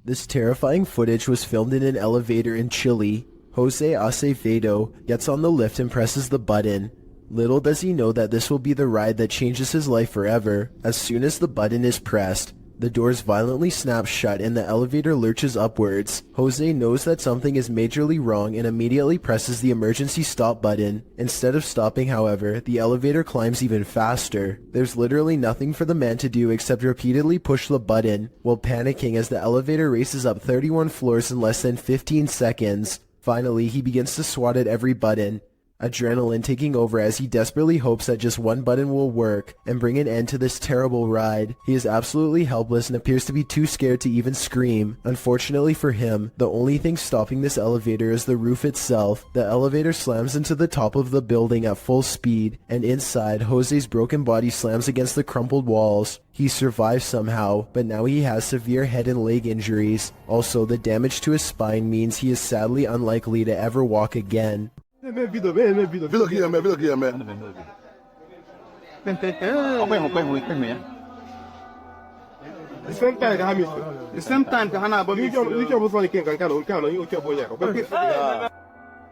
This terrifying footage was filmed in an elevator in Chile. Jose Acevedo gets on the lift and presses the button. Little does he know that this will be the ride that changes his life forever. As soon as the button is pressed, the doors violently snap shut and the elevator lurches upwards. Jose knows that something is majorly wrong and immediately presses the emergency stop button. Instead of stopping, however, the elevator climbs even faster. There's literally nothing for the man to do except repeatedly push the button, while panicking as the elevator races up 31 floors in less than 15 seconds. Finally, he begins to swat at every button, adrenaline taking over as he desperately hopes that just one button will work and bring an end to this terrible ride. He is absolutely helpless and appears to be too scared to even scream. Unfortunately for him, the only thing stopping this elevator is the roof itself. The elevator slams into the top of the building at full speed, and inside, Jose's broken body slams against the crumpled walls. He survives somehow, but now he has severe head and leg injuries. Also, the damage to his spine means he is sadly unlikely to ever walk again. A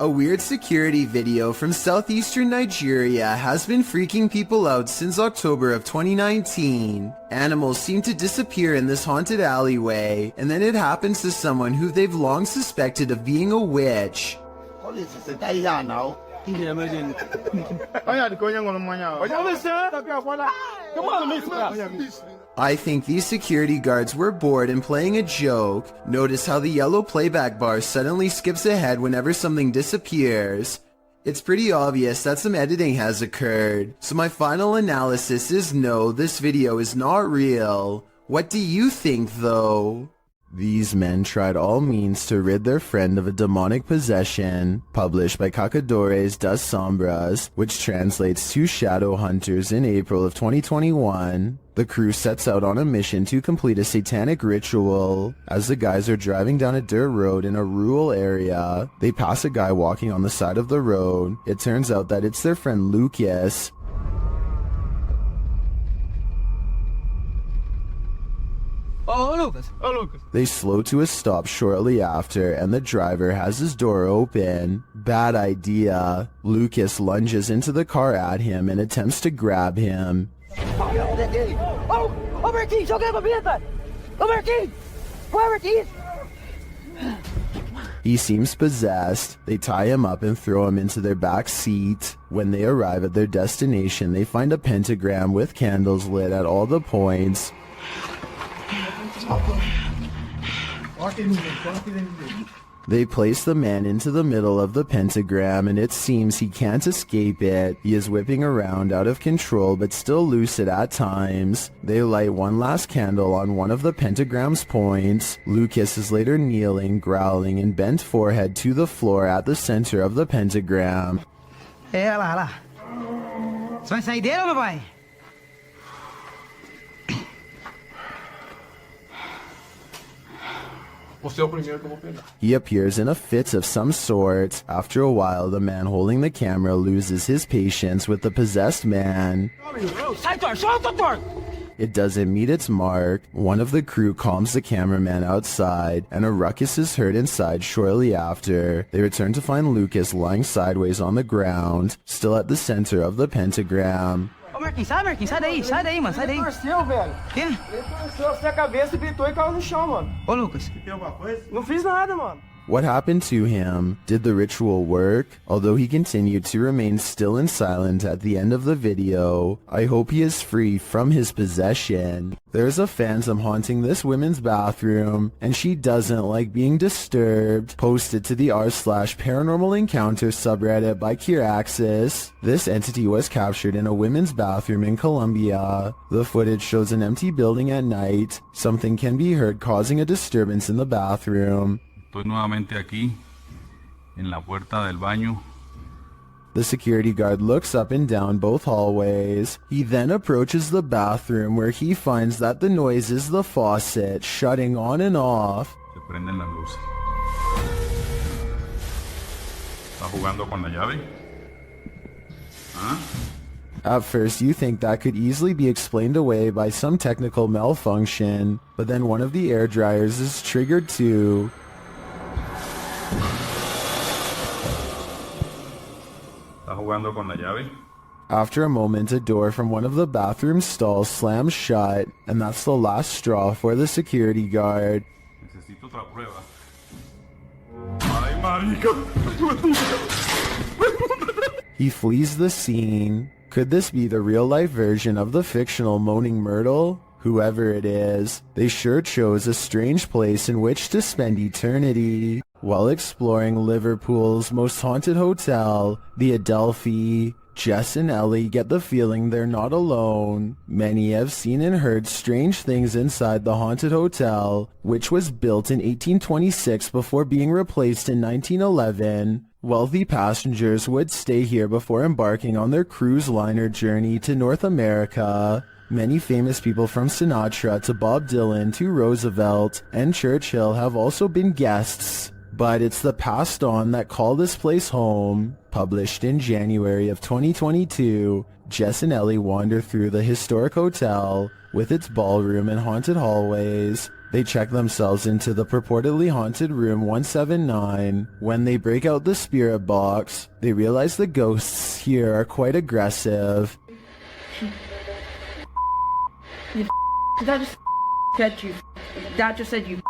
weird security video from southeastern Nigeria has been freaking people out since October of 2019. Animals seem to disappear in this haunted alleyway, and then it happens to someone who they've long suspected of being a witch. I think these security guards were bored and playing a joke. Notice how the yellow playback bar suddenly skips ahead whenever something disappears. It's pretty obvious that some editing has occurred. So my final analysis is no, this video is not real. What do you think though? These men tried all means to rid their friend of a demonic possession, published by Cacadores das Sombras, which translates to Shadow Hunters in April of 2021. The crew sets out on a mission to complete a satanic ritual. As the guys are driving down a dirt road in a rural area, they pass a guy walking on the side of the road. It turns out that it's their friend Lucas. Oh, Lucas. Oh, Lucas. They slow to a stop shortly after, and the driver has his door open. Bad idea. Lucas lunges into the car at him and attempts to grab him. He seems possessed. They tie him up and throw him into their back seat. When they arrive at their destination, they find a pentagram with candles lit at all the points. They place the man into the middle of the pentagram, and it seems he can't escape it. He is whipping around out of control but still lucid at times. They light one last candle on one of the pentagram's points. Lucas is later kneeling, growling, and bent forehead to the floor at the center of the pentagram. Você vai sair dele, meu pai? He appears in a fit of some sort. After a while, the man holding the camera loses his patience with the possessed man. It doesn't meet its mark. One of the crew calms the cameraman outside, and a ruckus is heard inside shortly after. They return to find Lucas lying sideways on the ground, still at the center of the pentagram. Marquinhos, sai daí, mano, sai daí. Ele torceu, velho. Quê? Ele torceu assim a cabeça, gritou e caiu no chão, mano. Ô, Lucas. Tem alguma coisa? Não fiz nada, mano. What happened to him? Did the ritual work? Although he continued to remain still and silent at the end of the video, I hope he is free from his possession. There's a phantom haunting this women's bathroom, and she doesn't like being disturbed. Posted to the r/paranormal encounter subreddit by Kiraxis. This entity was captured in a women's bathroom in Colombia. The footage shows an empty building at night. Something can be heard causing a disturbance in the bathroom. Estoy nuevamente aquí, en la puerta del baño. The security guard looks up and down both hallways. He then approaches the bathroom where he finds that the noise is the faucet shutting on and off. Se prenden las luces. Está jugando con la llave. ¿Ah? At first, you think that could easily be explained away by some technical malfunction, but then one of the air dryers is triggered too. ¿Estás jugando con la llave? After a moment, a door from one of the bathroom stalls slams shut, and that's the last straw for the security guard. Necesito otra prueba. ¡Ay, marica! He flees the scene. Could this be the real-life version of the fictional Moaning Myrtle? Whoever it is, they sure chose a strange place in which to spend eternity. While exploring Liverpool's most haunted hotel, the Adelphi, Jess and Ellie get the feeling they're not alone. Many have seen and heard strange things inside the haunted hotel, which was built in 1826 before being replaced in 1911. Wealthy passengers would stay here before embarking on their cruise liner journey to North America. Many famous people from Sinatra to Bob Dylan to Roosevelt and Churchill have also been guests. But it's the passed on that call this place home. Published in January of 2022, Jess and Ellie wander through the historic hotel with its ballroom and haunted hallways. They check themselves into the purportedly haunted room 179. When they break out the spirit box, they realize the ghosts here are quite aggressive. That just said you. That just said you.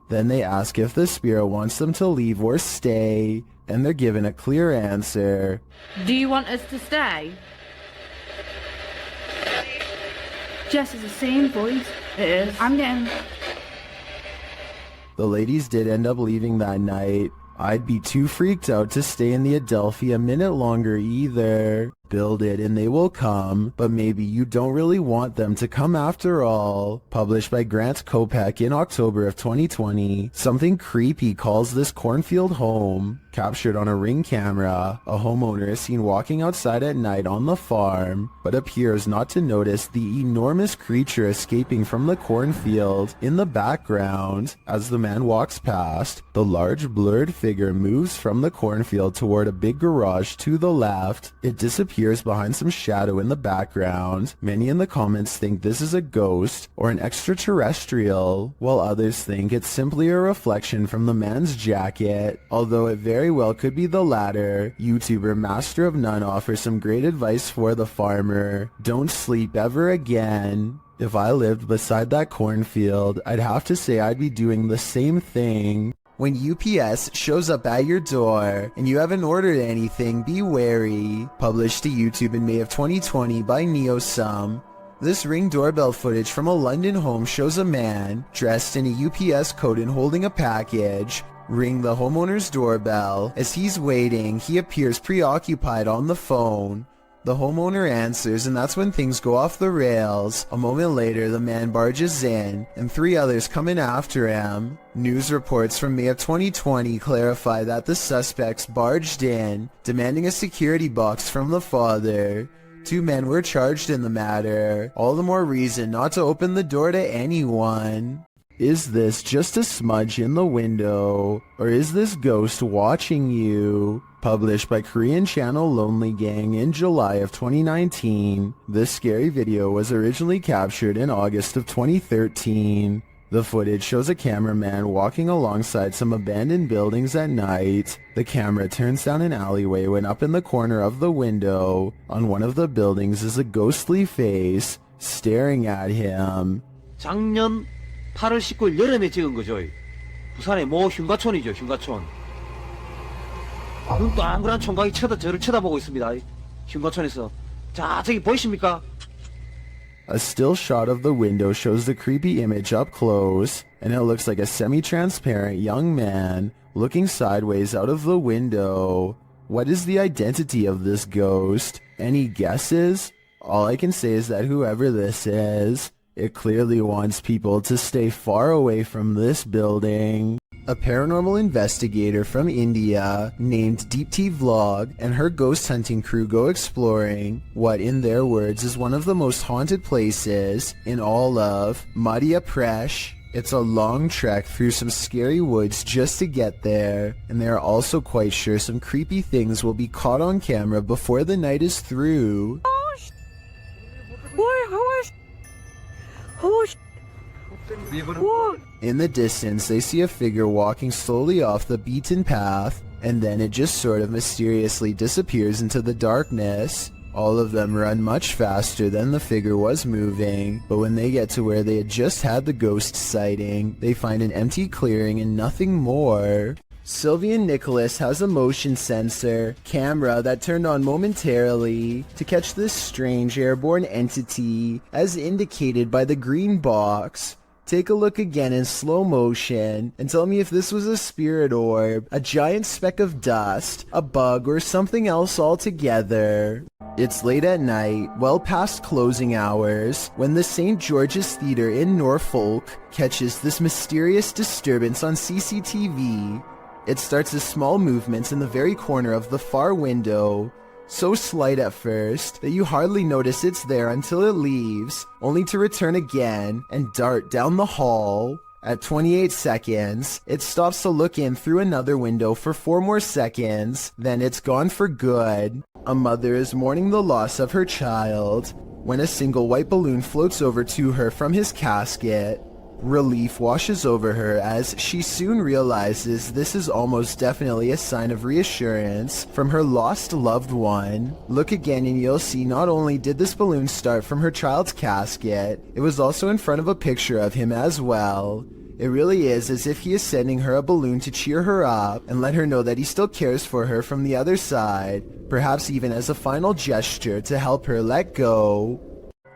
Then they ask if the spirit wants them to leave or stay, and they're given a clear answer. Do you want us to stay? Jess is the same voice. It is. I'm getting... The ladies did end up leaving that night. I'd be too freaked out to stay in the Adelphi a minute longer either. Build it and they will come, but maybe you don't really want them to come after all. Published by Grant Kopek in October of 2020, something creepy calls this cornfield home. Captured on a Ring camera, a homeowner is seen walking outside at night on the farm, but appears not to notice the enormous creature escaping from the cornfield in the background. As the man walks past, the large blurred figure moves from the cornfield toward a big garage to the left. It disappears behind some shadow in the background. Many in the comments think this is a ghost or an extraterrestrial, while others think it's simply a reflection from the man's jacket, although it very well could be the latter. YouTuber Master of None offers some great advice for the farmer. Don't sleep ever again. If I lived beside that cornfield, I'd have to say I'd be doing the same thing. When UPS shows up at your door and you haven't ordered anything, be wary. Published to YouTube in May of 2020 by NeoSum. This Ring doorbell footage from a London home shows a man dressed in a UPS coat and holding a package ring the homeowner's doorbell. As he's waiting, he appears preoccupied on the phone. The homeowner answers, and that's when things go off the rails. A moment later, the man barges in, and 3 others come in after him. News reports from May of 2020 clarify that the suspects barged in, demanding a security box from the father. 2 men were charged in the matter. All the more reason not to open the door to anyone. Is this just a smudge in the window, or is this ghost watching you? Published by Korean channel Lonely Gang in July of 2019, this scary video was originally captured in August of 2013. The footage shows a cameraman walking alongside some abandoned buildings at night. The camera turns down an alleyway when up in the corner of the window, on one of the buildings is a ghostly face, staring at him. 작년 8월 19일 여름에 찍은 거죠. 부산의 모 흉가촌이죠, 흉가촌. 눈 동그란 총각이 저를 쳐다보고 있습니다. 흉가촌에서. 자, 저기 보이십니까? A still shot of the window shows the creepy image up close, and it looks like a semi-transparent young man looking sideways out of the window. What is the identity of this ghost? Any guesses? All I can say is that whoever this is, it clearly wants people to stay far away from this building. A paranormal investigator from India named Deepti Vlog and her ghost hunting crew go exploring what, in their words, is one of the most haunted places in all of Madhya Pradesh. It's a long trek through some scary woods just to get there, and they are also quite sure some creepy things will be caught on camera before the night is through. In the distance, they see a figure walking slowly off the beaten path, and then it just sort of mysteriously disappears into the darkness. All of them run much faster than the figure was moving, but when they get to where they had just had the ghost sighting, they find an empty clearing and nothing more. Sylvie and Nicholas has a motion sensor camera that turned on momentarily to catch this strange airborne entity as indicated by the green box. Take a look again in slow motion and tell me if this was a spirit orb, a giant speck of dust, a bug, or something else altogether. It's late at night, well past closing hours, when the St. George's Theatre in Norfolk catches this mysterious disturbance on CCTV. It starts as small movements in the very corner of the far window, so slight at first that you hardly notice it's there until it leaves, only to return again and dart down the hall. At 28 seconds, it stops to look in through another window for 4 more seconds, then it's gone for good. A mother is mourning the loss of her child when a single white balloon floats over to her from his casket. Relief washes over her as she soon realizes this is almost definitely a sign of reassurance from her lost loved one. Look again and you'll see not only did this balloon start from her child's casket, it was also in front of a picture of him as well. It really is as if he is sending her a balloon to cheer her up and let her know that he still cares for her from the other side, perhaps even as a final gesture to help her let go.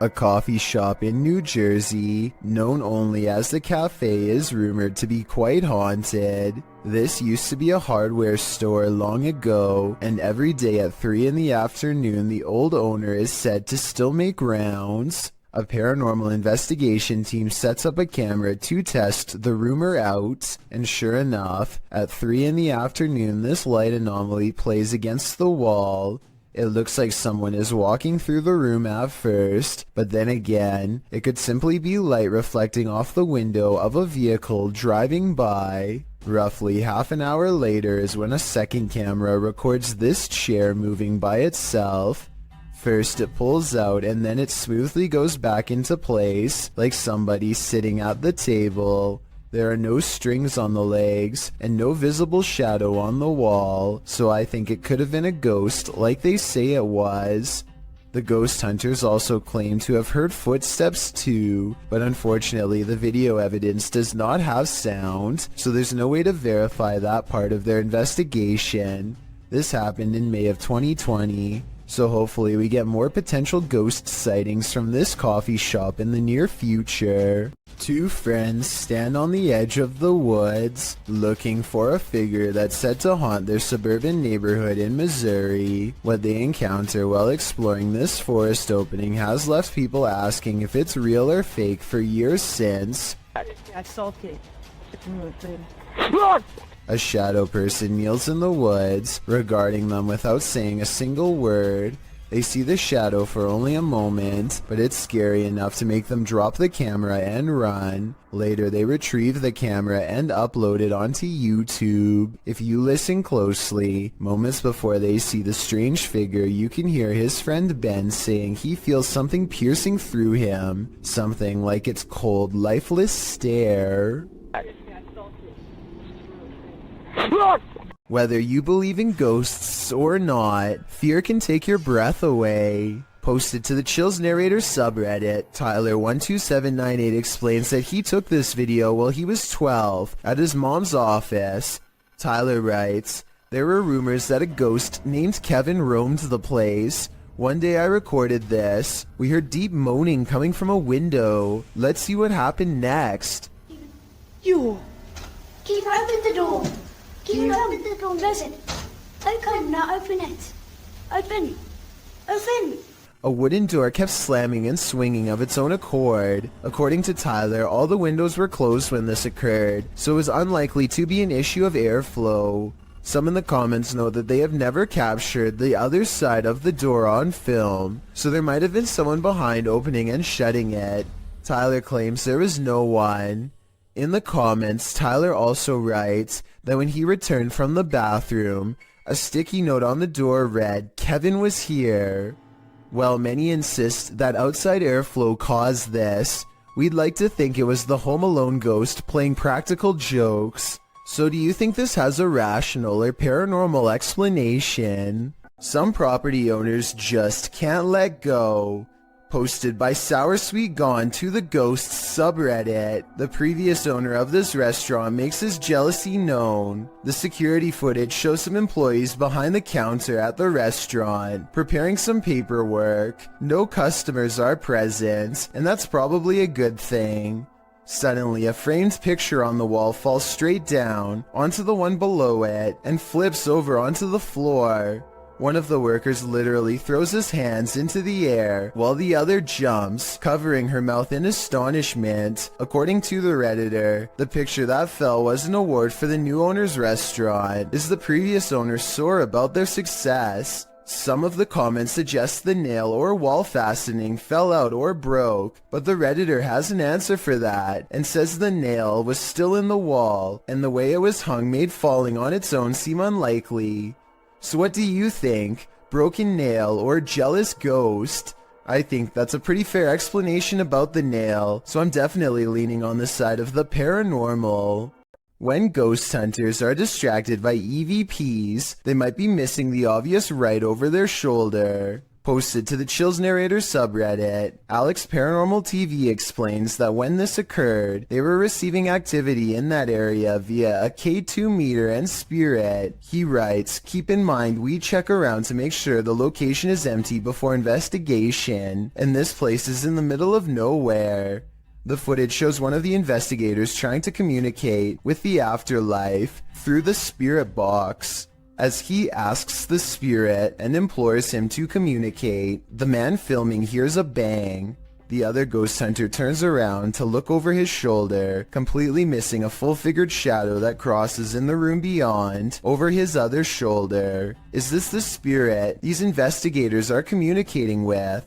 A coffee shop in New Jersey, known only as the Cafe, is rumored to be quite haunted. This used to be a hardware store long ago, and every day at 3 in the afternoon the old owner is said to still make rounds. A paranormal investigation team sets up a camera to test the rumor out, and sure enough, at 3 in the afternoon this light anomaly plays against the wall. It looks like someone is walking through the room at first, but then again, it could simply be light reflecting off the window of a vehicle driving by. Roughly half an hour later is when a second camera records this chair moving by itself. First it pulls out and then it smoothly goes back into place, like somebody sitting at the table. There are no strings on the legs, and no visible shadow on the wall, so I think it could have been a ghost like they say it was. The ghost hunters also claim to have heard footsteps too, but unfortunately the video evidence does not have sound, so there's no way to verify that part of their investigation. This happened in May of 2020. So hopefully we get more potential ghost sightings from this coffee shop in the near future. 2 friends stand on the edge of the woods, looking for a figure that's said to haunt their suburban neighborhood in Missouri. What they encounter while exploring this forest opening has left people asking if it's real or fake for years since. A shadow person kneels in the woods, regarding them without saying a single word. They see the shadow for only a moment, but it's scary enough to make them drop the camera and run. Later they retrieve the camera and upload it onto YouTube. If you listen closely, moments before they see the strange figure, you can hear his friend Ben saying he feels something piercing through him, something like its cold, lifeless stare. Whether you believe in ghosts or not, fear can take your breath away. Posted to the Chills Narrator subreddit, Tyler12798 explains that he took this video while he was 12 at his mom's office. Tyler writes, "There were rumors that a ghost named Kevin roamed the place. One day I recorded this. We heard deep moaning coming from a window. Let's see what happened next." You! Keep open the door! Keep open the door, listen. Okay, now open it. Open! Open! A wooden door kept slamming and swinging of its own accord. According to Tyler, all the windows were closed when this occurred, so it was unlikely to be an issue of airflow. Some in the comments note that they have never captured the other side of the door on film, so there might have been someone behind opening and shutting it. Tyler claims there was no one. In the comments, Tyler also writes that when he returned from the bathroom, a sticky note on the door read, "Kevin was here." While many insist that outside airflow caused this, we'd like to think it was the Home Alone ghost playing practical jokes. So do you think this has a rational or paranormal explanation? Some property owners just can't let go. Posted by Sour Sweet Gone to the Ghosts subreddit. The previous owner of this restaurant makes his jealousy known. The security footage shows some employees behind the counter at the restaurant, preparing some paperwork. No customers are present, and that's probably a good thing. Suddenly, a framed picture on the wall falls straight down onto the one below it and flips over onto the floor. One of the workers literally throws his hands into the air while the other jumps, covering her mouth in astonishment. According to the Redditor, the picture that fell was an award for the new owner's restaurant. Is the previous owner sore about their success? Some of the comments suggest the nail or wall fastening fell out or broke, but the Redditor has an answer for that and says the nail was still in the wall and the way it was hung made falling on its own seem unlikely. So what do you think? Broken nail or jealous ghost? I think that's a pretty fair explanation about the nail, so I'm definitely leaning on the side of the paranormal. When ghost hunters are distracted by EVPs, they might be missing the obvious right over their shoulder. Posted to the Chills Narrator subreddit, Alex Paranormal TV explains that when this occurred, they were receiving activity in that area via a K2 meter and spirit. He writes, "Keep in mind we check around to make sure the location is empty before investigation, and this place is in the middle of nowhere." The footage shows one of the investigators trying to communicate with the afterlife through the spirit box. As he asks the spirit and implores him to communicate, the man filming hears a bang. The other ghost hunter turns around to look over his shoulder, completely missing a full-figured shadow that crosses in the room beyond, over his other shoulder. Is this the spirit these investigators are communicating with?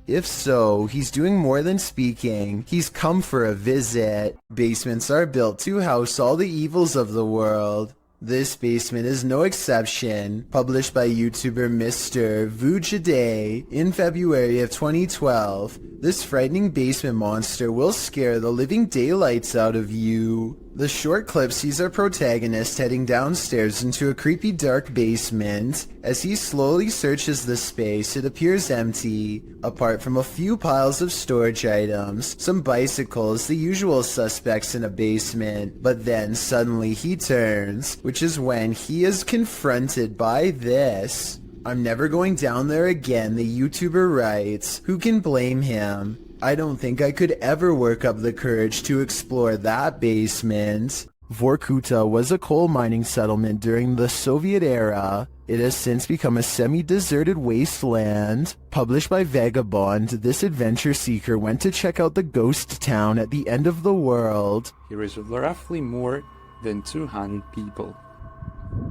If so, he's doing more than speaking. He's come for a visit. Basements are built to house all the evils of the world. This basement is no exception. Published by YouTuber Mr. Vujade in February of 2012, this frightening basement monster will scare the living daylights out of you. The short clip sees our protagonist heading downstairs into a creepy dark basement. As he slowly searches the space, it appears empty, apart from a few piles of storage items, some bicycles, the usual suspects in a basement. But then suddenly he turns, which is when he is confronted by this. "I'm never going down there again," the YouTuber writes. Who can blame him? I don't think I could ever work up the courage to explore that basement. Vorkuta was a coal mining settlement during the Soviet era. It has since become a semi-deserted wasteland. Published by Vagabond, this adventure seeker went to check out the ghost town at the end of the world. Here is roughly more than 200 people.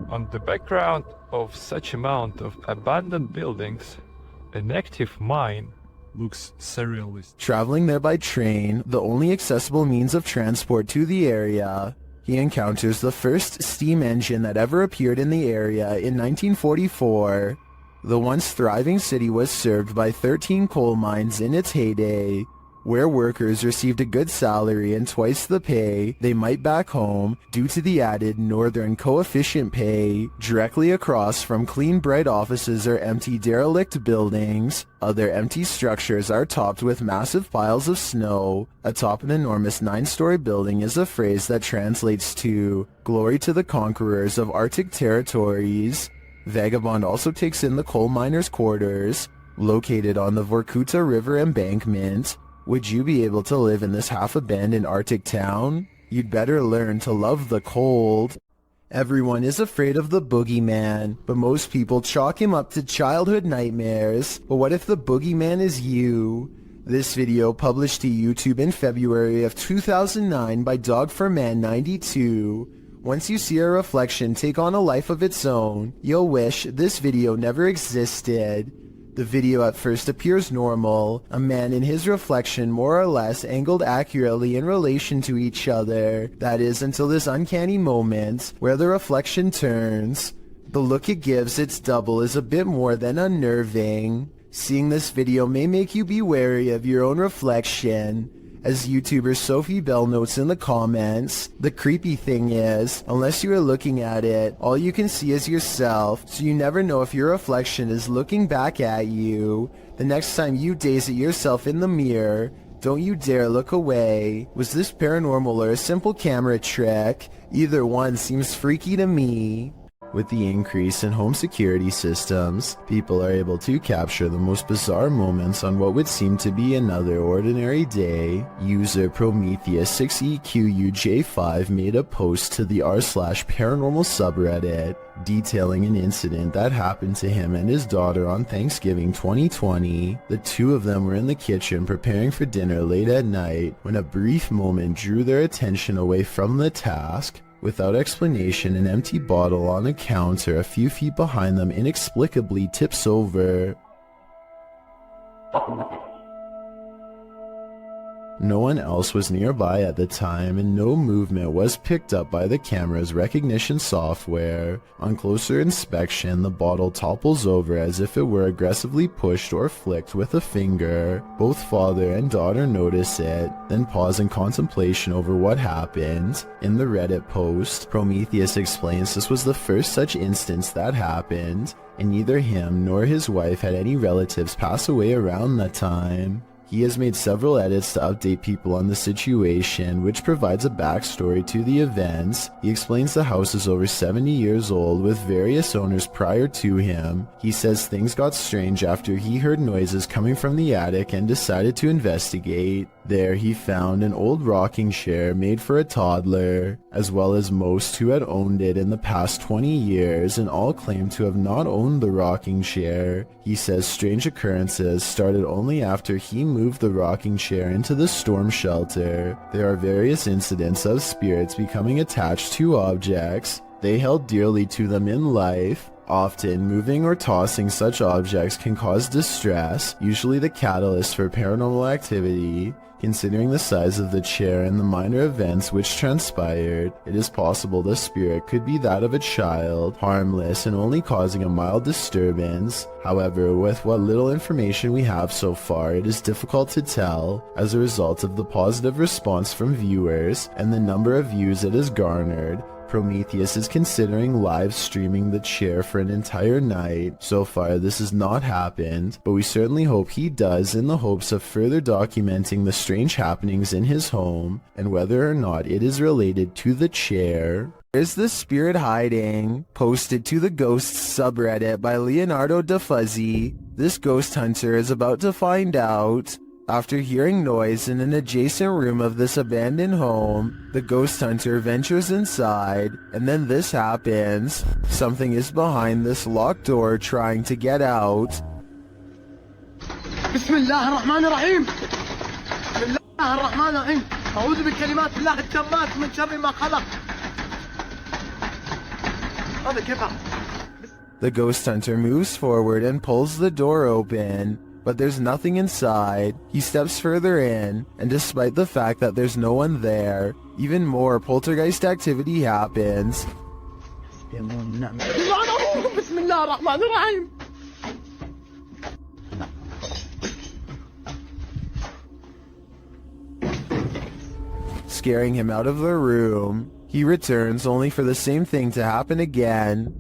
On the background of such amount of abandoned buildings, an active mine Looks surrealist. Traveling there by train, the only accessible means of transport to the area, he encounters the first steam engine that ever appeared in the area in 1944. The once thriving city was served by 13 coal mines in its heyday, where workers received a good salary and twice the pay they might back home due to the added northern coefficient pay. Directly across from clean bright offices are empty derelict buildings. Other empty structures are topped with massive piles of snow. Atop an enormous 9-story building is a phrase that translates to "Glory to the conquerors of Arctic territories." Vagabond also takes in the coal miners' quarters, located on the Vorkuta River embankment. Would you be able to live in this half-abandoned Arctic town? You'd better learn to love the cold. Everyone is afraid of the boogeyman, but most people chalk him up to childhood nightmares. But what if the boogeyman is you? This video published to YouTube in February of 2009 by Dog4Man92. Once you see a reflection take on a life of its own, you'll wish this video never existed. The video at first appears normal, a man and his reflection more or less angled accurately in relation to each other, that is until this uncanny moment where the reflection turns. The look it gives its double is a bit more than unnerving. Seeing this video may make you be wary of your own reflection. As YouTuber Sophie Bell notes in the comments, the creepy thing is, unless you are looking at it, all you can see is yourself, so you never know if your reflection is looking back at you. The next time you gaze at yourself in the mirror, don't you dare look away. Was this paranormal or a simple camera trick? Either one seems freaky to me. With the increase in home security systems, people are able to capture the most bizarre moments on what would seem to be another ordinary day. User Prometheus6EQUJ5 made a post to the r/paranormal subreddit detailing an incident that happened to him and his daughter on Thanksgiving 2020. The two of them were in the kitchen preparing for dinner late at night when a brief moment drew their attention away from the task. Without explanation, an empty bottle on a counter a few feet behind them inexplicably tips over. No one else was nearby at the time, and no movement was picked up by the camera's recognition software. On closer inspection, the bottle topples over as if it were aggressively pushed or flicked with a finger. Both father and daughter notice it, then pause in contemplation over what happened. In the Reddit post, Prometheus explains this was the first such instance that happened, and neither him nor his wife had any relatives pass away around that time. He has made several edits to update people on the situation, which provides a backstory to the events. He explains the house is over 70 years old with various owners prior to him. He says things got strange after he heard noises coming from the attic and decided to investigate. There he found an old rocking chair made for a toddler, as well as most who had owned it in the past 20 years, and all claimed to have not owned the rocking chair. He says strange occurrences started only after he moved the rocking chair into the storm shelter. There are various incidents of spirits becoming attached to objects they held dearly to them in life. Often, moving or tossing such objects can cause distress, usually the catalyst for paranormal activity. Considering the size of the chair and the minor events which transpired, it is possible the spirit could be that of a child, harmless and only causing a mild disturbance. However, with what little information we have so far, it is difficult to tell, as a result of the positive response from viewers and the number of views it has garnered. Prometheus is considering live streaming the chair for an entire night. So far this has not happened, but we certainly hope he does in the hopes of further documenting the strange happenings in his home and whether or not it is related to the chair. Where's the spirit hiding? Posted to the Ghosts subreddit by Leonardo DeFuzzy. This ghost hunter is about to find out. After hearing noise in an adjacent room of this abandoned home, the ghost hunter ventures inside, and then this happens. Something is behind this locked door trying to get out. Bismillahirrahmanirrahim. Bismillahirrahmanirrahim. أعوذ بكلمات الله التامات من شر ما خلق. هذا كيف؟ The ghost hunter moves forward and pulls the door open. But there's nothing inside. He steps further in, and despite the fact that there's no one there, even more poltergeist activity happens. Scaring him out of the room. He returns only for the same thing to happen again.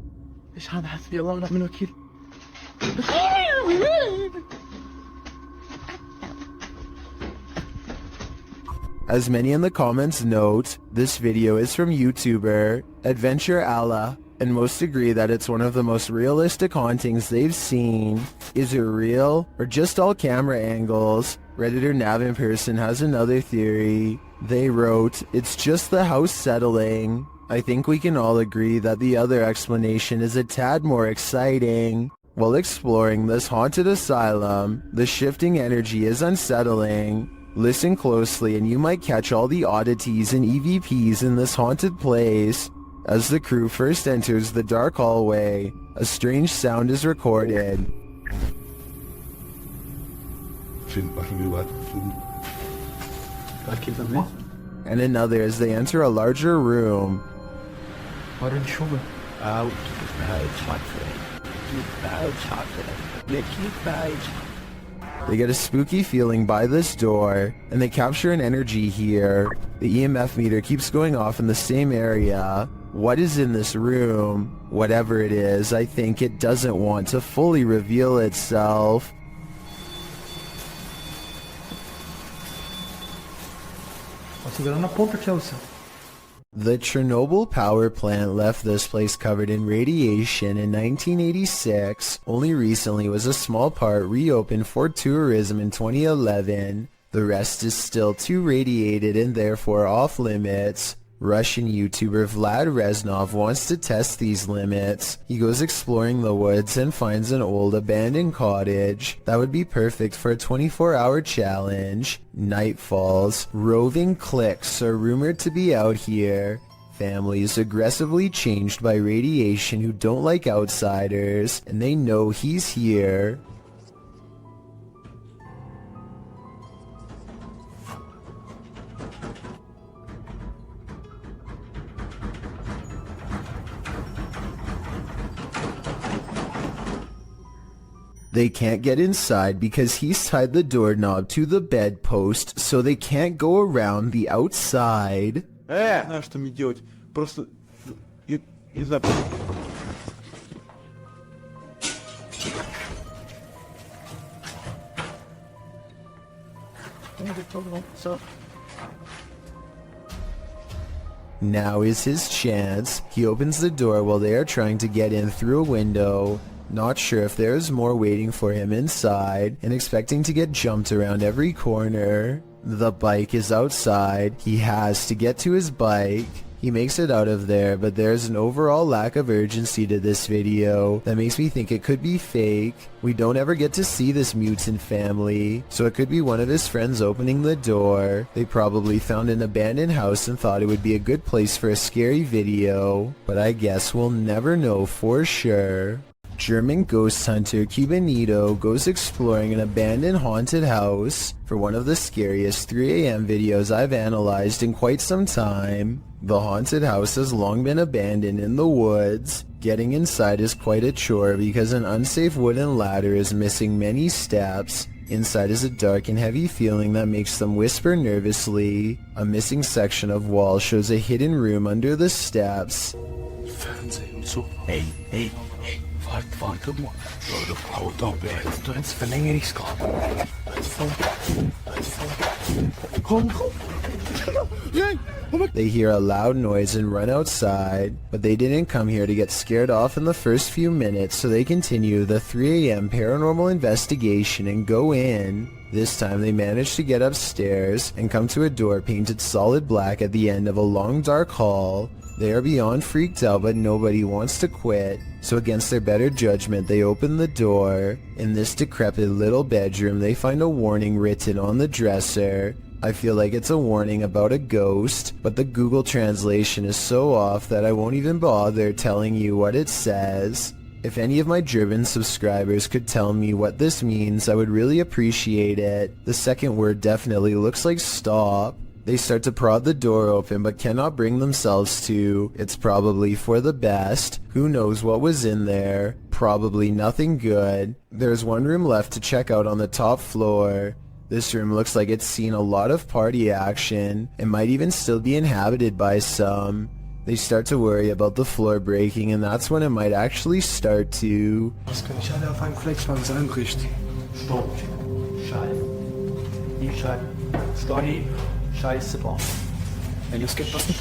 As many in the comments note, this video is from YouTuber Adventure Allah, and most agree that it's one of the most realistic hauntings they've seen. Is it real, or just all camera angles? Redditor NavInPerson has another theory. They wrote, it's just the house settling. I think we can all agree that the other explanation is a tad more exciting. While exploring this haunted asylum, the shifting energy is unsettling. Listen closely and you might catch all the oddities and EVPs in this haunted place. As the crew first enters the dark hallway, a strange sound is recorded. And another as they enter a larger room. They get a spooky feeling by this door, and they capture an energy here. The EMF meter keeps going off in the same area. What is in this room? Whatever it is, I think it doesn't want to fully reveal itself. The Chernobyl power plant left this place covered in radiation in 1986. Only recently was a small part reopened for tourism in 2011. The rest is still too radiated and therefore off limits. Russian YouTuber Vlad Reznov wants to test these limits. He goes exploring the woods and finds an old abandoned cottage. That would be perfect for a 24-hour challenge. Night falls. Roving cliques are rumored to be out here. Families aggressively changed by radiation who don't like outsiders, and they know he's here. They can't get inside because he's tied the doorknob to the bedpost, so they can't go around the outside. Знаешь, что мне делать? Просто... Я не знаю... Now is his chance. He opens the door while they are trying to get in through a window. Not sure if there is more waiting for him inside, and expecting to get jumped around every corner. The bike is outside. He has to get to his bike. He makes it out of there, but there's an overall lack of urgency to this video that makes me think it could be fake. We don't ever get to see this mutant family, so it could be one of his friends opening the door. They probably found an abandoned house and thought it would be a good place for a scary video, but I guess we'll never know for sure. German ghost hunter Cubanito goes exploring an abandoned haunted house for one of the scariest 3 a.m. videos I've analyzed in quite some time. The haunted house has long been abandoned in the woods. Getting inside is quite a chore because an unsafe wooden ladder is missing many steps. Inside is a dark and heavy feeling that makes them whisper nervously. A missing section of wall shows a hidden room under the steps. Hey. Warte mal. Leute, haut doch weg. Du ins Verlängerungskorb. Komm. They hear a loud noise and run outside, but they didn't come here to get scared off in the first few minutes, so they continue the 3 a.m. paranormal investigation and go in. This time they manage to get upstairs and come to a door painted solid black at the end of a long dark hall. They are beyond freaked out, but nobody wants to quit, so against their better judgment they open the door. In this decrepit little bedroom they find a warning written on the dresser. I feel like it's a warning about a ghost, but the Google translation is so off that I won't even bother telling you what it says. If any of my German subscribers could tell me what this means, I would really appreciate it. The second word definitely looks like stop. They start to prod the door open but cannot bring themselves to. It's probably for the best. Who knows what was in there? Probably nothing good. There's one room left to check out on the top floor. This room looks like it's seen a lot of party action. It might even still be inhabited by some. They start to worry about the floor breaking, and that's when it might actually start to. Was kann ich alle auf einem Flex von einrichten? Stopp. Scheiße. Die Scheiße. Story. Scheiße, boah. Wenn ihr es geht, was nicht.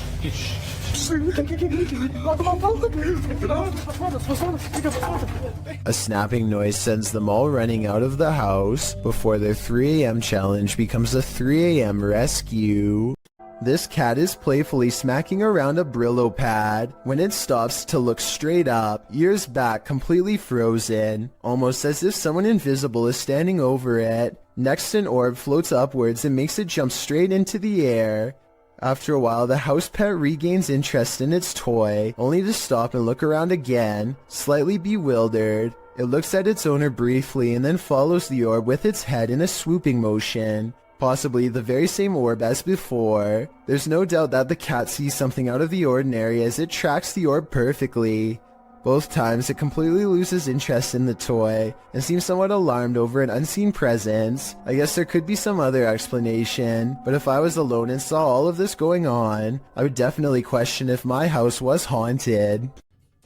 A snapping noise sends them all running out of the house before their 3 a.m. challenge becomes a 3 a.m. rescue. This cat is playfully smacking around a Brillo pad when it stops to look straight up, ears back, completely frozen, almost as if someone invisible is standing over it. Next, an orb floats upwards and makes it jump straight into the air. After a while, the house pet regains interest in its toy, only to stop and look around again, slightly bewildered. It looks at its owner briefly and then follows the orb with its head in a swooping motion, possibly the very same orb as before. There's no doubt that the cat sees something out of the ordinary as it tracks the orb perfectly. Both times it completely loses interest in the toy and seems somewhat alarmed over an unseen presence. I guess there could be some other explanation, but if I was alone and saw all of this going on, I would definitely question if my house was haunted.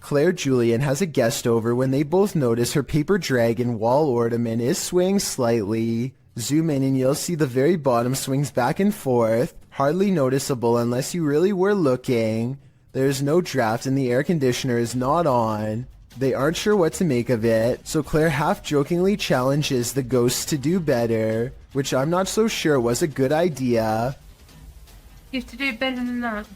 Claire Julian has a guest over when they both notice her paper dragon wall ornament is swaying slightly. Zoom in and you'll see the very bottom swings back and forth, hardly noticeable unless you really were looking. There's no draft and the air conditioner is not on. They aren't sure what to make of it, so Claire half-jokingly challenges the ghosts to do better, which I'm not so sure was a good idea. You have to do better than that.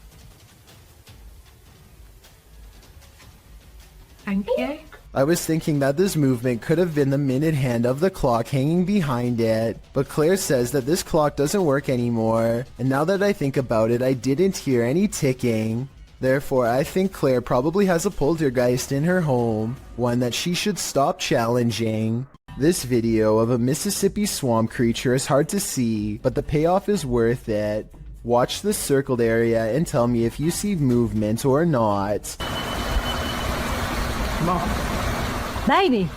Thank you. I was thinking that this movement could have been the minute hand of the clock hanging behind it, but Claire says that this clock doesn't work anymore, and now that I think about it, I didn't hear any ticking. Therefore, I think Claire probably has a poltergeist in her home, one that she should stop challenging. This video of a Mississippi swamp creature is hard to see, but the payoff is worth it. Watch the circled area and tell me if you see movement or not. Baby!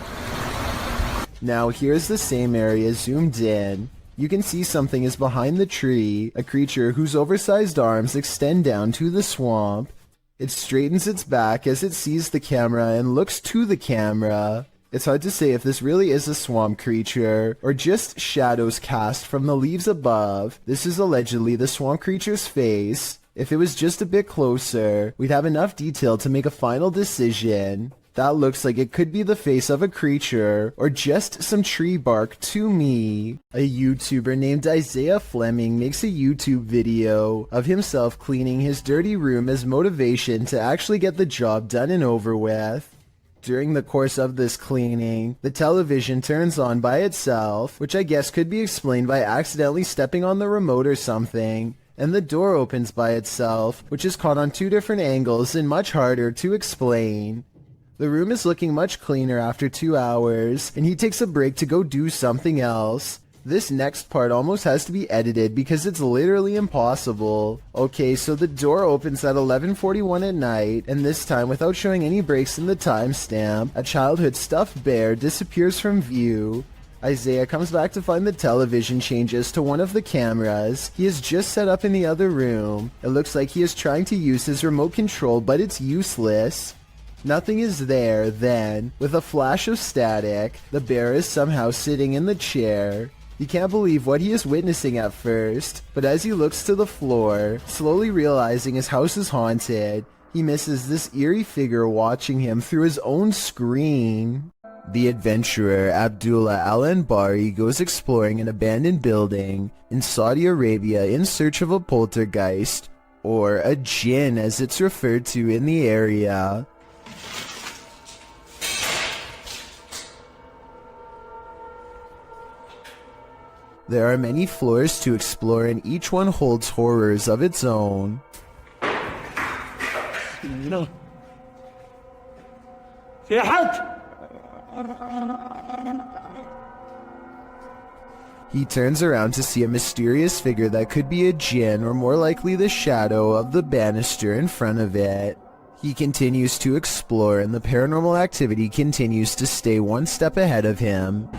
Now here's the same area zoomed in. You can see something is behind the tree, a creature whose oversized arms extend down to the swamp. It straightens its back as it sees the camera and looks to the camera. It's hard to say if this really is a swamp creature, or just shadows cast from the leaves above. This is allegedly the swamp creature's face. If it was just a bit closer, we'd have enough detail to make a final decision. That looks like it could be the face of a creature, or just some tree bark to me. A YouTuber named Isaiah Fleming makes a YouTube video of himself cleaning his dirty room as motivation to actually get the job done and over with. During the course of this cleaning, the television turns on by itself, which I guess could be explained by accidentally stepping on the remote or something, and the door opens by itself, which is caught on two different angles and much harder to explain. The room is looking much cleaner after 2 hours, and he takes a break to go do something else. This next part almost has to be edited because it's literally impossible. Okay, so the door opens at 11:41 at night, and this time without showing any breaks in the timestamp, a childhood stuffed bear disappears from view. Isaiah comes back to find the television changes to one of the cameras he has just set up in the other room. It looks like he is trying to use his remote control, but it's useless. Nothing is there, then, with a flash of static, the bear is somehow sitting in the chair. He can't believe what he is witnessing at first, but as he looks to the floor, slowly realizing his house is haunted, he misses this eerie figure watching him through his own screen. The adventurer Abdullah Al-Anbari goes exploring an abandoned building in Saudi Arabia in search of a poltergeist, or a jinn as it's referred to in the area. There are many floors to explore and each one holds horrors of its own. No. في حد. He turns around to see a mysterious figure that could be a jinn or more likely the shadow of the banister in front of it. He continues to explore and the paranormal activity continues to stay one step ahead of him.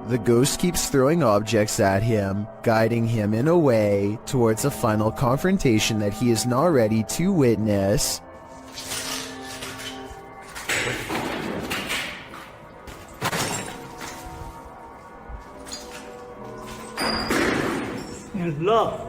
The ghost keeps throwing objects at him, guiding him in a way towards a final confrontation that he is not ready to witness. Love.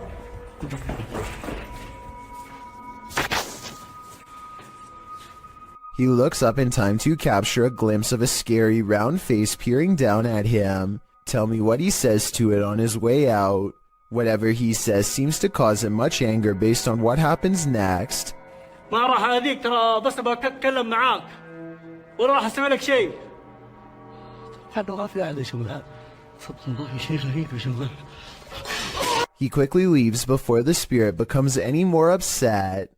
He looks up in time to capture a glimpse of a scary round face peering down at him. Tell me what he says to it on his way out. Whatever he says seems to cause him much anger based on what happens next. ما راح اذيك ترى بس ابغى اتكلم معاك ولا راح اسوي لك شيء. He quickly leaves before the spirit becomes any more upset.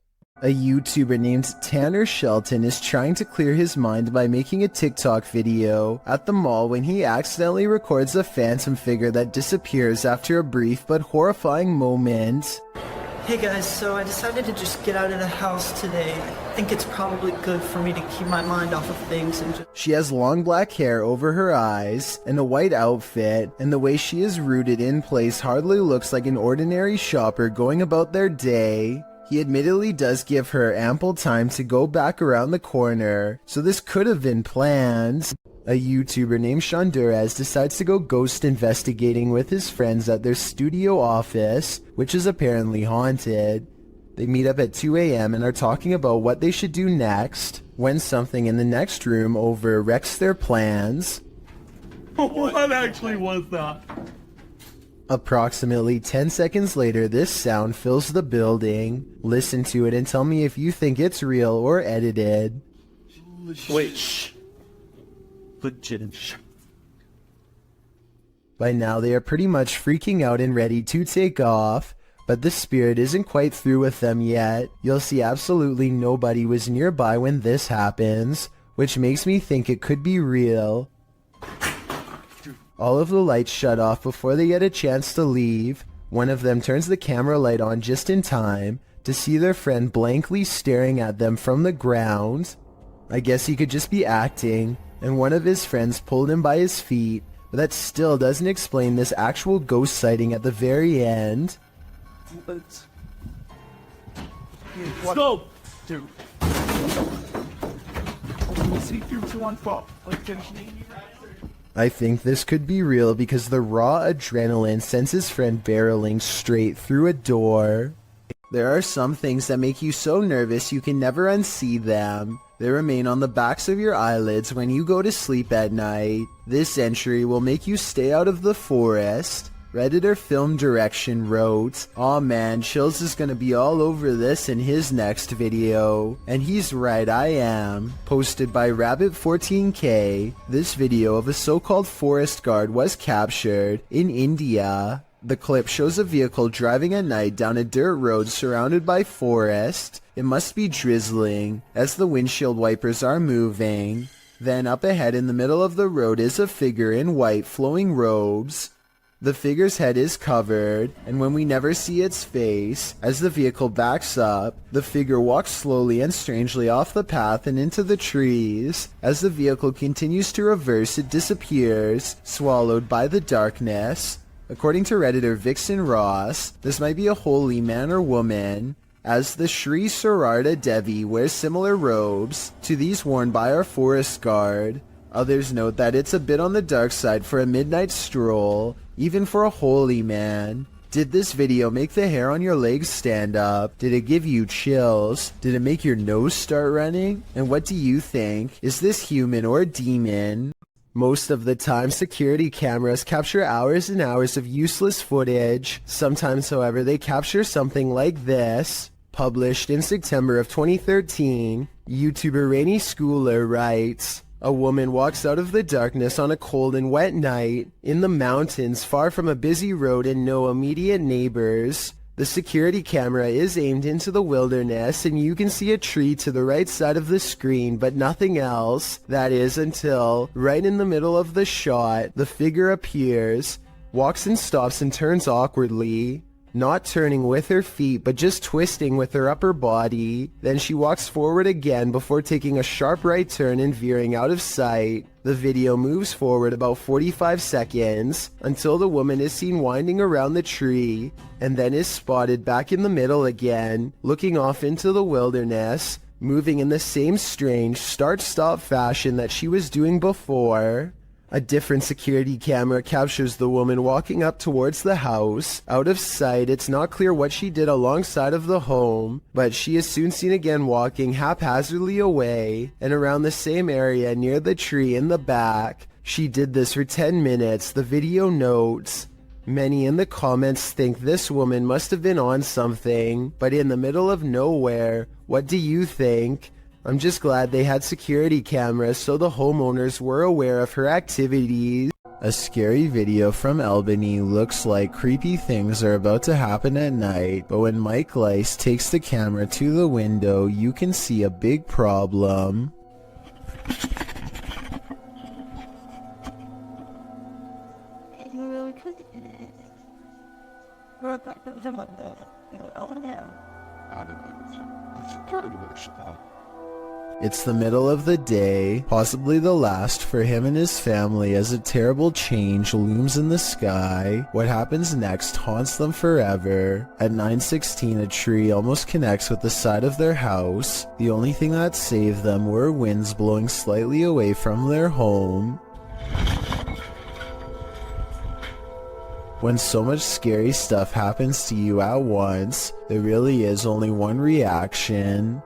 A YouTuber named Tanner Shelton is trying to clear his mind by making a TikTok video at the mall when he accidentally records a phantom figure that disappears after a brief but horrifying moment. Hey guys, so I decided to just get out of the house today. I think it's probably good for me to keep my mind off of things and just... She has long black hair over her eyes and a white outfit, and the way she is rooted in place hardly looks like an ordinary shopper going about their day. He admittedly does give her ample time to go back around the corner, so this could have been planned. A YouTuber named Shondurez decides to go ghost investigating with his friends at their studio office, which is apparently haunted. They meet up at 2 a.m. and are talking about what they should do next, when something in the next room over wrecks their plans. What actually was that? Approximately 10 seconds later, this sound fills the building. Listen to it and tell me if you think it's real or edited. Wait, shh. Legit. By now, they are pretty much freaking out and ready to take off, but the spirit isn't quite through with them yet. You'll see absolutely nobody was nearby when this happens, which makes me think it could be real. All of the lights shut off before they get a chance to leave. One of them turns the camera light on just in time to see their friend blankly staring at them from the ground. I guess he could just be acting, and one of his friends pulled him by his feet, but that still doesn't explain this actual ghost sighting at the very end. Stop! Dude. See through to one fall. I think this could be real because the raw adrenaline sends his friend barreling straight through a door. There are some things that make you so nervous you can never unsee them. They remain on the backs of your eyelids when you go to sleep at night. This entry will make you stay out of the forest. Redditor Film Direction wrote, "Aw man, Chills is gonna be all over this in his next video." And he's right, I am. Posted by Rabbit14k, this video of a so-called forest guard was captured in India. The clip shows a vehicle driving at night down a dirt road surrounded by forest. It must be drizzling, as the windshield wipers are moving. Then up ahead in the middle of the road is a figure in white flowing robes. The figure's head is covered, and when we never see its face, as the vehicle backs up, the figure walks slowly and strangely off the path and into the trees. As the vehicle continues to reverse, it disappears, swallowed by the darkness. According to Redditor Vixen Ross, this might be a holy man or woman, as the Sri Sararda Devi wears similar robes to these worn by our forest guard. Others note that it's a bit on the dark side for a midnight stroll, even for a holy man. Did this video make the hair on your legs stand up? Did it give you chills? Did it make your nose start running? And what do you think? Is this human or demon? Most of the time, security cameras capture hours and hours of useless footage. Sometimes, however, they capture something like this. Published in September of 2013, YouTuber Rainy Schooler writes, "A woman walks out of the darkness on a cold and wet night in the mountains far from a busy road and no immediate neighbors. The security camera is aimed into the wilderness and you can see a tree to the right side of the screen but nothing else. That is until, right in the middle of the shot, the figure appears, walks and stops and turns awkwardly. Not turning with her feet, but just twisting with her upper body. Then she walks forward again before taking a sharp right turn and veering out of sight. The video moves forward about 45 seconds until the woman is seen winding around the tree and then is spotted back in the middle again, looking off into the wilderness, moving in the same strange start-stop fashion that she was doing before." A different security camera captures the woman walking up towards the house. Out of sight, it's not clear what she did alongside of the home, but she is soon seen again walking haphazardly away and around the same area near the tree in the back. She did this for 10 minutes, the video notes. Many in the comments think this woman must have been on something, but in the middle of nowhere. What do you think? I'm just glad they had security cameras so the homeowners were aware of her activities. A scary video from Albany looks like creepy things are about to happen at night, but when Mike Leiss takes the camera to the window, you can see a big problem. It's the middle of the day, possibly the last for him and his family, as a terrible change looms in the sky. What happens next haunts them forever. At 9:16, a tree almost connects with the side of their house. The only thing that saved them were winds blowing slightly away from their home. When so much scary stuff happens to you at once, there really is only one reaction.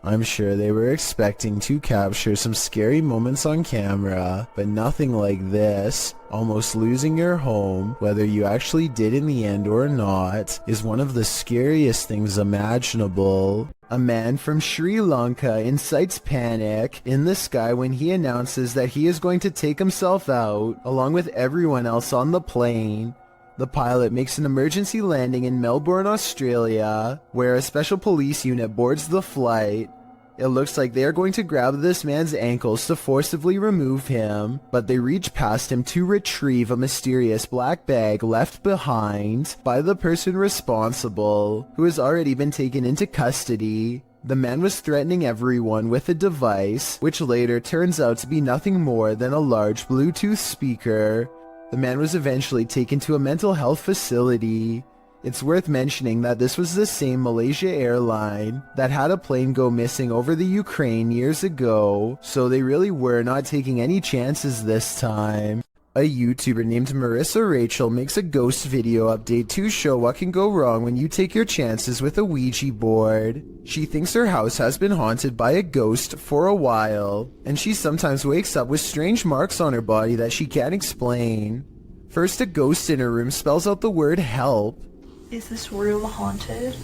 I'm sure they were expecting to capture some scary moments on camera, but nothing like this. Almost losing your home, whether you actually did in the end or not, is one of the scariest things imaginable. A man from Sri Lanka incites panic in the sky when he announces that he is going to take himself out, along with everyone else on the plane. The pilot makes an emergency landing in Melbourne, Australia, where a special police unit boards the flight. It looks like they are going to grab this man's ankles to forcibly remove him, but they reach past him to retrieve a mysterious black bag left behind by the person responsible, who has already been taken into custody. The man was threatening everyone with a device, which later turns out to be nothing more than a large Bluetooth speaker. The man was eventually taken to a mental health facility. It's worth mentioning that this was the same Malaysia airline that had a plane go missing over the Ukraine years ago, so they really were not taking any chances this time. A YouTuber named Marissa Rachel makes a ghost video update to show what can go wrong when you take your chances with a Ouija board. She thinks her house has been haunted by a ghost for a while, and she sometimes wakes up with strange marks on her body that she can't explain. First, a ghost in her room spells out the word help. Is this room haunted?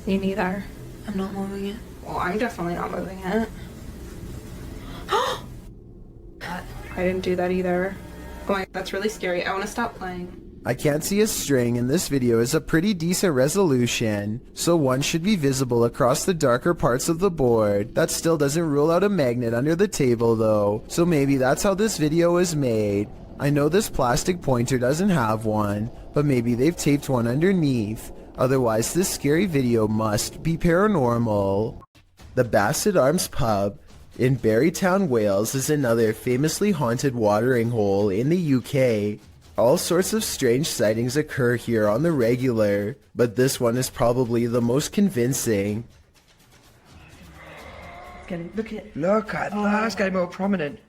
Me neither. I'm not moving it. Well, I'm definitely not moving it. I didn't do that either. Oh my, that's really scary. I want to stop playing. I can't see a string, and this video is a pretty decent resolution, so one should be visible across the darker parts of the board. That still doesn't rule out a magnet under the table though, so maybe that's how this video is made. I know this plastic pointer doesn't have one, but maybe they've taped one underneath. Otherwise, this scary video must be paranormal. The Bassett Arms Pub in Barrytown, Wales is another famously haunted watering hole in the UK. All sorts of strange sightings occur here on the regular, but this one is probably the most convincing. Look at that, it's getting more prominent.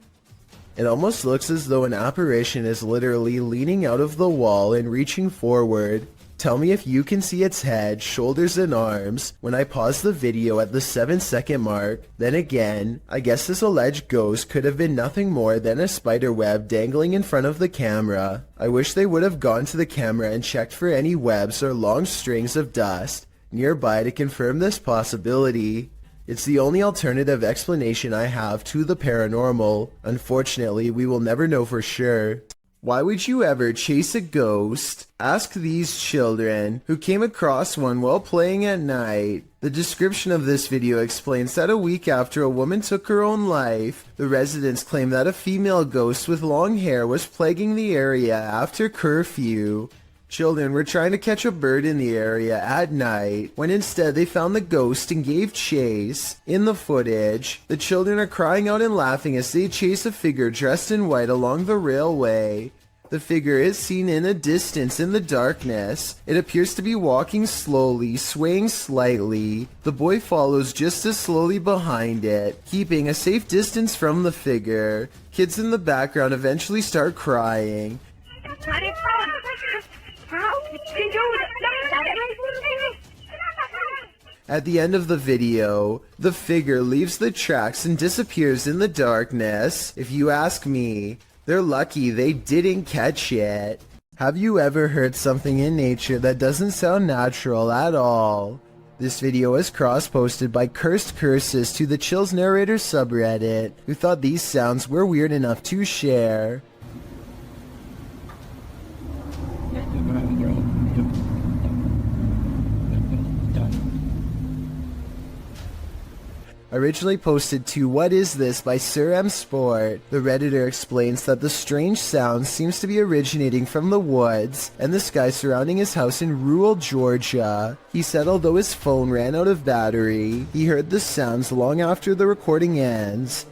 It almost looks as though an apparition is literally leaning out of the wall and reaching forward. Tell me if you can see its head, shoulders, and arms when I pause the video at the 7-second mark. Then again, I guess this alleged ghost could have been nothing more than a spider web dangling in front of the camera. I wish they would have gone to the camera and checked for any webs or long strings of dust nearby to confirm this possibility. It's the only alternative explanation I have to the paranormal. Unfortunately, we will never know for sure. Why would you ever chase a ghost? Ask these children, who came across one while playing at night. The description of this video explains that a week after a woman took her own life, the residents claimed that a female ghost with long hair was plaguing the area after curfew. Children were trying to catch a bird in the area at night, when instead they found the ghost and gave chase. In the footage, the children are crying out and laughing as they chase a figure dressed in white along the railway. The figure is seen in a distance in the darkness. It appears to be walking slowly, swaying slightly. The boy follows just as slowly behind it, keeping a safe distance from the figure. Kids in the background eventually start crying. At the end of the video, the figure leaves the tracks and disappears in the darkness. If you ask me, they're lucky they didn't catch it. Have you ever heard something in nature that doesn't sound natural at all? This video was cross-posted by Cursed Curses to the Chills Narrator subreddit, who thought these sounds were weird enough to share. Originally posted to What Is This by Sir M Sport, the Redditor explains that the strange sound seems to be originating from the woods and the sky surrounding his house in rural Georgia. He said although his phone ran out of battery, he heard the sounds long after the recording ends.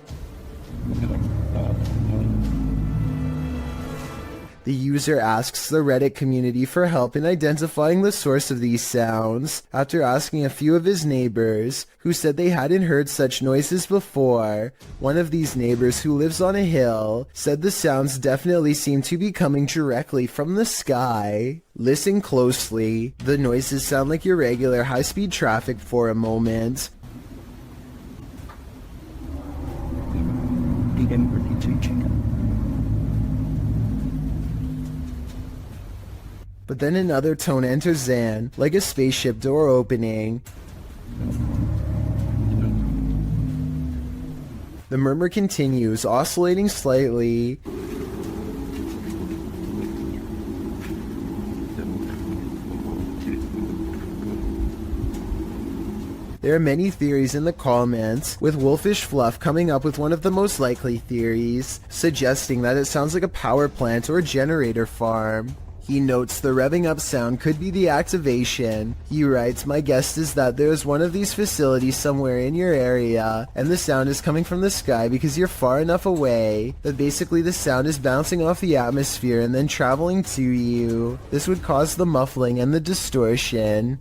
The user asks the Reddit community for help in identifying the source of these sounds, after asking a few of his neighbors, who said they hadn't heard such noises before. One of these neighbors, who lives on a hill, said the sounds definitely seem to be coming directly from the sky. Listen closely. The noises sound like irregular high-speed traffic for a moment. But then another tone enters in, like a spaceship door opening. The murmur continues, oscillating slightly. There are many theories in the comments, with Wolfish Fluff coming up with one of the most likely theories, suggesting that it sounds like a power plant or generator farm. He notes the revving up sound could be the activation. He writes, my guess is that there is one of these facilities somewhere in your area, and the sound is coming from the sky because you're far enough away that basically the sound is bouncing off the atmosphere and then traveling to you. This would cause the muffling and the distortion.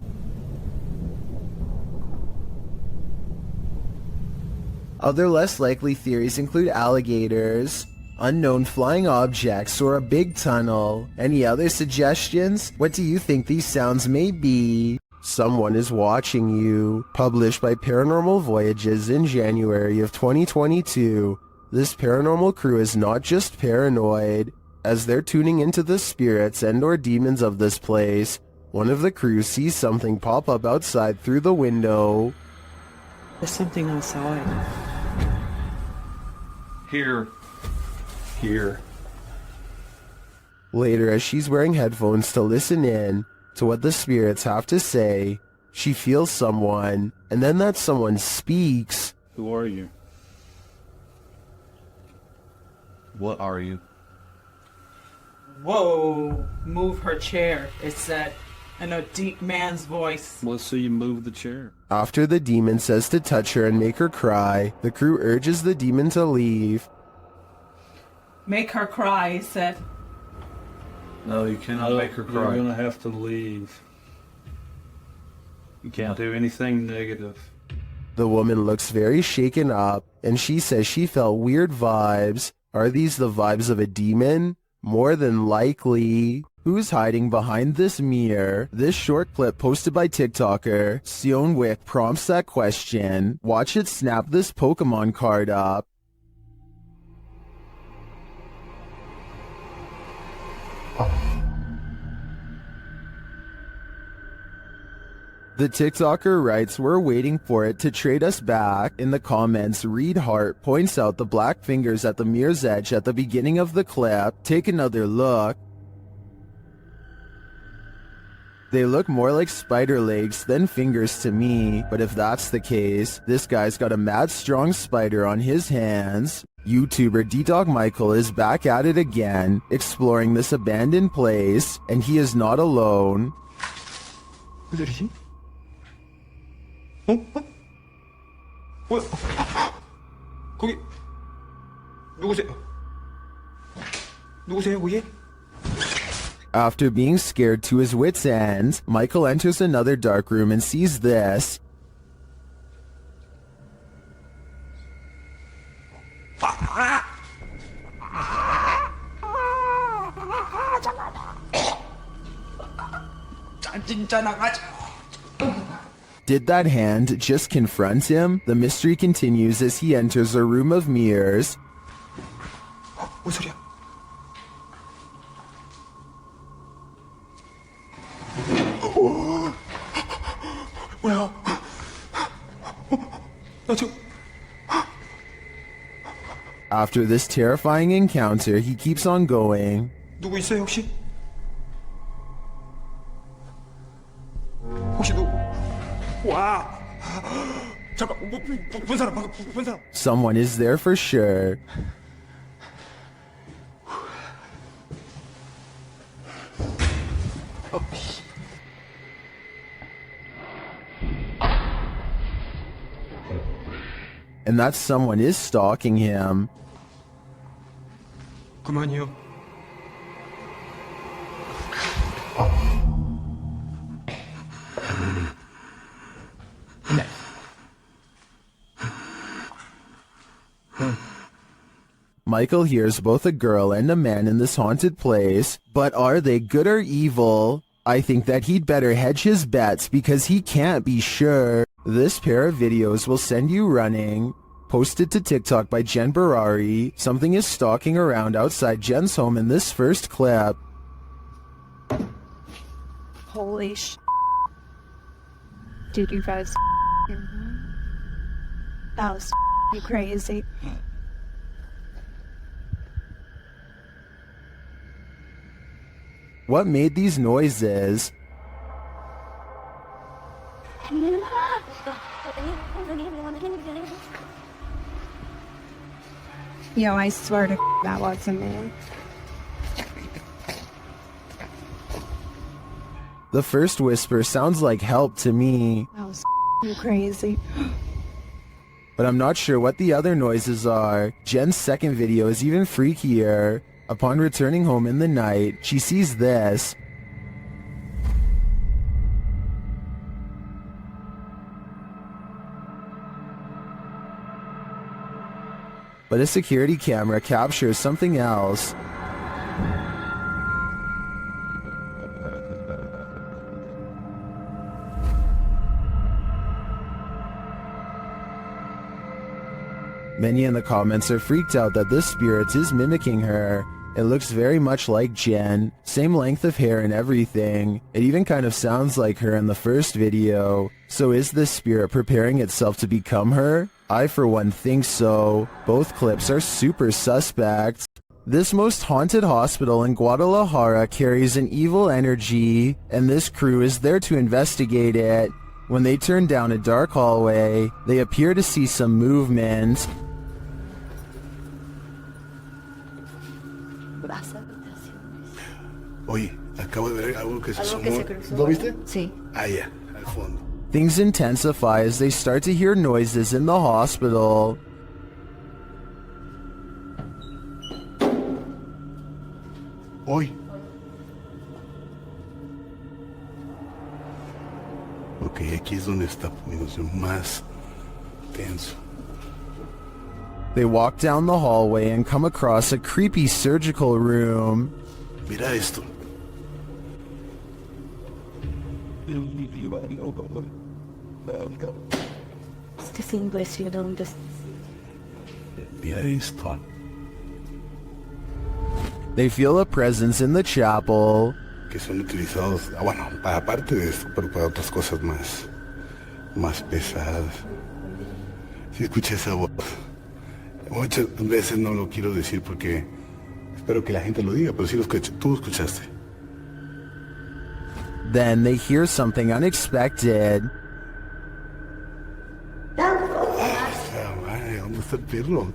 Other less likely theories include alligators, unknown flying objects, or a big tunnel. Any other suggestions? What do you think these sounds may be? Someone is watching you. Published by Paranormal Voyages in January of 2022. This paranormal crew is not just paranoid. As they're tuning into the spirits and or demons of this place, one of the crew sees something pop up outside through the window. There's something outside. Here. Later, as she's wearing headphones to listen in to what the spirits have to say, she feels someone, and then that someone speaks. Who are you? What are you? Whoa, move her chair, it said, in a deep man's voice. Well, so you move the chair. After the demon says to touch her and make her cry, the crew urges the demon to leave. Make her cry, he said. No, you cannot make her cry. You're gonna have to leave. You can't do anything negative. The woman looks very shaken up, and she says she felt weird vibes. Are these the vibes of a demon? More than likely. Who's hiding behind this mirror? This short clip posted by TikToker Sionwick prompts that question. Watch it snap this Pokemon card up. The TikToker writes, we're waiting for it to trade us back. In the comments, Reed Hart points out the black fingers at the mirror's edge at the beginning of the clip. Take another look. They look more like spider legs than fingers to me, but if that's the case, this guy's got a mad strong spider on his hands. YouTuber D-Dog Michael is back at it again, exploring this abandoned place, and he is not alone. 누구들이지? 어? 뭐야? 거기 누구세요? 누구세요, 거기? After being scared to his wits' end, Michael enters another dark room and sees this. Did that hand just confront him? The mystery continues as he enters a room of mirrors. 뭔 소리야? 뭐야? 나 지금 After this terrifying encounter, he keeps on going. 누구 있어요 혹시? 혹시 누구? 와! 잠깐 본 사람 방금 본 사람. Someone is there for sure. And that someone is stalking him. 그만이요. Michael hears both a girl and a man in this haunted place, but are they good or evil? I think that he'd better hedge his bets because he can't be sure. This pair of videos will send you running. Posted to TikTok by Jen Barari, something is stalking around outside Jen's home in this first clip. Holy sh! Dude, you guys. That was crazy. What made these noises? Yo, I swear to that wasn't me. The first whisper sounds like help to me, That was crazy. but I'm not sure what the other noises are. Jen's second video is even freakier. Upon returning home in the night, she sees this. But a security camera captures something else. Many in the comments are freaked out that this spirit is mimicking her. It looks very much like Jen, same length of hair and everything. It even kind of sounds like her in the first video. So is this spirit preparing itself to become her? I for one think so. Both clips are super suspect. This most haunted hospital in Guadalajara carries an evil energy, and this crew is there to investigate it. When they turn down a dark hallway, they appear to see some movement. Oye, acabo de ver algo que se asomó. ¿Lo viste? Sí. Ah, ya, al fondo. Things intensify as they start to hear noises in the hospital. Hoy. Ok, aquí es donde está poniéndose más tenso. They walk down the hallway and come across a creepy surgical room. Mira esto. Mira esto. They feel a presence in the chapel. Que son utilizados, bueno, aparte de esto, pero para otras cosas más pesadas. Si escuché esa voz. Muchas veces no lo quiero decir porque espero que la gente lo diga, pero sí lo escuché. Tú lo escuchaste. Then they hear something unexpected. Madre, ¿dónde está el perro?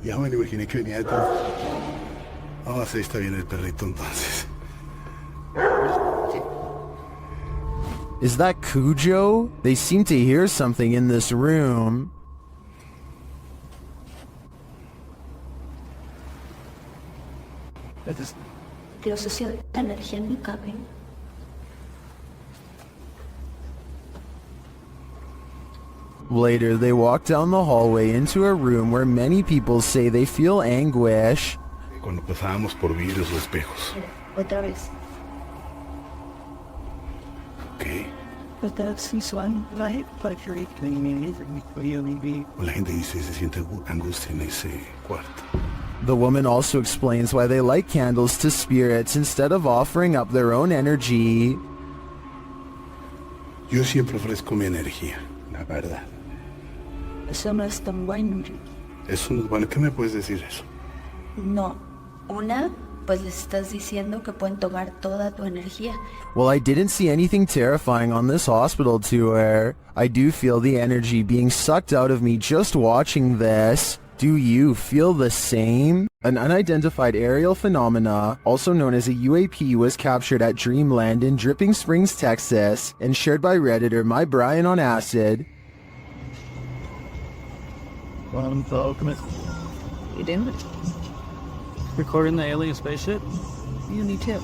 Ya me lo imaginé que venía detrás. Ah, sí, está bien el perrito entonces. Is that Cujo? They seem to hear something in this room. Later, they walk down the hallway into a room where many people say they feel anguish. Cuando pasábamos por vidrios o espejos. Otra vez. Ok. O la gente dice se siente angustia en ese cuarto. The woman also explains why they light candles to spirits instead of offering up their own energy. Yo siempre ofrezco mi energía, la verdad. Eso no es tan bueno. Eso no es bueno. ¿Qué me puedes decir eso? No. Una, pues les estás diciendo que pueden tomar toda tu energía. Well, I didn't see anything terrifying on this hospital tour. I do feel the energy being sucked out of me just watching this. Do you feel the same? An unidentified aerial phenomena, also known as a UAP, was captured at Dreamland in Dripping Springs, Texas, and shared by Redditor My Brian on Acid. You doing? Recording the alien spaceship? You need to.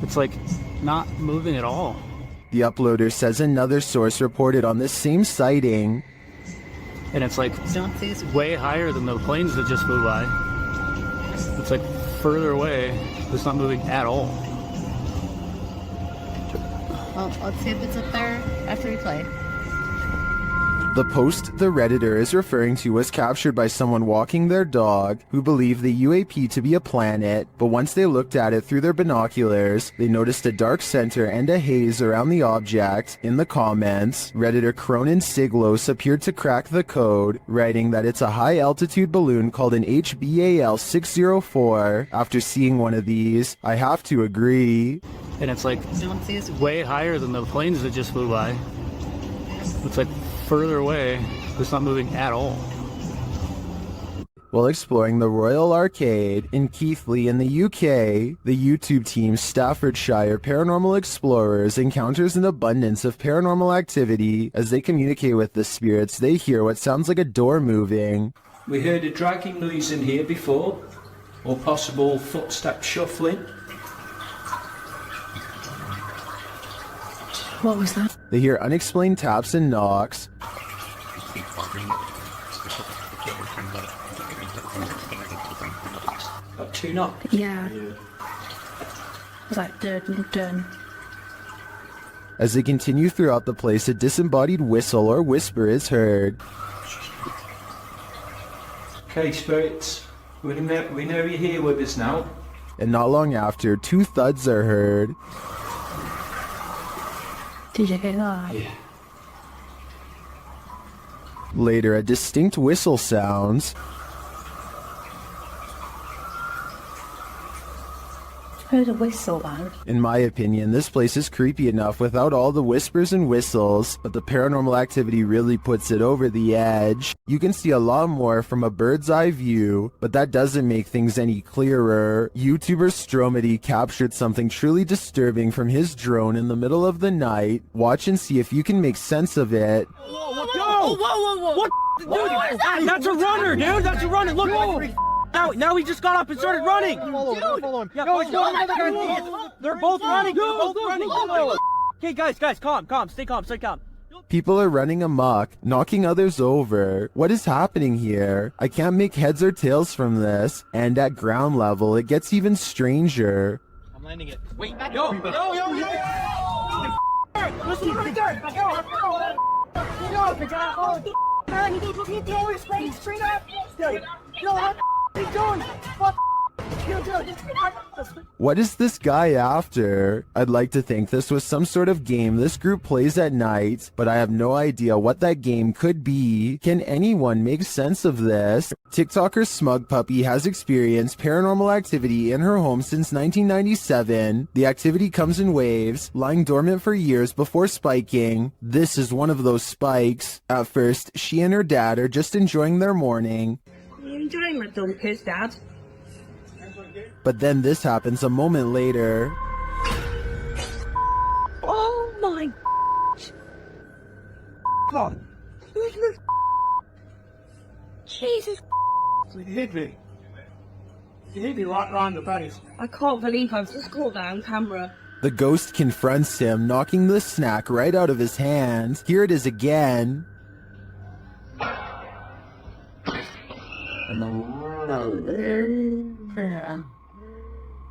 It's like not moving at all. The uploader says another source reported on this same sighting. And it's like way higher than the planes that just flew by. It's like further away. It's not moving at all. Well, let's see if it's up there after we play. The post the Redditor is referring to was captured by someone walking their dog who believed the UAP to be a planet, but once they looked at it through their binoculars, they noticed a dark center and a haze around the object. In the comments, Redditor Cronin Siglos appeared to crack the code, writing that it's a high-altitude balloon called an HBAL 604. After seeing one of these, I have to agree. And it's like way higher than the planes that just flew by. It's like further away. It's not moving at all. While exploring the Royal Arcade in Keighley in the UK, the YouTube team Staffordshire Paranormal Explorers encounters an abundance of paranormal activity. As they communicate with the spirits, they hear what sounds like a door moving. We heard a dragging noise in here before, or possible footstep shuffling. What was that? They hear unexplained taps and knocks. Got two knocks? Yeah. Was like dun. As they continue throughout the place, a disembodied whistle or whisper is heard. Okay, spirits, we know you're here with us now. And not long after, two thuds are heard. Did you hear that? Yeah. Later, a distinct whistle sounds. Heard a whistle, man. In my opinion, this place is creepy enough without all the whispers and whistles, but the paranormal activity really puts it over the edge. You can see a lot more from a bird's eye view, but that doesn't make things any clearer. YouTuber Stromedy captured something truly disturbing from his drone in the middle of the night. Watch and see if you can make sense of it. Whoa! What? Dude, that's a runner, dude. That's a runner. Look. Now he just got up and started running. Hold on. Yeah, they're both running. Okay, guys, calm. Stay calm. People are running amok, knocking others over. What is happening here? I can't make heads or tails from this. And at ground level, it gets even stranger. I'm landing it. Wait, Yo! Listen right there. What is this guy after? I'd like to think this was some sort of game this group plays at night, but I have no idea what that game could be. Can anyone make sense of this? TikToker Smug Puppy has experienced paranormal activity in her home since 1997. The activity comes in waves, lying dormant for years before spiking. This is one of those spikes. At first, she and her dad are just enjoying their morning. You enjoying my dumb kiss, Dad? But then this happens a moment later. Oh my God. Who's this? Jesus. You hit me. You hit me right round the face. I can't believe I've just caught that on camera. The ghost confronts him, knocking the snack right out of his hand. Here it is again.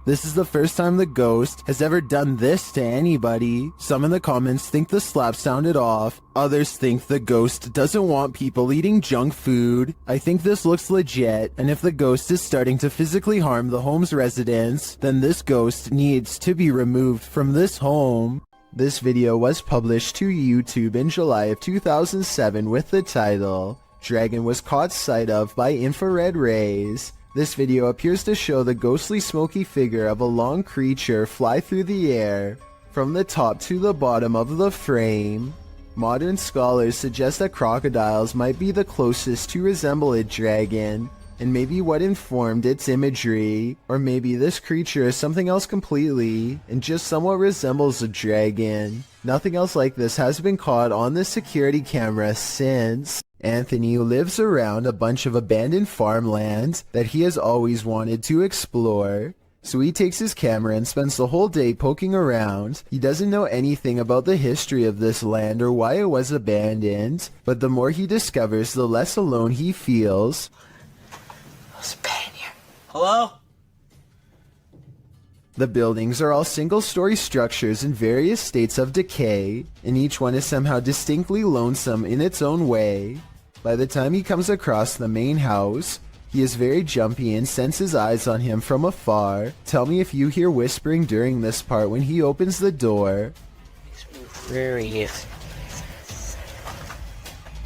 This is the first time the ghost has ever done this to anybody. Some in the comments think the slap sounded off. Others think the ghost doesn't want people eating junk food. I think this looks legit, and if the ghost is starting to physically harm the home's residents, then this ghost needs to be removed from this home. This video was published to YouTube in July of 2007 with the title, "Dragon was caught sight of by infrared rays." This video appears to show the ghostly smoky figure of a long creature fly through the air, from the top to the bottom of the frame. Modern scholars suggest that crocodiles might be the closest to resemble a dragon, and maybe what informed its imagery, or maybe this creature is something else completely, and just somewhat resembles a dragon. Nothing else like this has been caught on the security camera since. Anthony lives around a bunch of abandoned farmland that he has always wanted to explore. So he takes his camera and spends the whole day poking around. He doesn't know anything about the history of this land or why it was abandoned, but the more he discovers, the less alone he feels. There's a bed in here. Hello? The buildings are all single-story structures in various states of decay, and each one is somehow distinctly lonesome in its own way. By the time he comes across the main house, he is very jumpy and senses eyes on him from afar. Tell me if you hear whispering during this part when he opens the door.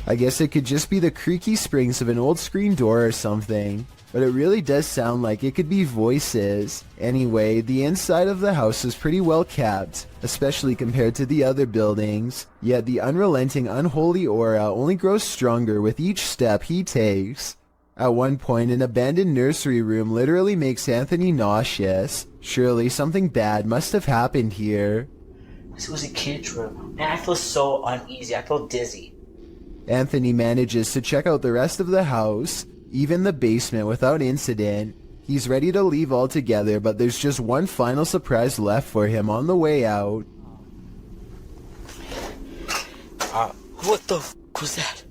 I guess it could just be the creaky springs of an old screen door or something, but it really does sound like it could be voices. Anyway, the inside of the house is pretty well kept, especially compared to the other buildings, yet the unrelenting unholy aura only grows stronger with each step he takes. At one point, an abandoned nursery room literally makes Anthony nauseous. Surely something bad must have happened here. This was a kid's room, and I feel so uneasy, I feel dizzy. Anthony manages to check out the rest of the house, even the basement, without incident. He's ready to leave altogether, but there's just one final surprise left for him on the way out. What the f was that?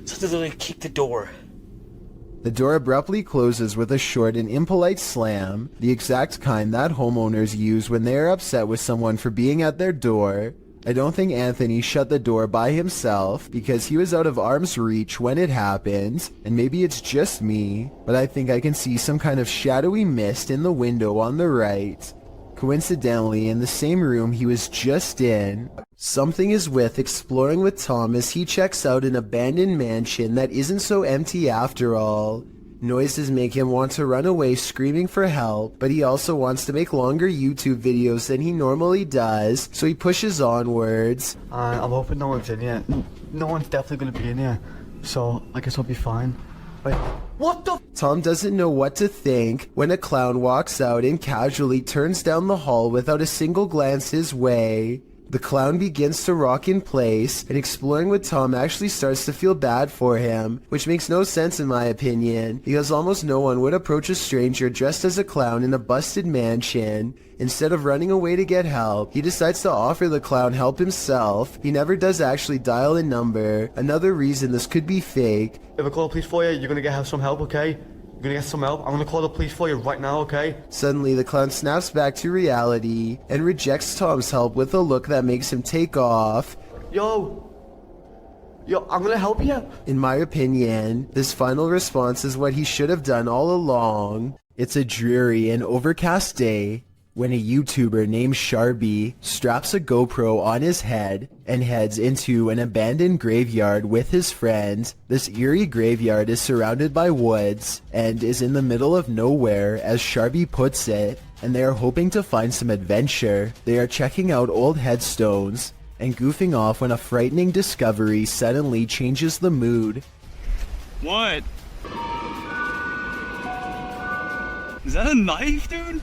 Something literally kicked the door. The door abruptly closes with a short and impolite slam, the exact kind that homeowners use when they are upset with someone for being at their door. I don't think Anthony shut the door by himself because he was out of arm's reach when it happened, and maybe it's just me, but I think I can see some kind of shadowy mist in the window on the right. Coincidentally, in the same room he was just in. Something is with exploring with Tom as he checks out an abandoned mansion that isn't so empty after all. Noises make him want to run away screaming for help, but he also wants to make longer YouTube videos than he normally does, so he pushes onwards. I'm hoping no one's in here. No one's definitely going to be in here, so I guess I'll be fine. Wait, what the? Tom doesn't know what to think when a clown walks out and casually turns down the hall without a single glance his way. The clown begins to rock in place, and exploring with Tom actually starts to feel bad for him, which makes no sense in my opinion, because almost no one would approach a stranger dressed as a clown in a busted mansion. Instead of running away to get help, he decides to offer the clown help himself. He never does actually dial a number. Another reason this could be fake. If I call the police for you, you're gonna have some help, okay? You're gonna get some help. I'm gonna call the police for you right now, okay? Suddenly, the clown snaps back to reality and rejects Tom's help with a look that makes him take off. Yo, I'm gonna help you. In my opinion, this final response is what he should have done all along. It's a dreary and overcast day when a YouTuber named Sharby straps a GoPro on his head and heads into an abandoned graveyard with his friend. This eerie graveyard is surrounded by woods and is in the middle of nowhere, as Sharby puts it, and they are hoping to find some adventure. They are checking out old headstones and goofing off when a frightening discovery suddenly changes the mood. What? Is that a knife, dude?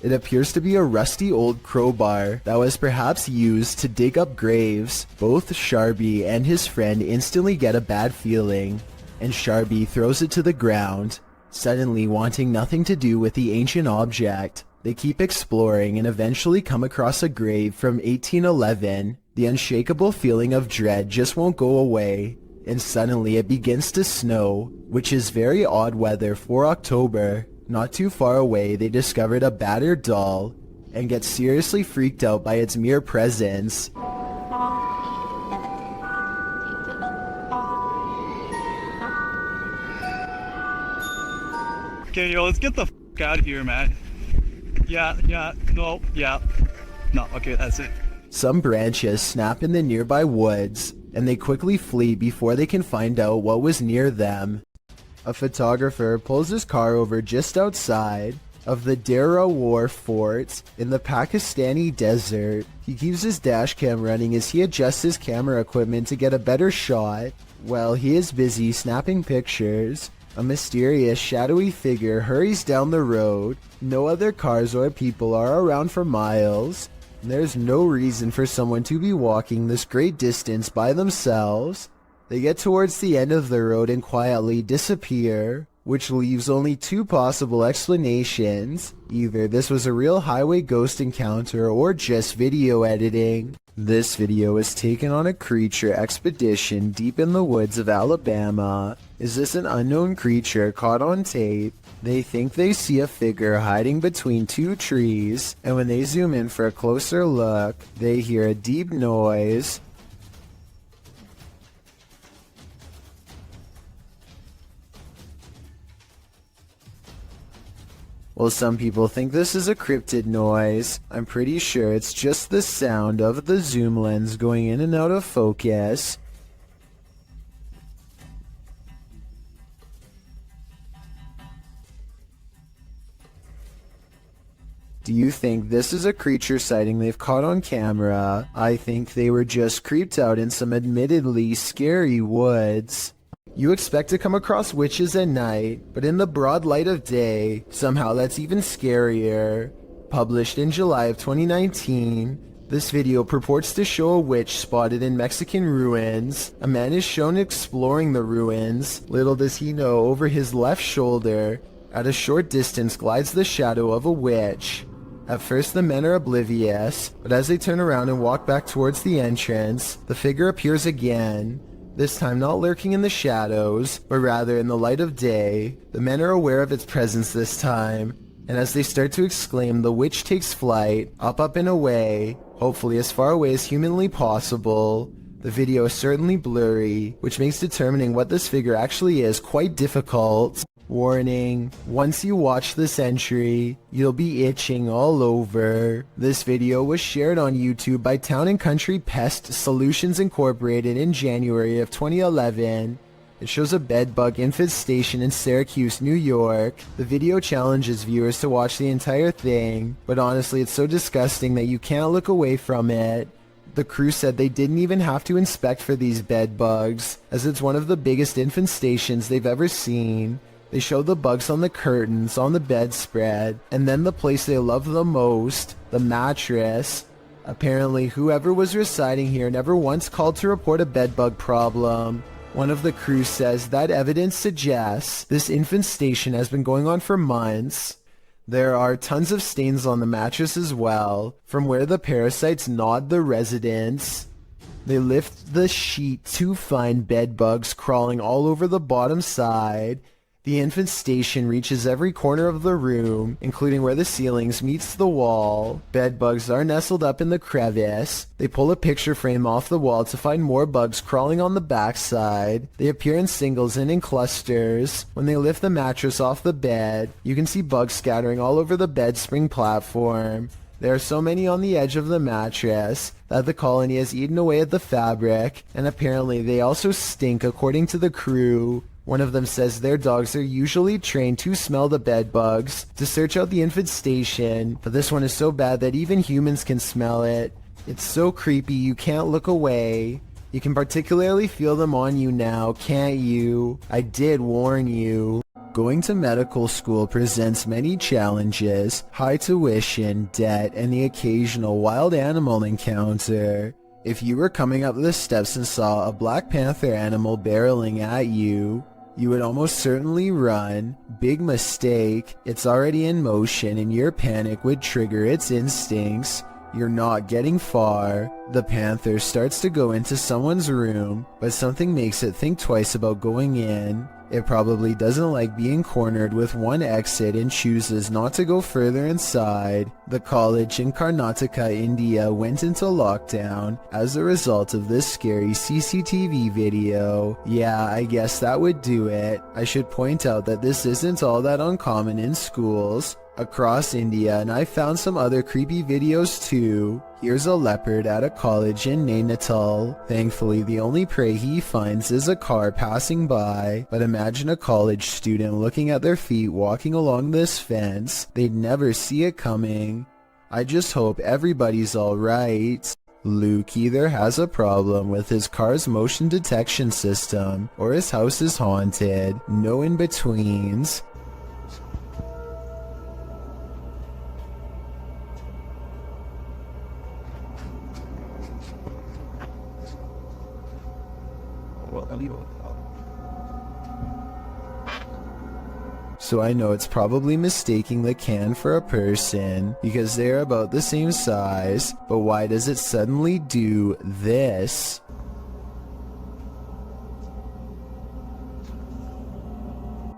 It appears to be a rusty old crowbar that was perhaps used to dig up graves. Both Sharby and his friend instantly get a bad feeling, and Sharby throws it to the ground, suddenly wanting nothing to do with the ancient object. They keep exploring and eventually come across a grave from 1811. The unshakable feeling of dread just won't go away, and suddenly it begins to snow, which is very odd weather for October. Not too far away, they discovered a battered doll and get seriously freaked out by its mere presence. Okay, yo, let's get the f out of here, man. Yeah, no, yeah. No, okay, that's it. Some branches snap in the nearby woods, and they quickly flee before they can find out what was near them. A photographer pulls his car over just outside of the Dera War Fort in the Pakistani desert. He keeps his dash cam running as he adjusts his camera equipment to get a better shot. While he is busy snapping pictures, a mysterious, shadowy figure hurries down the road. No other cars or people are around for miles. There's no reason for someone to be walking this great distance by themselves. They get towards the end of the road and quietly disappear, which leaves only two possible explanations. Either this was a real highway ghost encounter or just video editing. This video was taken on a creature expedition deep in the woods of Alabama. Is this an unknown creature caught on tape? They think they see a figure hiding between two trees, and when they zoom in for a closer look, they hear a deep noise. Well, some people think this is a cryptid noise. I'm pretty sure it's just the sound of the zoom lens going in and out of focus. Do you think this is a creature sighting they've caught on camera? I think they were just creeped out in some admittedly scary woods. You expect to come across witches at night, but in the broad light of day, somehow that's even scarier. Published in July of 2019, this video purports to show a witch spotted in Mexican ruins. A man is shown exploring the ruins. Little does he know, over his left shoulder, at a short distance glides the shadow of a witch. At first the men are oblivious, but as they turn around and walk back towards the entrance, the figure appears again. This time not lurking in the shadows, but rather in the light of day. The men are aware of its presence this time, and as they start to exclaim, the witch takes flight, up and away, hopefully as far away as humanly possible. The video is certainly blurry, which makes determining what this figure actually is quite difficult. Warning, once you watch this entry, you'll be itching all over. This video was shared on YouTube by Town & Country Pest Solutions Incorporated in January of 2011. It shows a bedbug infestation in Syracuse, New York. The video challenges viewers to watch the entire thing, but honestly it's so disgusting that you can't look away from it. The crew said they didn't even have to inspect for these bedbugs, as it's one of the biggest infestations they've ever seen. They show the bugs on the curtains, on the bedspread, and then the place they love the most, the mattress. Apparently, whoever was residing here never once called to report a bedbug problem. One of the crew says that evidence suggests this infestation has been going on for months. There are tons of stains on the mattress as well, from where the parasites gnawed the residents. They lift the sheet to find bedbugs crawling all over the bottom side. The infestation reaches every corner of the room, including where the ceilings meets the wall. Bedbugs are nestled up in the crevice. They pull a picture frame off the wall to find more bugs crawling on the backside. They appear in singles and in clusters. When they lift the mattress off the bed, you can see bugs scattering all over the bed spring platform. There are so many on the edge of the mattress that the colony has eaten away at the fabric, and apparently they also stink according to the crew. One of them says their dogs are usually trained to smell the bed bugs, to search out the infestation, but this one is so bad that even humans can smell it. It's so creepy you can't look away. You can particularly feel them on you now, can't you? I did warn you. Going to medical school presents many challenges, high tuition, debt, and the occasional wild animal encounter. If you were coming up the steps and saw a Black Panther animal barreling at you, you would almost certainly run. Big mistake. It's already in motion and your panic would trigger its instincts. You're not getting far. The panther starts to go into someone's room, but something makes it think twice about going in. It probably doesn't like being cornered with one exit and chooses not to go further inside. The college in Karnataka, India went into lockdown as a result of this scary CCTV video. Yeah, I guess that would do it. I should point out that this isn't all that uncommon in schools across India, and I found some other creepy videos too. Here's a leopard at a college in Nainital. Thankfully, the only prey he finds is a car passing by, but imagine a college student looking at their feet walking along this fence. They'd never see it coming. I just hope everybody's alright. Luke either has a problem with his car's motion detection system, or his house is haunted. No in-betweens. So I know it's probably mistaking the can for a person because they're about the same size, but why does it suddenly do this?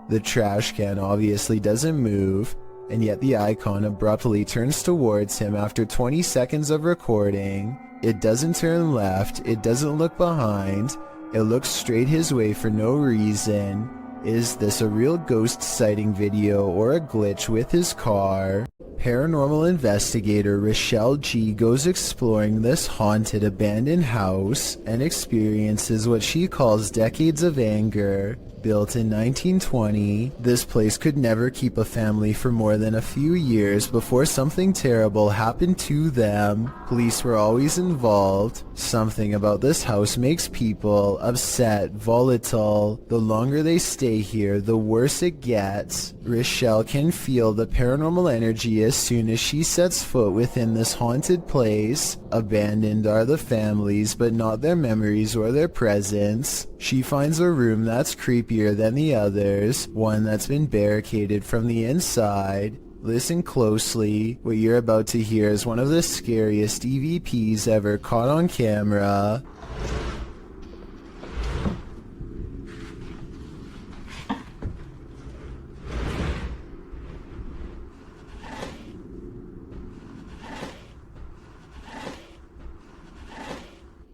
The trash can obviously doesn't move, and yet the icon abruptly turns towards him after 20 seconds of recording. It doesn't turn left, it doesn't look behind, it looks straight his way for no reason. Is this a real ghost sighting video or a glitch with his car? Paranormal investigator Rochelle G goes exploring this haunted abandoned house and experiences what she calls decades of anger. Built in 1920, this place could never keep a family for more than a few years before something terrible happened to them. Police were always involved. Something about this house makes people upset, volatile. The longer they stay here, the worse it gets. Rochelle can feel the paranormal energy as soon as she sets foot within this haunted place. Abandoned are the families, but not their memories or their presence. She finds a room that's creepier than the others, one that's been barricaded from the inside. Listen closely. What you're about to hear is one of the scariest EVPs ever caught on camera.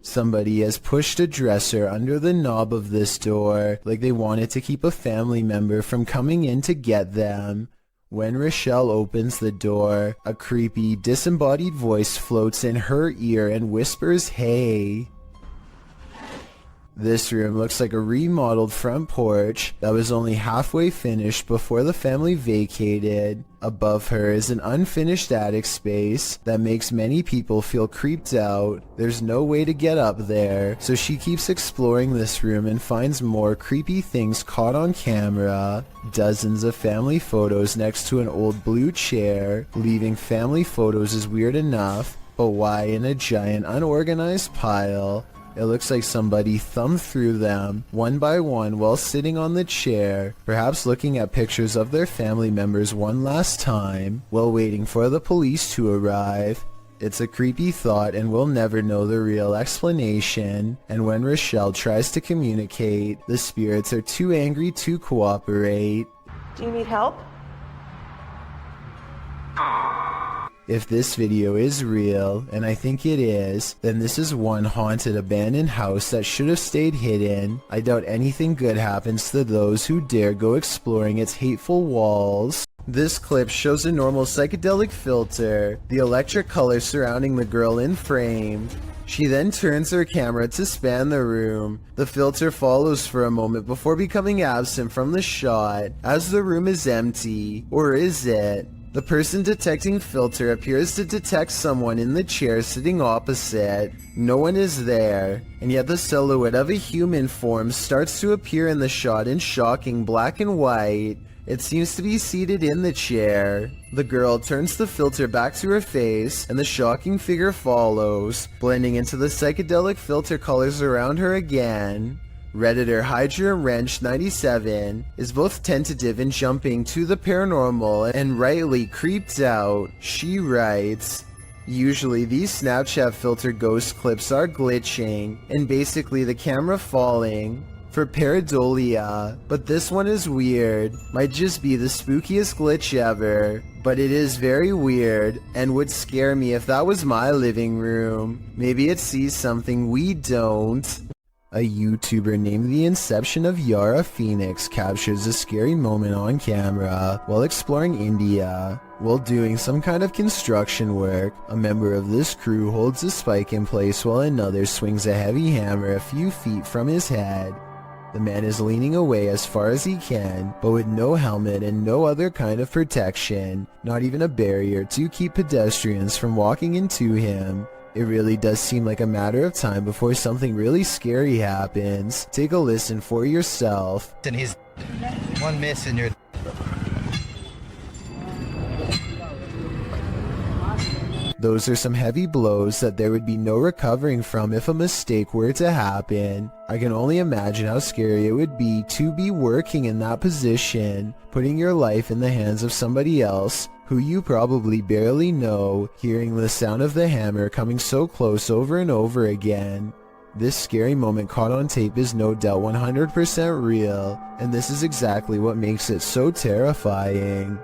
Somebody has pushed a dresser under the knob of this door, like they wanted to keep a family member from coming in to get them. When Rochelle opens the door, a creepy, disembodied voice floats in her ear and whispers, "Hey." This room looks like a remodeled front porch that was only halfway finished before the family vacated. Above her is an unfinished attic space that makes many people feel creeped out. There's no way to get up there, so she keeps exploring this room and finds more creepy things caught on camera. Dozens of family photos next to an old blue chair. Leaving family photos is weird enough, but why in a giant unorganized pile? It looks like somebody thumbed through them, one by one, while sitting on the chair, perhaps looking at pictures of their family members one last time, while waiting for the police to arrive. It's a creepy thought and we'll never know the real explanation, and when Rochelle tries to communicate, the spirits are too angry to cooperate. Do you need help? If this video is real, and I think it is, then this is one haunted abandoned house that should have stayed hidden. I doubt anything good happens to those who dare go exploring its hateful walls. This clip shows a normal psychedelic filter, the electric color surrounding the girl in frame. She then turns her camera to span the room. The filter follows for a moment before becoming absent from the shot, as the room is empty. Or is it? The person detecting filter appears to detect someone in the chair sitting opposite. No one is there, and yet the silhouette of a human form starts to appear in the shot in shocking black and white. It seems to be seated in the chair. The girl turns the filter back to her face, and the shocking figure follows, blending into the psychedelic filter colors around her again. Redditor Hydra Wrench 97 is both tentative in jumping to the paranormal and rightly creeped out. She writes, Usually these Snapchat filter ghost clips are glitching and basically the camera falling for pareidolia, but this one is weird. Might just be the spookiest glitch ever, but it is very weird and would scare me if that was my living room. Maybe it sees something we don't. A YouTuber named The Inception of Yara Phoenix captures a scary moment on camera while exploring India. While doing some kind of construction work, a member of this crew holds a spike in place while another swings a heavy hammer a few feet from his head. The man is leaning away as far as he can, but with no helmet and no other kind of protection, not even a barrier to keep pedestrians from walking into him. It really does seem like a matter of time before something really scary happens. Take a listen for yourself. And he's one miss and you're... Those are some heavy blows that there would be no recovering from if a mistake were to happen. I can only imagine how scary it would be to be working in that position, putting your life in the hands of somebody else who you probably barely know, hearing the sound of the hammer coming so close over and over again. This scary moment caught on tape is no doubt 100% real, and this is exactly what makes it so terrifying.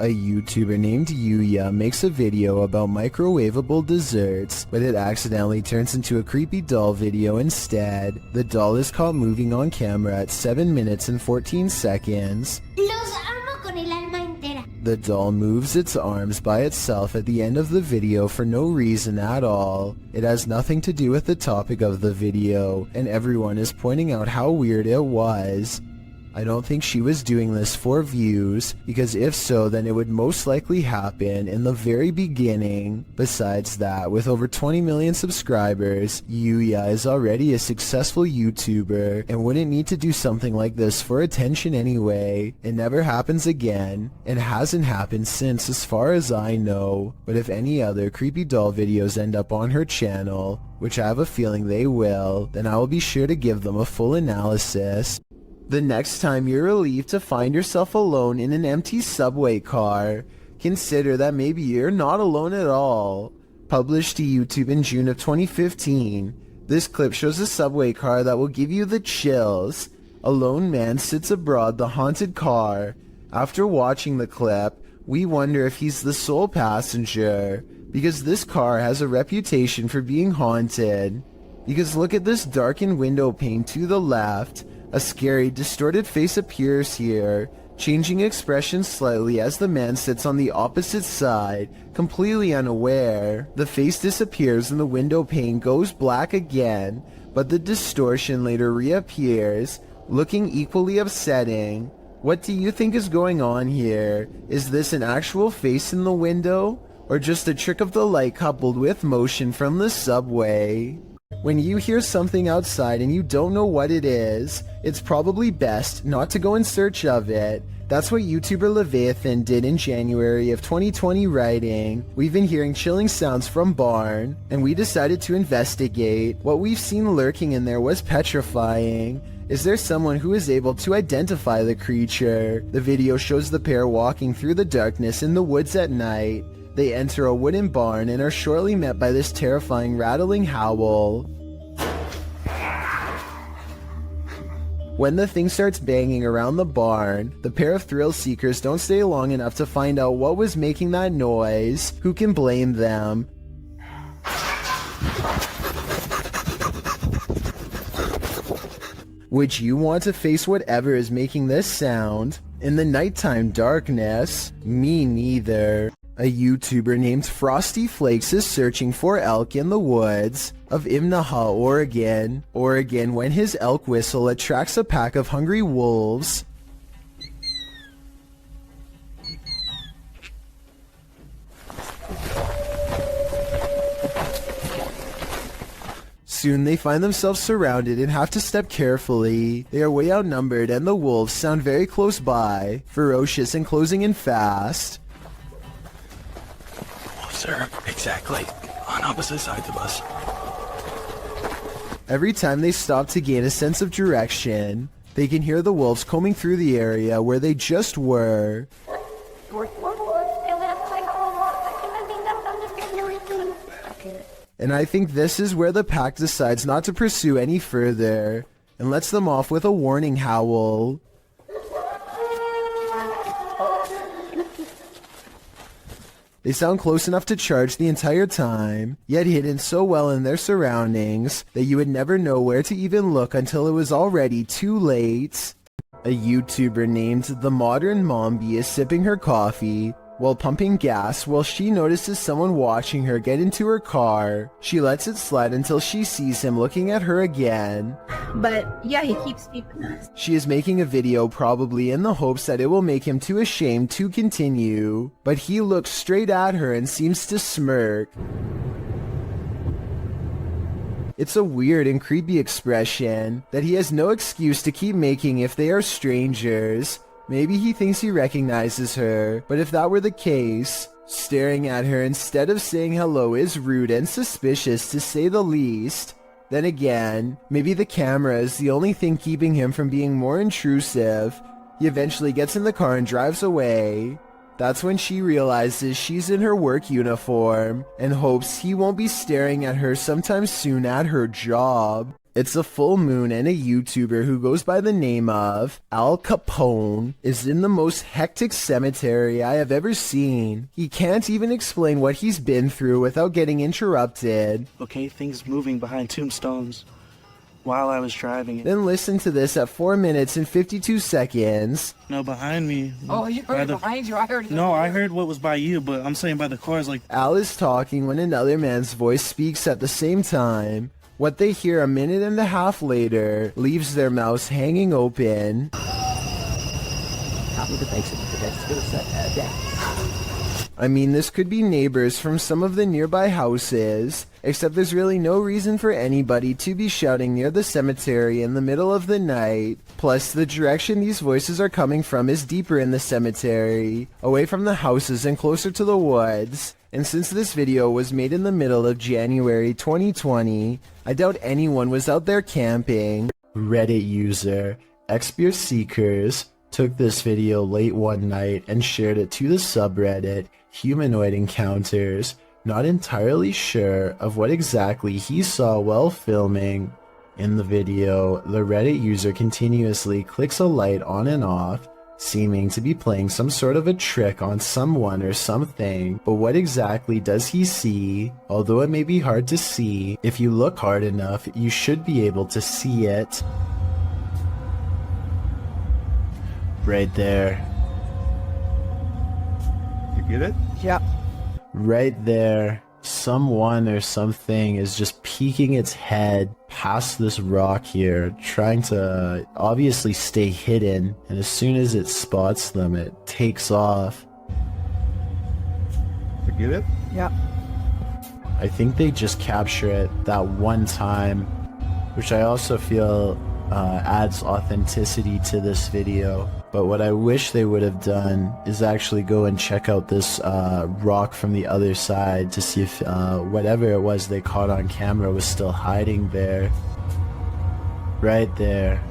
A YouTuber named Yuya makes a video about microwavable desserts, but it accidentally turns into a creepy doll video instead. The doll is caught moving on camera at 7 minutes and 14 seconds. Los amo con el alma entera. The doll moves its arms by itself at the end of the video for no reason at all. It has nothing to do with the topic of the video, and everyone is pointing out how weird it was. I don't think she was doing this for views, because if so, then it would most likely happen in the very beginning. Besides that, with over 20 million subscribers, Yuya is already a successful YouTuber and wouldn't need to do something like this for attention anyway. It never happens again, and hasn't happened since as far as I know. But if any other creepy doll videos end up on her channel, which I have a feeling they will, then I will be sure to give them a full analysis. The next time you're relieved to find yourself alone in an empty subway car, consider that maybe you're not alone at all. Published to YouTube in June of 2015, this clip shows a subway car that will give you the chills. A lone man sits aboard the haunted car. After watching the clip, we wonder if he's the sole passenger, because this car has a reputation for being haunted. Because look at this darkened window pane to the left. A scary, distorted face appears here, changing expression slightly as the man sits on the opposite side, completely unaware. The face disappears and the window pane goes black again, but the distortion later reappears, looking equally upsetting. What do you think is going on here? Is this an actual face in the window, or just a trick of the light coupled with motion from the subway? When you hear something outside and you don't know what it is, it's probably best not to go in search of it. That's what YouTuber Leviathan did in January of 2020, writing, "We've been hearing chilling sounds from barn, and we decided to investigate. What we've seen lurking in there was petrifying. Is there someone who is able to identify the creature?" The video shows the pair walking through the darkness in the woods at night. They enter a wooden barn and are shortly met by this terrifying rattling howl. When the thing starts banging around the barn, the pair of thrill seekers don't stay long enough to find out what was making that noise. Who can blame them? Would you want to face whatever is making this sound? In the nighttime darkness? Me neither. A YouTuber named Frosty Flakes is searching for elk in the woods of Imnaha, Oregon, when his elk whistle attracts a pack of hungry wolves. Soon they find themselves surrounded and have to step carefully. They are way outnumbered and the wolves sound very close by, ferocious and closing in fast. Sir, exactly. On opposite sides of us. Every time they stop to gain a sense of direction, they can hear the wolves combing through the area where they just were. And I think this is where the pack decides not to pursue any further and lets them off with a warning howl. They sound close enough to charge the entire time, yet hidden so well in their surroundings that you would never know where to even look until it was already too late. A YouTuber named The Modern Mombi is sipping her coffee while pumping gas while she notices someone watching her get into her car. She lets it slide until she sees him looking at her again. But yeah, he keeps peeping us. She is making a video probably in the hopes that it will make him too ashamed to continue, but he looks straight at her and seems to smirk. It's a weird and creepy expression that he has no excuse to keep making if they are strangers. Maybe he thinks he recognizes her, but if that were the case, staring at her instead of saying hello is rude and suspicious to say the least. Then again, maybe the camera is the only thing keeping him from being more intrusive. He eventually gets in the car and drives away. That's when she realizes she's in her work uniform and hopes he won't be staring at her sometime soon at her job. It's a full moon and a YouTuber who goes by the name of Al Capone is in the most hectic cemetery I have ever seen. He can't even explain what he's been through without getting interrupted. Okay, things moving behind tombstones while I was driving. Then listen to this at 4 minutes and 52 seconds. No, behind me. Oh, you heard it behind you? I heard it. No, I heard what was by you, but I'm saying by the cars, like... Al is talking when another man's voice speaks at the same time. What they hear a minute and a half later leaves their mouths hanging open. I mean, this could be neighbors from some of the nearby houses, except there's really no reason for anybody to be shouting near the cemetery in the middle of the night. Plus, the direction these voices are coming from is deeper in the cemetery, away from the houses and closer to the woods. And since this video was made in the middle of January 2020, I doubt anyone was out there camping. Reddit user Expear Seekers took this video late one night and shared it to the subreddit Humanoid Encounters, not entirely sure of what exactly he saw while filming. In the video, the Reddit user continuously clicks a light on and off, seeming to be playing some sort of a trick on someone or something, but what exactly does he see? Although it may be hard to see, if you look hard enough, you should be able to see it. Right there. You get it? Yep. Right there. Someone or something is just peeking its head past this rock here, trying to obviously stay hidden, and as soon as it spots them, it takes off. You get it? Yep. I think they just capture it that one time, which I also feel adds authenticity to this video. But what I wish they would have done is actually go and check out this rock from the other side to see if whatever it was they caught on camera was still hiding there. Right there.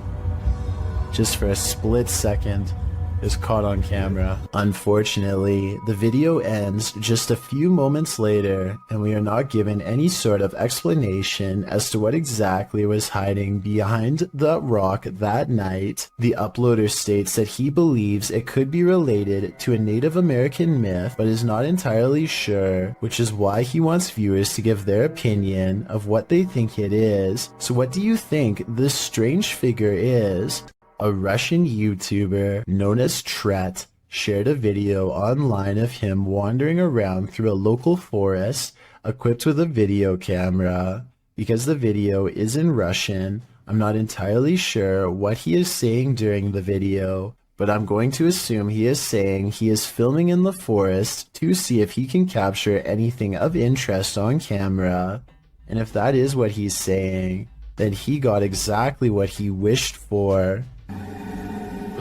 Just for a split second. Is caught on camera. Unfortunately, the video ends just a few moments later, and we are not given any sort of explanation as to what exactly was hiding behind the rock that night. The uploader states that he believes it could be related to a Native American myth, but is not entirely sure, which is why he wants viewers to give their opinion of what they think it is. So what do you think this strange figure is? A Russian YouTuber known as Tret shared a video online of him wandering around through a local forest equipped with a video camera. Because the video is in Russian, I'm not entirely sure what he is saying during the video, but I'm going to assume he is saying he is filming in the forest to see if he can capture anything of interest on camera. And if that is what he's saying, then he got exactly what he wished for.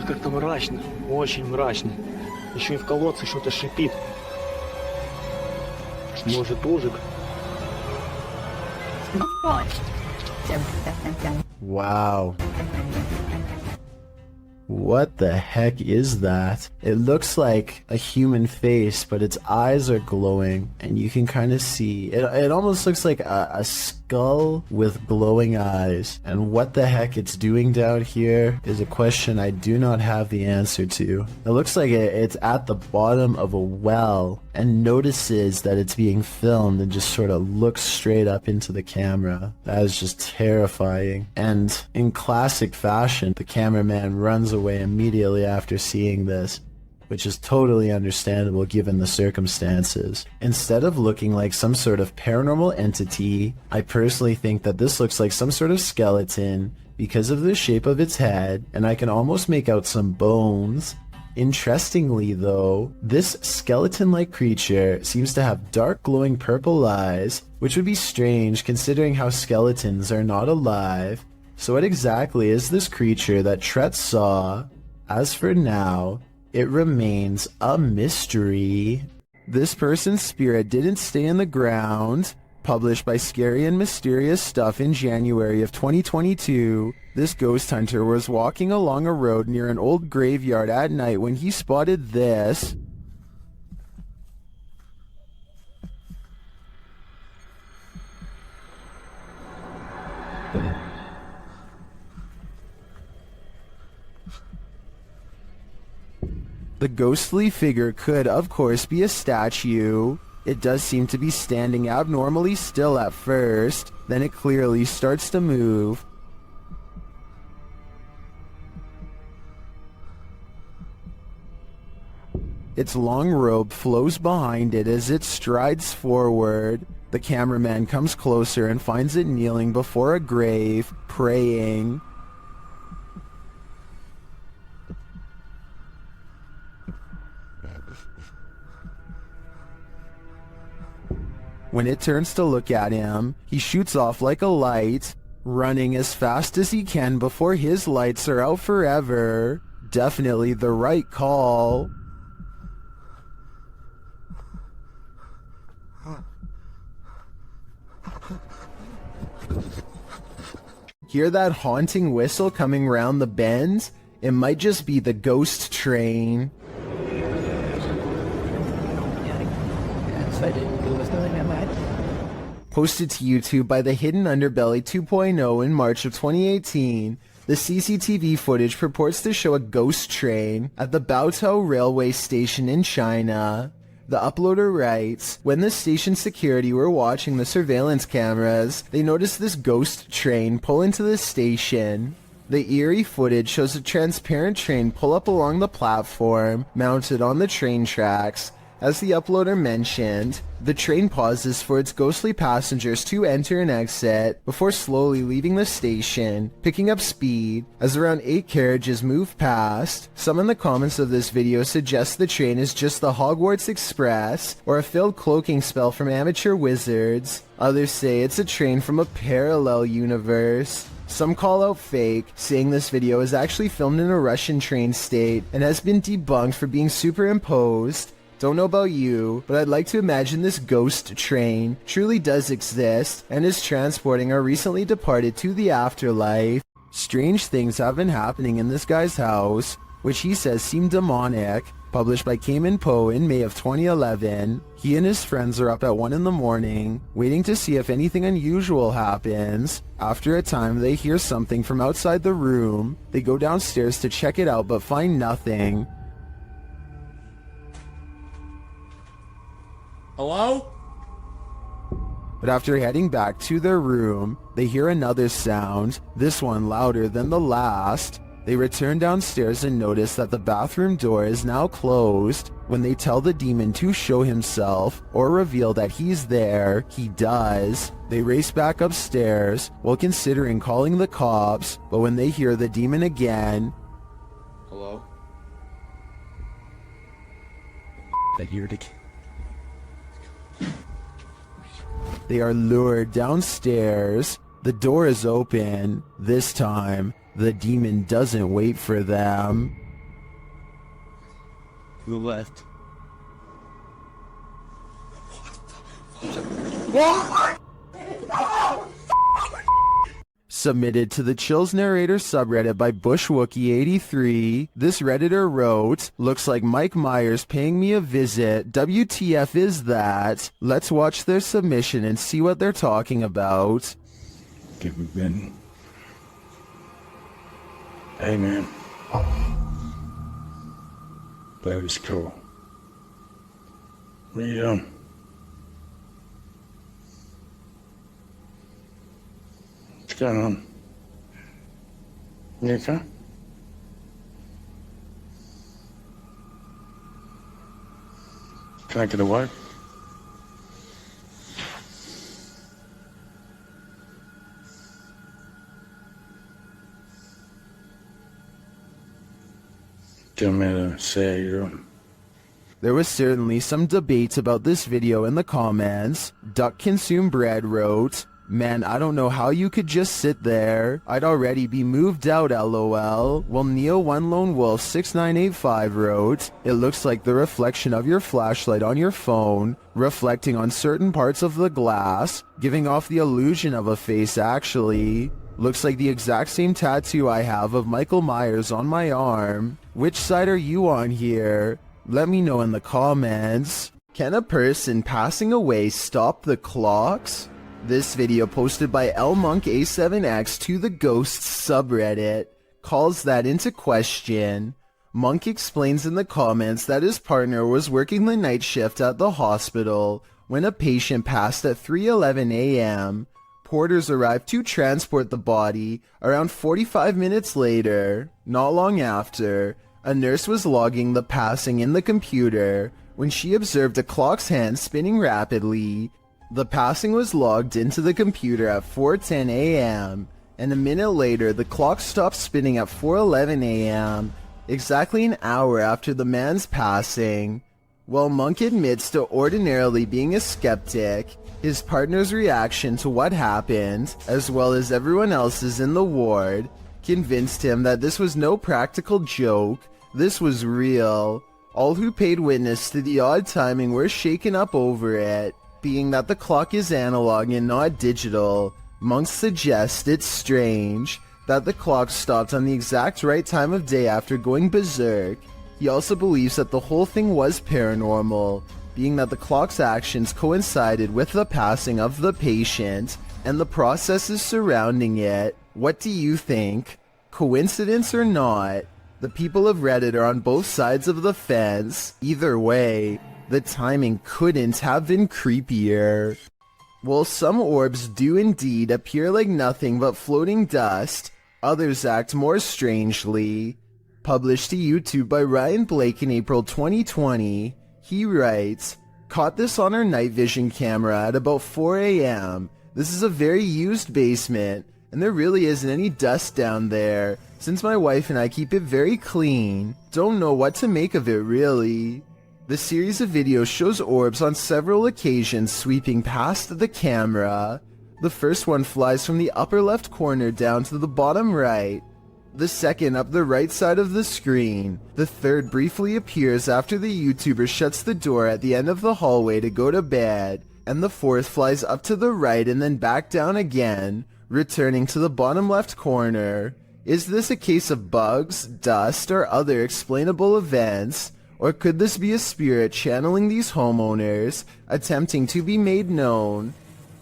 Как-то мрачно, очень мрачно. Еще и в колодце что-то шипит. Может, ужик? Wow. What the heck is that? It looks like a human face, but its eyes are glowing, and you can kind of see it almost looks like a skull with glowing eyes. And what the heck it's doing down here is a question I do not have the answer to. It looks like it's at the bottom of a well and notices that it's being filmed and just sort of looks straight up into the camera. That is just terrifying. And in classic fashion, the cameraman runs away immediately after seeing this, which is totally understandable given the circumstances. Instead of looking like some sort of paranormal entity, I personally think that this looks like some sort of skeleton because of the shape of its head, and I can almost make out some bones. Interestingly though, this skeleton-like creature seems to have dark glowing purple eyes, which would be strange considering how skeletons are not alive. So what exactly is this creature that Tret saw? As for now, it remains a mystery. This person's spirit didn't stay in the ground. Published by Scary and Mysterious Stuff in January of 2022, this ghost hunter was walking along a road near an old graveyard at night when he spotted this. The ghostly figure could, of course, be a statue. It does seem to be standing abnormally still at first, then it clearly starts to move. Its long robe flows behind it as it strides forward. The cameraman comes closer and finds it kneeling before a grave, praying. When it turns to look at him, he shoots off like a light, running as fast as he can before his lights are out forever. Definitely the right call. Hear that haunting whistle coming round the bend? It might just be the ghost train. Posted to YouTube by the Hidden Underbelly 2.0 in March of 2018, the CCTV footage purports to show a ghost train at the Baotou railway station in China. The uploader writes, when the station security were watching the surveillance cameras, they noticed this ghost train pull into the station. The eerie footage shows a transparent train pull up along the platform, mounted on the train tracks. As the uploader mentioned, the train pauses for its ghostly passengers to enter and exit before slowly leaving the station, picking up speed as around 8 carriages move past. Some in the comments of this video suggest the train is just the Hogwarts Express or a failed cloaking spell from amateur wizards. Others say it's a train from a parallel universe. Some call out fake, saying this video is actually filmed in a Russian train state and has been debunked for being superimposed. Don't know about you, but I'd like to imagine this ghost train truly does exist and is transporting our recently departed to the afterlife. Strange things have been happening in this guy's house, which he says seem demonic. Published by Cayman Poe in May of 2011, he and his friends are up at 1 in the morning, waiting to see if anything unusual happens. After a time, they hear something from outside the room. They go downstairs to check it out but find nothing. Hello? But after heading back to their room, they hear another sound, this one louder than the last. They return downstairs and notice that the bathroom door is now closed. When they tell the demon to show himself or reveal that he's there, he does. They race back upstairs while considering calling the cops, but when they hear the demon again, Hello? they are lured downstairs. The door is open. This time, the demon doesn't wait for them. To the left. Submitted to the Chills Narrator subreddit by BushWookie83, this Redditor wrote, "Looks like Mike Myers paying me a visit. WTF is that?" Let's watch their submission and see what they're talking about. Que bien. Hey, man. That was cool. What are you doing? What's going on? You okay? Can I get away? Do you want me to say how you're doing? There was certainly some debate about this video in the comments. Duck Consume Bread wrote, "Man, I don't know how you could just sit there. I'd already be moved out, lol." While Neo One Lone Wolf 6985 wrote, "It looks like the reflection of your flashlight on your phone, reflecting on certain parts of the glass, giving off the illusion of a face actually. Looks like the exact same tattoo I have of Michael Myers on my arm. Which side are you on here? Let me know in the comments. Can a person passing away stop the clocks?" This video posted by LMonkA7X to the Ghosts subreddit calls that into question. Monk explains in the comments that his partner was working the night shift at the hospital when a patient passed at 3:11 a.m. Porters arrived to transport the body around 45 minutes later. Not long after, a nurse was logging the passing in the computer when she observed a clock's hand spinning rapidly. The passing was logged into the computer at 4:10 a.m., and a minute later the clock stopped spinning at 4:11 a.m., exactly an hour after the man's passing. While Monk admits to ordinarily being a skeptic, his partner's reaction to what happened, as well as everyone else's in the ward, convinced him that this was no practical joke, this was real. All who paid witness to the odd timing were shaken up over it. Being that the clock is analog and not digital, Monk suggests it's strange that the clock stopped on the exact right time of day after going berserk. He also believes that the whole thing was paranormal, being that the clock's actions coincided with the passing of the patient and the processes surrounding it. What do you think? Coincidence or not? The people of Reddit are on both sides of the fence. Either way, the timing couldn't have been creepier. While some orbs do indeed appear like nothing but floating dust, others act more strangely. Published to YouTube by Ryan Blake in April 2020, he writes, "Caught this on our night vision camera at about 4 a.m. This is a very used basement, and there really isn't any dust down there, since my wife and I keep it very clean. Don't know what to make of it really." The series of videos shows orbs on several occasions sweeping past the camera. The first one flies from the upper left corner down to the bottom right. The second up the right side of the screen. The third briefly appears after the YouTuber shuts the door at the end of the hallway to go to bed. And the fourth flies up to the right and then back down again, returning to the bottom left corner. Is this a case of bugs, dust, or other explainable events? Or could this be a spirit channeling these homeowners, attempting to be made known?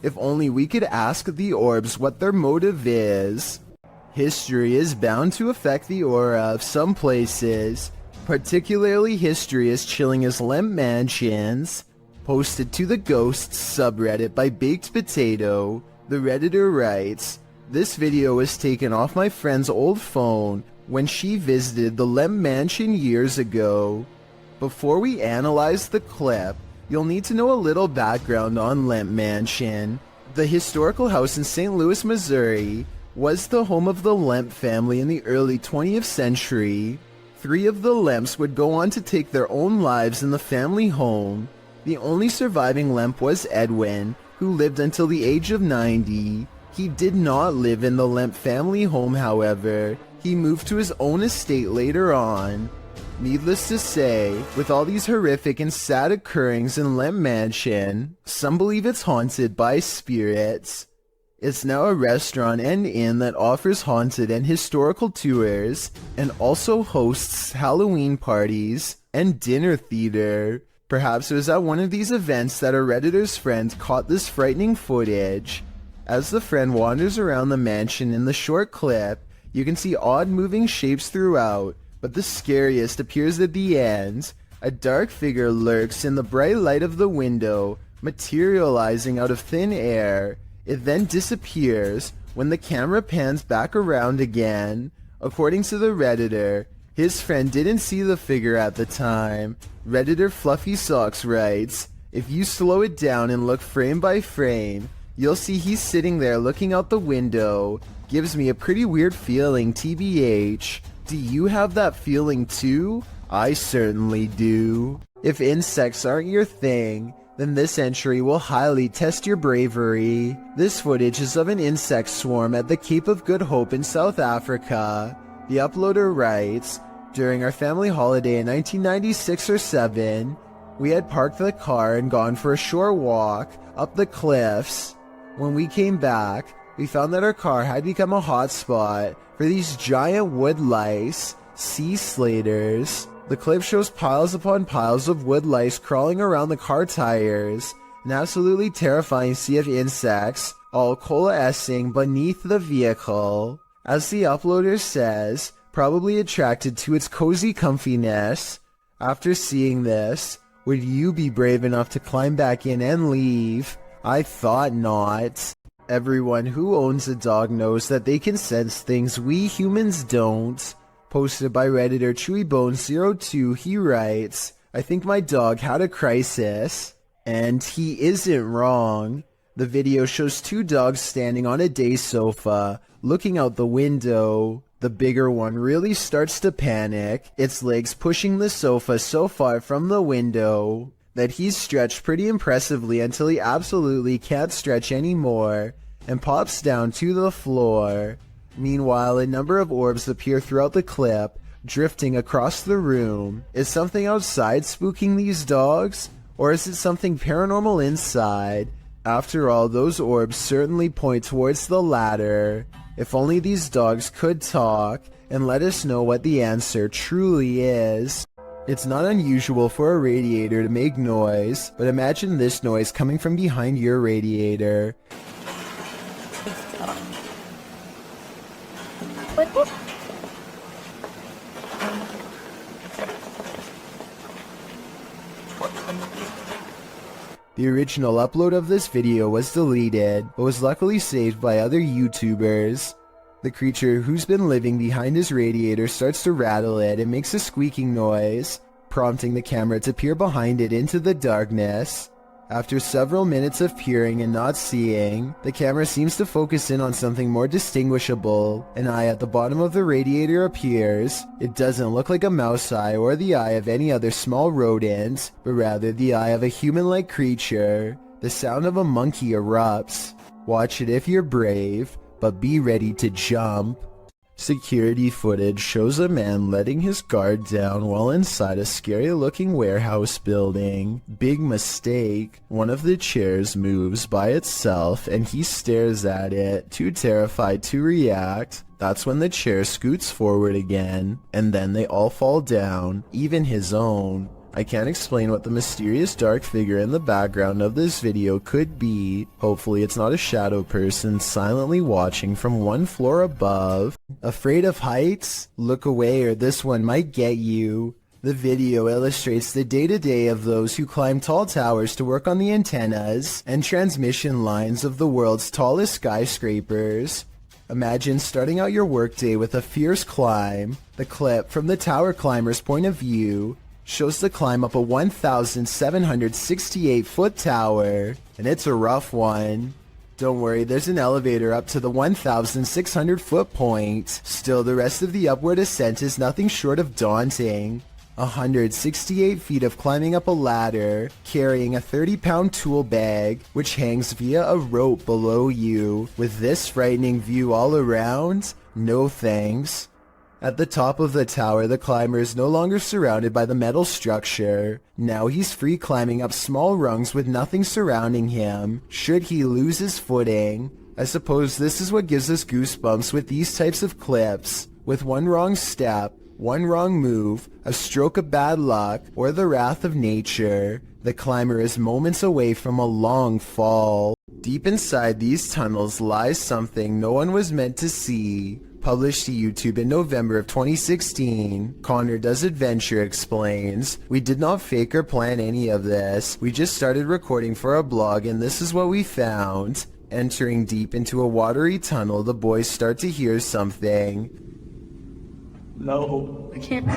If only we could ask the orbs what their motive is. History is bound to affect the aura of some places. Particularly history is chilling as Lemp Mansions. Posted to the Ghosts subreddit by Baked Potato, the Redditor writes, "This video was taken off my friend's old phone when she visited the Lemp Mansion years ago. Before we analyze the clip, you'll need to know a little background on Lemp Mansion. The historical house in St. Louis, Missouri, was the home of the Lemp family in the early 20th century. 3 of the Lemps would go on to take their own lives in the family home. The only surviving Lemp was Edwin, who lived until the age of 90. He did not live in the Lemp family home, however. He moved to his own estate later on. Needless to say, with all these horrific and sad occurrings in Lemp Mansion, some believe it's haunted by spirits. It's now a restaurant and inn that offers haunted and historical tours, and also hosts Halloween parties and dinner theater. Perhaps it was at one of these events that a Redditor's friend caught this frightening footage. As the friend wanders around the mansion in the short clip, you can see odd moving shapes throughout, but the scariest appears at the end. A dark figure lurks in the bright light of the window, materializing out of thin air. It then disappears when the camera pans back around again. According to the Redditor, his friend didn't see the figure at the time. Redditor Fluffy Socks writes, "If you slow it down and look frame by frame, you'll see he's sitting there looking out the window. Gives me a pretty weird feeling, TBH. Do you have that feeling too? I certainly do." If insects aren't your thing, then this entry will highly test your bravery. This footage is of an insect swarm at the Cape of Good Hope in South Africa. The uploader writes, "During our family holiday in 1996 or 7, we had parked the car and gone for a short walk up the cliffs. When we came back, we found that our car had become a hotspot for these giant wood lice, sea slaters. The clip shows piles upon piles of wood lice crawling around the car tires, an absolutely terrifying sea of insects, all coalescing beneath the vehicle. As the uploader says, probably attracted to its cozy comfiness. After seeing this, would you be brave enough to climb back in and leave? I thought not." Everyone who owns a dog knows that they can sense things we humans don't. Posted by Redditor ChewyBone02, he writes, "I think my dog had a crisis." And he isn't wrong. The video shows two dogs standing on a day sofa, looking out the window. The bigger one really starts to panic, its legs pushing the sofa so far from the window that he's stretched pretty impressively until he absolutely can't stretch anymore and pops down to the floor. Meanwhile, a number of orbs appear throughout the clip, drifting across the room. Is something outside spooking these dogs? Or is it something paranormal inside? After all, those orbs certainly point towards the latter. If only these dogs could talk and let us know what the answer truly is. It's not unusual for a radiator to make noise, but imagine this noise coming from behind your radiator. The original upload of this video was deleted, but was luckily saved by other YouTubers. The creature who's been living behind his radiator starts to rattle it and makes a squeaking noise, prompting the camera to peer behind it into the darkness. After several minutes of peering and not seeing, the camera seems to focus in on something more distinguishable. An eye at the bottom of the radiator appears. It doesn't look like a mouse eye or the eye of any other small rodent, but rather the eye of a human-like creature. The sound of a monkey erupts. Watch it if you're brave, but be ready to jump. Security footage shows a man letting his guard down while inside a scary-looking warehouse building. Big mistake. One of the chairs moves by itself and he stares at it, too terrified to react. That's when the chair scoots forward again, and then they all fall down, even his own. I can't explain what the mysterious dark figure in the background of this video could be. Hopefully it's not a shadow person silently watching from one floor above. Afraid of heights? Look away or this one might get you. The video illustrates the day-to-day of those who climb tall towers to work on the antennas and transmission lines of the world's tallest skyscrapers. Imagine starting out your workday with a fierce climb. The clip, from the tower climber's point of view, shows the climb up a 1,768-foot tower, and it's a rough one. Don't worry, there's an elevator up to the 1,600-foot point. Still, the rest of the upward ascent is nothing short of daunting. 168 feet of climbing up a ladder, carrying a 30-pound tool bag, which hangs via a rope below you. With this frightening view all around, no thanks. At the top of the tower, the climber is no longer surrounded by the metal structure. Now he's free climbing up small rungs with nothing surrounding him, should he lose his footing. I suppose this is what gives us goosebumps with these types of clips. With one wrong step, one wrong move, a stroke of bad luck, or the wrath of nature, the climber is moments away from a long fall. Deep inside these tunnels lies something no one was meant to see. Published to YouTube in November of 2016, Connor Does Adventure explains, "We did not fake or plan any of this. We just started recording for a blog and this is what we found." Entering deep into a watery tunnel, the boys start to hear something. No. I can't.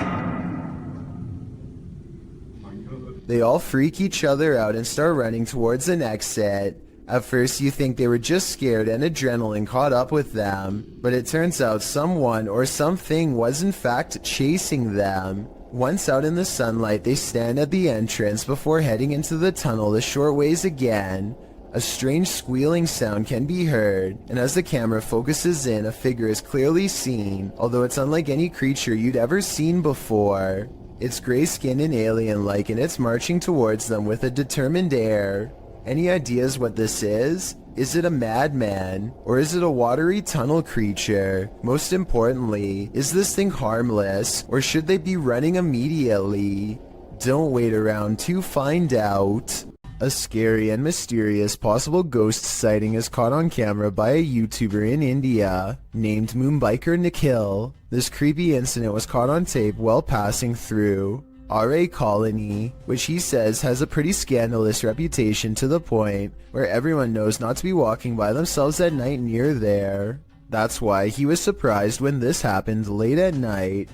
They all freak each other out and start running towards an exit. At first you think they were just scared and adrenaline caught up with them, but it turns out someone or something was in fact chasing them. Once out in the sunlight, they stand at the entrance before heading into the tunnel a short ways again. A strange squealing sound can be heard, and as the camera focuses in, a figure is clearly seen, although it's unlike any creature you'd ever seen before. It's gray-skinned and alien-like, and it's marching towards them with a determined air. Any ideas what this is? Is it a madman? Or is it a watery tunnel creature? Most importantly, is this thing harmless? Or should they be running immediately? Don't wait around to find out. A scary and mysterious possible ghost sighting is caught on camera by a YouTuber in India named Moonbiker Nikhil. This creepy incident was caught on tape while passing through RA Colony, which he says has a pretty scandalous reputation to the point where everyone knows not to be walking by themselves at night near there. That's why he was surprised when this happened late at night.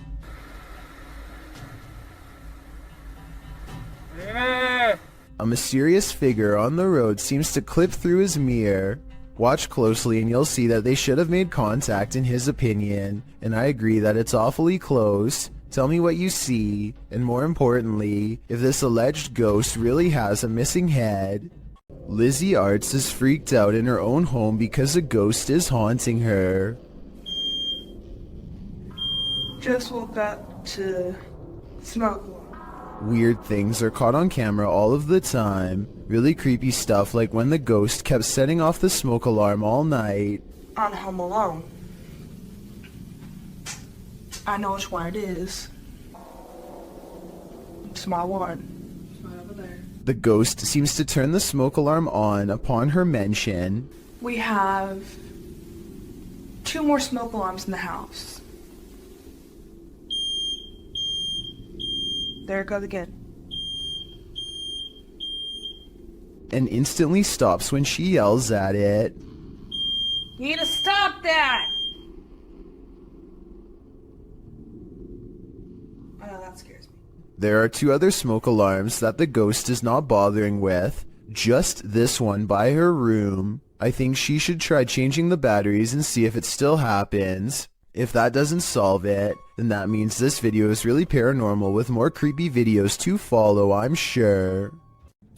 A mysterious figure on the road seems to clip through his mirror. Watch closely and you'll see that they should have made contact in his opinion, and I agree that it's awfully close. Tell me what you see, and more importantly, if this alleged ghost really has a missing head. Lizzie Arts is freaked out in her own home because a ghost is haunting her. Just woke up to smoke. Weird things are caught on camera all of the time. Really creepy stuff like when the ghost kept setting off the smoke alarm all night. I'm home alone. I know which one it is. It's my one. It's right over there. The ghost seems to turn the smoke alarm on upon her mention. We have 2 more smoke alarms in the house. There it goes again. And instantly stops when she yells at it. You need to stop that! I know that scares me. There are 2 other smoke alarms that the ghost is not bothering with. Just this one by her room. I think she should try changing the batteries and see if it still happens. If that doesn't solve it, then that means this video is really paranormal with more creepy videos to follow, I'm sure.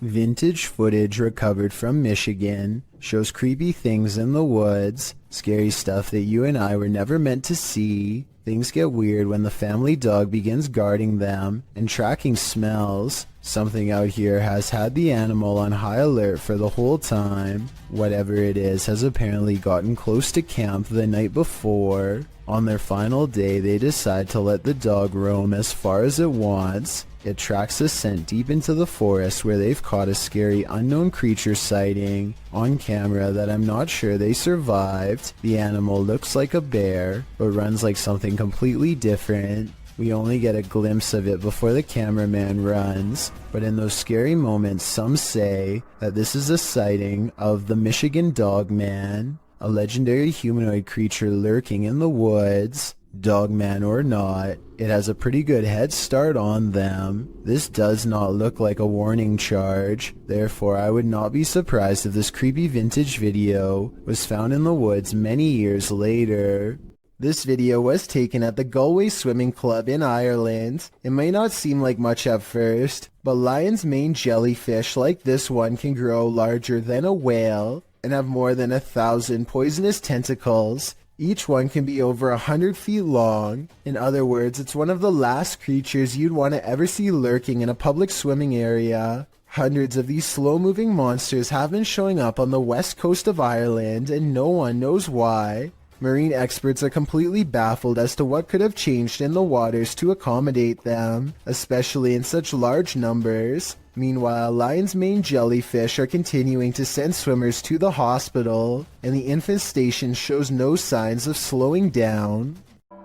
Vintage footage recovered from Michigan shows creepy things in the woods, scary stuff that you and I were never meant to see. Things get weird when the family dog begins guarding them and tracking smells. Something out here has had the animal on high alert for the whole time. Whatever it is has apparently gotten close to camp the night before. On their final day, they decide to let the dog roam as far as it wants. It tracks the scent deep into the forest where they've caught a scary unknown creature sighting on camera that I'm not sure they survived. The animal looks like a bear, but runs like something completely different. We only get a glimpse of it before the cameraman runs, but in those scary moments some say that this is a sighting of the Michigan Dog Man, a legendary humanoid creature lurking in the woods. Dogman or not, it has a pretty good head start on them. This does not look like a warning charge, therefore I would not be surprised if this creepy vintage video was found in the woods many years later. This video was taken at the Galway Swimming Club in Ireland. It may not seem like much at first, but lion's mane jellyfish like this one can grow larger than a whale and have more than 1,000 poisonous tentacles. Each one can be over 100 feet long. In other words, it's one of the last creatures you'd want to ever see lurking in a public swimming area. Hundreds of these slow-moving monsters have been showing up on the west coast of Ireland, and no one knows why. Marine experts are completely baffled as to what could have changed in the waters to accommodate them, especially in such large numbers. Meanwhile, lion's mane jellyfish are continuing to send swimmers to the hospital, and the infestation shows no signs of slowing down.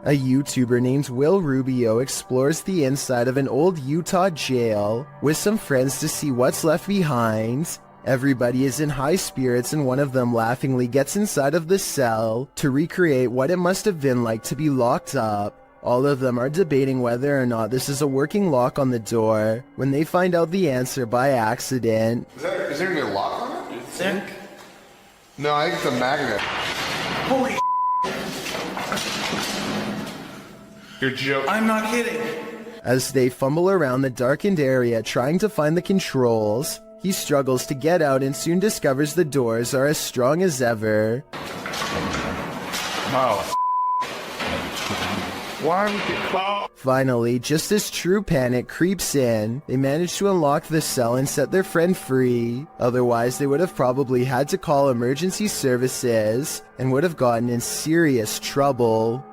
A YouTuber named Will Rubio explores the inside of an old Utah jail with some friends to see what's left behind. Everybody is in high spirits, and one of them laughingly gets inside of the cell to recreate what it must have been like to be locked up. All of them are debating whether or not this is a working lock on the door when they find out the answer by accident. Is there gonna be a lock on it? You think? No, I think it's a magnet. Holy You're joking. I'm not kidding. As they fumble around the darkened area trying to find the controls, he struggles to get out and soon discovers the doors are as strong as ever. Oh. Why would you... Finally, just as true panic creeps in, they manage to unlock the cell and set their friend free. Otherwise, they would have probably had to call emergency services and would have gotten in serious trouble.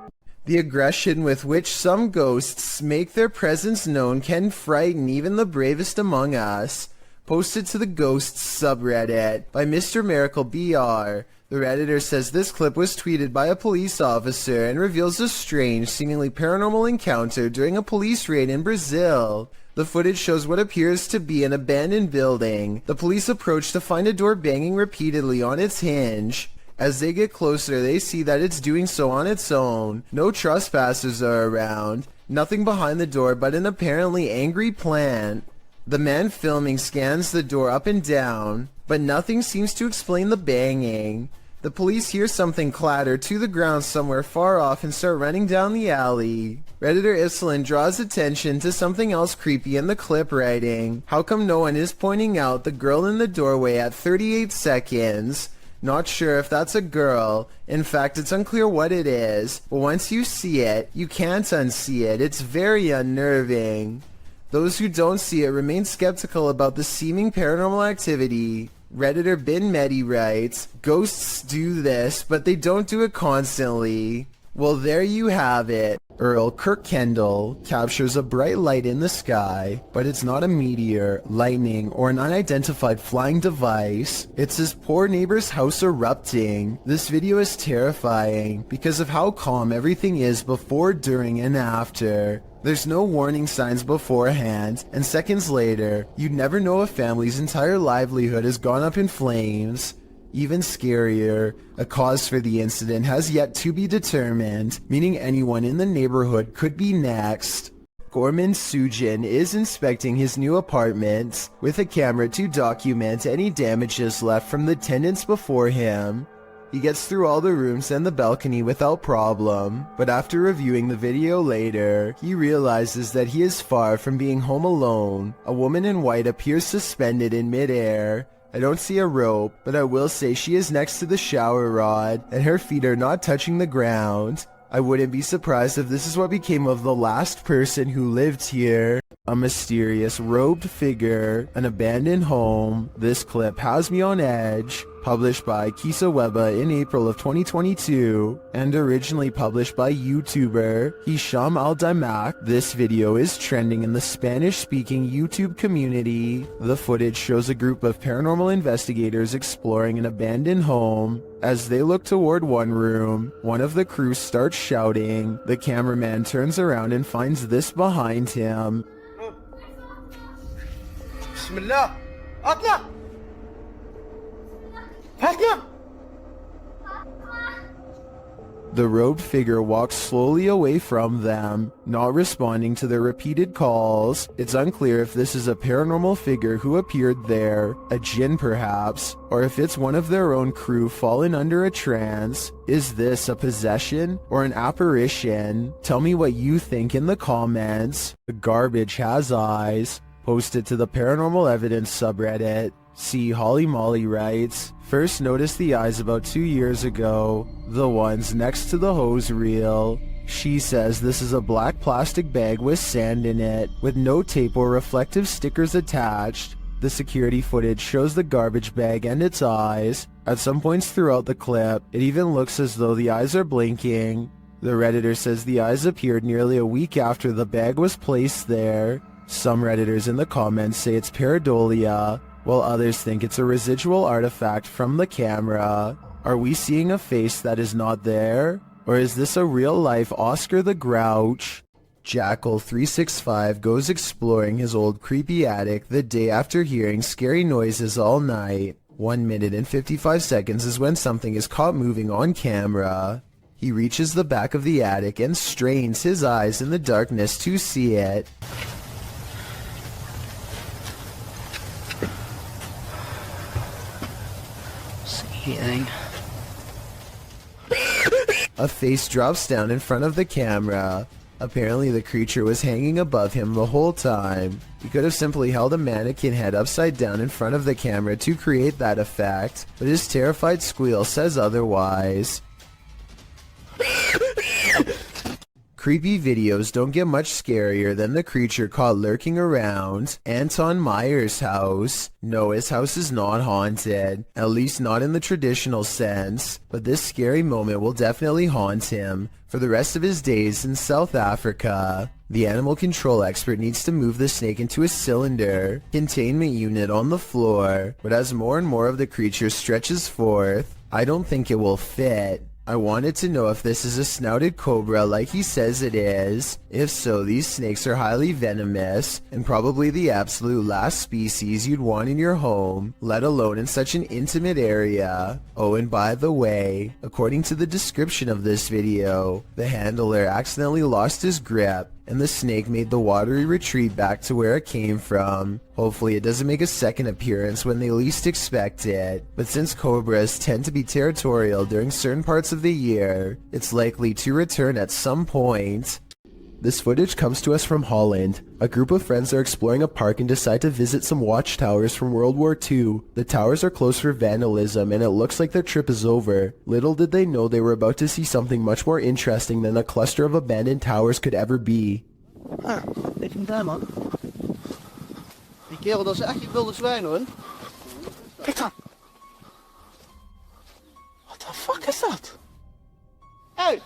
The aggression with which some ghosts make their presence known can frighten even the bravest among us. Posted to the Ghosts subreddit by Mr. Miracle BR. The Redditor says this clip was tweeted by a police officer and reveals a strange, seemingly paranormal encounter during a police raid in Brazil. The footage shows what appears to be an abandoned building. The police approach to find a door banging repeatedly on its hinge. As they get closer, they see that it's doing so on its own. No trespassers are around. Nothing behind the door but an apparently angry plant. The man filming scans the door up and down, but nothing seems to explain the banging. The police hear something clatter to the ground somewhere far off and start running down the alley. Redditor Islin draws attention to something else creepy in the clip, writing, "How come no one is pointing out the girl in the doorway at 38 seconds? Not sure if that's a girl. In fact, it's unclear what it is, but once you see it, you can't unsee it. It's very unnerving." Those who don't see it remain skeptical about the seeming paranormal activity. Redditor Bin Medi writes, "Ghosts do this, but they don't do it constantly." Well, there you have it. Earl Kirkendall captures a bright light in the sky, but it's not a meteor, lightning, or an unidentified flying device. It's his poor neighbor's house erupting. This video is terrifying because of how calm everything is before, during, and after. There's no warning signs beforehand, and seconds later, you'd never know a family's entire livelihood has gone up in flames. Even scarier, a cause for the incident has yet to be determined, meaning anyone in the neighborhood could be next. Gorman Sujin is inspecting his new apartment with a camera to document any damages left from the tenants before him. He gets through all the rooms and the balcony without problem, but after reviewing the video later, he realizes that he is far from being home alone. A woman in white appears suspended in midair. I don't see a rope, but I will say she is next to the shower rod, and her feet are not touching the ground. I wouldn't be surprised if this is what became of the last person who lived here. A mysterious robed figure, an abandoned home. This clip has me on edge. Published by Kisa Weba in April of 2022, and originally published by YouTuber Hisham Al-Damak. This video is trending in the Spanish-speaking YouTube community. The footage shows a group of paranormal investigators exploring an abandoned home. As they look toward one room, one of the crew starts shouting. The cameraman turns around and finds this behind him. Bismillah. Atla. The robed figure walks slowly away from them, not responding to their repeated calls. It's unclear if this is a paranormal figure who appeared there, a jinn perhaps, or if it's one of their own crew fallen under a trance. Is this a possession or an apparition? Tell me what you think in the comments. The garbage has eyes. Posted to the Paranormal Evidence subreddit. See Holly Molly writes, "First noticed the eyes about 2 years ago, the ones next to the hose reel." She says this is a black plastic bag with sand in it, with no tape or reflective stickers attached. The security footage shows the garbage bag and its eyes. At some points throughout the clip, it even looks as though the eyes are blinking. The Redditor says the eyes appeared nearly a week after the bag was placed there. Some Redditors in the comments say it's pareidolia, while others think it's a residual artifact from the camera. Are we seeing a face that is not there? Or is this a real-life Oscar the Grouch? Jackal365 goes exploring his old creepy attic the day after hearing scary noises all night. 1 minute and 55 seconds is when something is caught moving on camera. He reaches the back of the attic and strains his eyes in the darkness to see it. See anything? A face drops down in front of the camera. Apparently the creature was hanging above him the whole time. He could have simply held a mannequin head upside down in front of the camera to create that effect, but his terrified squeal says otherwise. Creepy videos don't get much scarier than the creature caught lurking around Anton Meyer's house. No, his house is not haunted, at least not in the traditional sense, but this scary moment will definitely haunt him for the rest of his days in South Africa. The animal control expert needs to move the snake into a cylinder containment unit on the floor, but as more and more of the creature stretches forth, I don't think it will fit. I wanted to know if this is a snouted cobra like he says it is. If so, these snakes are highly venomous and probably the absolute last species you'd want in your home, let alone in such an intimate area. Oh, and by the way, according to the description of this video, the handler accidentally lost his grip and the snake made the watery retreat back to where it came from. Hopefully it doesn't make a second appearance when they least expect it, but since cobras tend to be territorial during certain parts of the year, it's likely to return at some point. This footage comes to us from Holland. A group of friends are exploring a park and decide to visit some watchtowers from World War II. The towers are closed for vandalism and it looks like their trip is over. Little did they know they were about to see something much more interesting than a cluster of abandoned towers could ever be. Ah, even daar man. Die kerel, dat is echt je wilde zwijn hoor. Kijk dan. What the fuck is dat? Hey!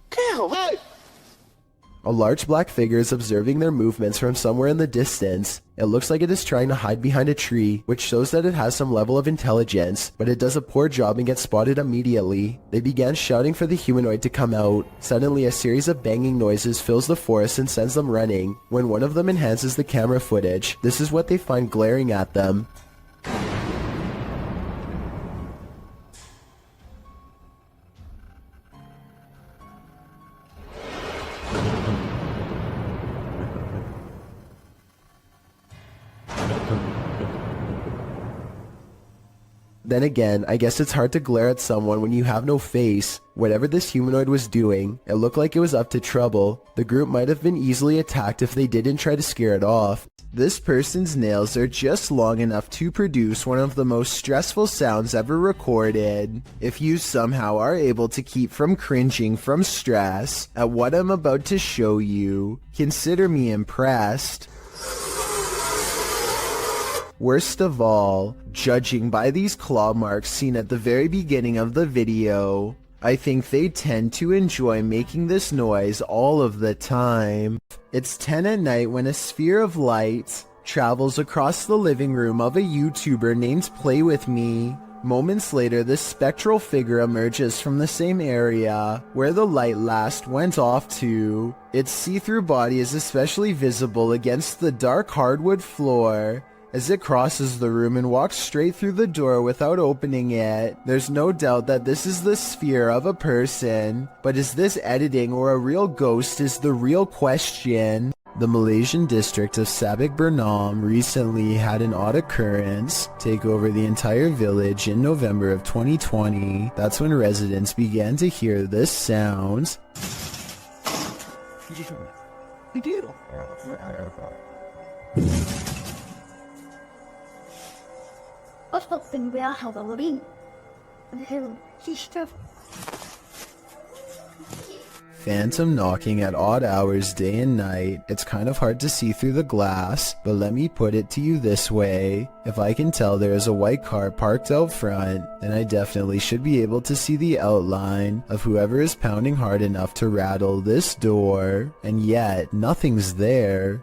Kerel, hey! A large black figure is observing their movements from somewhere in the distance. It looks like it is trying to hide behind a tree, which shows that it has some level of intelligence, but it does a poor job and gets spotted immediately. They began shouting for the humanoid to come out. Suddenly, a series of banging noises fills the forest and sends them running. When one of them enhances the camera footage, this is what they find glaring at them. Then again, I guess it's hard to glare at someone when you have no face. Whatever this humanoid was doing, it looked like it was up to trouble. The group might have been easily attacked if they didn't try to scare it off. This person's nails are just long enough to produce one of the most stressful sounds ever recorded. If you somehow are able to keep from cringing from stress at what I'm about to show you, consider me impressed. Worst of all, judging by these claw marks seen at the very beginning of the video, I think they tend to enjoy making this noise all of the time. It's 10 at night when a sphere of light travels across the living room of a YouTuber named Play With Me. Moments later, this spectral figure emerges from the same area where the light last went off to. Its see-through body is especially visible against the dark hardwood floor. As it crosses the room and walks straight through the door without opening it, there's no doubt that this is the sphere of a person. But is this editing or a real ghost is the real question. The Malaysian district of Sabak Bernam recently had an odd occurrence take over the entire village in November of 2020. That's when residents began to hear this sound. Wat wat ben weer helder erin. Een heel liefde. Phantom knocking at odd hours day and night. It's kind of hard to see through the glass, but let me put it to you this way. If I can tell there is a white car parked out front, then I definitely should be able to see the outline of whoever is pounding hard enough to rattle this door, and yet nothing's there.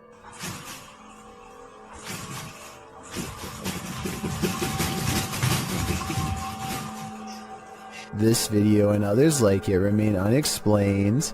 This video and others like it remain unexplained.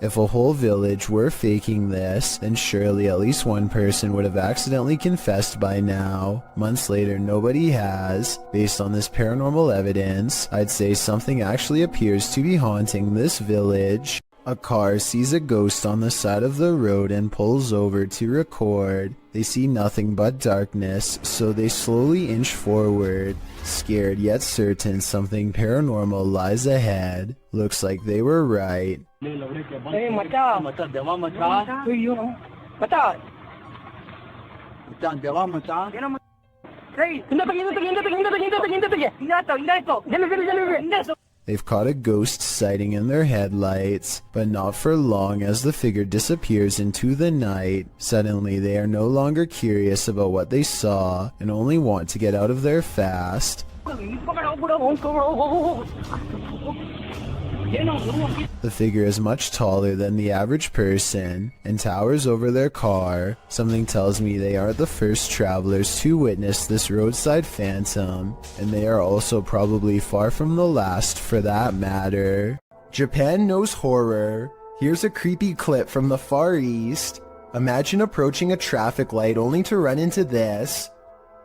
If a whole village were faking this, then surely at least one person would have accidentally confessed by now. Months later, nobody has. Based on this paranormal evidence, I'd say something actually appears to be haunting this village. A car sees a ghost on the side of the road and pulls over to record. They see nothing but darkness, so they slowly inch forward, scared yet certain something paranormal lies ahead. Looks like they were right. They've caught a ghost sighting in their headlights, but not for long as the figure disappears into the night. Suddenly they are no longer curious about what they saw and only want to get out of there fast. The figure is much taller than the average person and towers over their car. Something tells me they aren't the first travelers to witness this roadside phantom, and they are also probably far from the last for that matter. Japan knows horror. Here's a creepy clip from the Far East. Imagine approaching a traffic light only to run into this.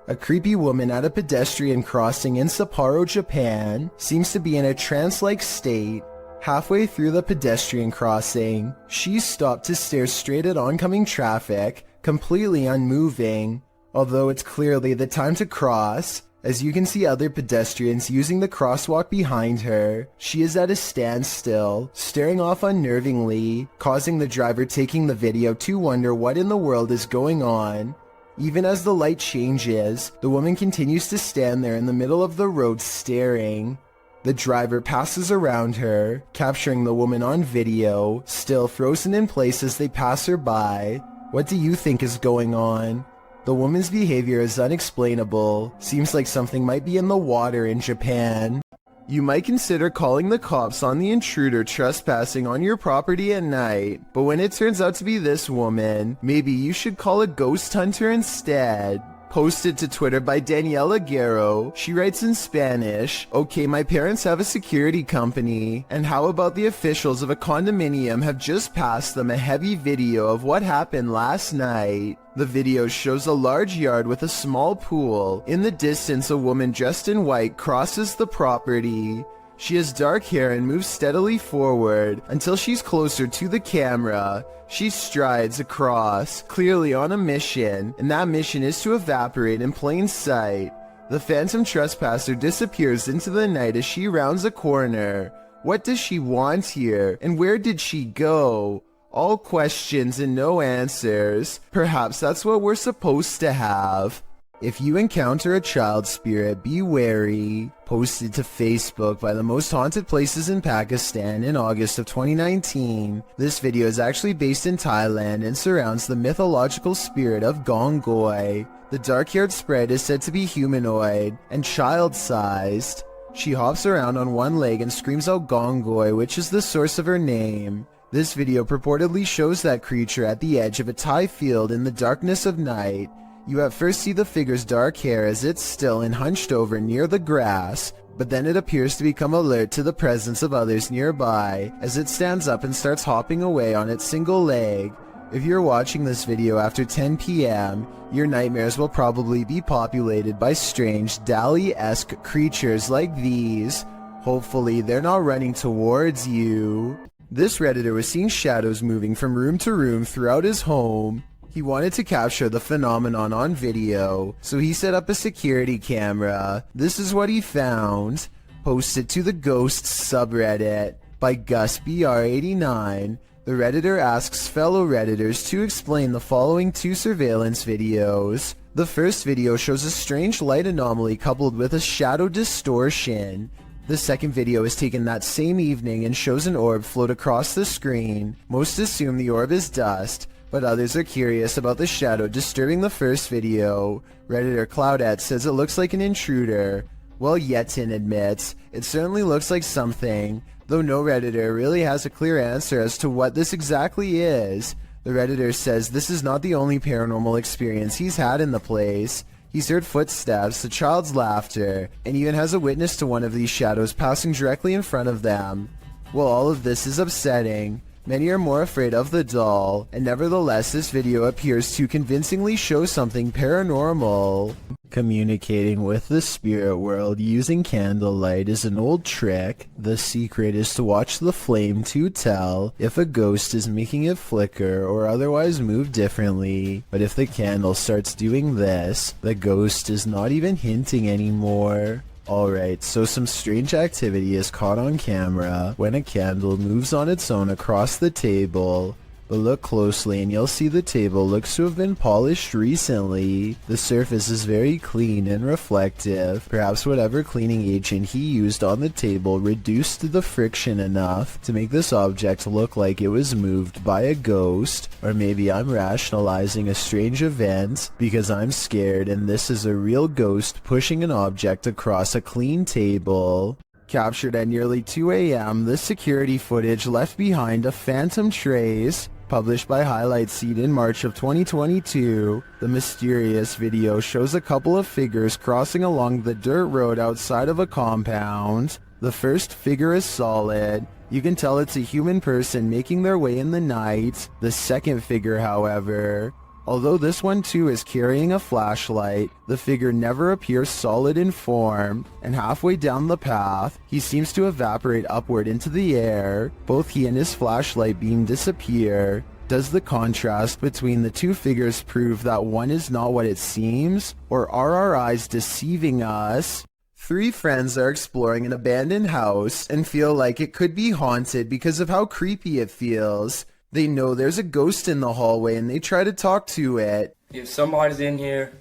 A creepy woman at a pedestrian crossing in Sapporo, Japan, seems to be in a trance-like state. Halfway through the pedestrian crossing, she stopped to stare straight at oncoming traffic, completely unmoving. Although it's clearly the time to cross, as you can see other pedestrians using the crosswalk behind her, she is at a standstill, staring off unnervingly, causing the driver taking the video to wonder what in the world is going on. Even as the light changes, the woman continues to stand there in the middle of the road staring. The driver passes around her, capturing the woman on video, still frozen in place as they pass her by. What do you think is going on? The woman's behavior is unexplainable. Seems like something might be in the water in Japan. You might consider calling the cops on the intruder trespassing on your property at night, but when it turns out to be this woman, maybe you should call a ghost hunter instead. Posted to Twitter by Daniela Guerrero, she writes in Spanish, "Okay, my parents have a security company, and how about the officials of a condominium have just passed them a heavy video of what happened last night. The video shows a large yard with a small pool. In the distance, a woman dressed in white crosses the property. She has dark hair and moves steadily forward until she's closer to the camera. She strides across, clearly on a mission, and that mission is to evaporate in plain sight. The phantom trespasser disappears into the night as she rounds a corner. What does she want here, and where did she go? All questions and no answers. Perhaps that's what we're supposed to have." If you encounter a child spirit, be wary. Posted to Facebook by the most haunted places in Pakistan in August of 2019. This video is actually based in Thailand and surrounds the mythological spirit of Gongoi. The dark-haired sprite is said to be humanoid and child-sized. She hops around on one leg and screams out Gongoi, which is the source of her name. This video purportedly shows that creature at the edge of a Thai field in the darkness of night. You at first see the figure's dark hair as it's still and hunched over near the grass, but then it appears to become alert to the presence of others nearby as it stands up and starts hopping away on its single leg. If you're watching this video after 10 p.m., your nightmares will probably be populated by strange Dali-esque creatures like these. Hopefully they're not running towards you. This Redditor was seeing shadows moving from room to room throughout his home. He wanted to capture the phenomenon on video, so he set up a security camera. This is what he found. Posted to the Ghosts subreddit by GusBR89. The Redditor asks fellow Redditors to explain the following two surveillance videos. The first video shows a strange light anomaly coupled with a shadow distortion. The second video is taken that same evening and shows an orb float across the screen. Most assume the orb is dust, but others are curious about the shadow disturbing the first video. Redditor Cloudette says it looks like an intruder, while Yetin admits it certainly looks like something, though no Redditor really has a clear answer as to what this exactly is. The Redditor says this is not the only paranormal experience he's had in the place. He's heard footsteps, a child's laughter, and even has a witness to one of these shadows passing directly in front of them. While all of this is upsetting, many are more afraid of the doll, and nevertheless this video appears to convincingly show something paranormal. Communicating with the spirit world using candlelight is an old trick. The secret is to watch the flame to tell if a ghost is making it flicker or otherwise move differently. But if the candle starts doing this, the ghost is not even hinting anymore. Alright, so some strange activity is caught on camera when a candle moves on its own across the table. But look closely and you'll see the table looks to have been polished recently. The surface is very clean and reflective. Perhaps whatever cleaning agent he used on the table reduced the friction enough to make this object look like it was moved by a ghost. Or maybe I'm rationalizing a strange event because I'm scared and this is a real ghost pushing an object across a clean table. Captured at nearly 2 a.m., this security footage left behind a phantom trace. Published by Highlight Seed in March of 2022, the mysterious video shows a couple of figures crossing along the dirt road outside of a compound. The first figure is solid. You can tell it's a human person making their way in the night. The second figure, however, although this one too is carrying a flashlight, the figure never appears solid in form, and halfway down the path, he seems to evaporate upward into the air. Both he and his flashlight beam disappear. Does the contrast between the two figures prove that one is not what it seems, or are our eyes deceiving us? Three friends are exploring an abandoned house and feel like it could be haunted because of how creepy it feels. They know there's a ghost in the hallway and they try to talk to it. If somebody's in here,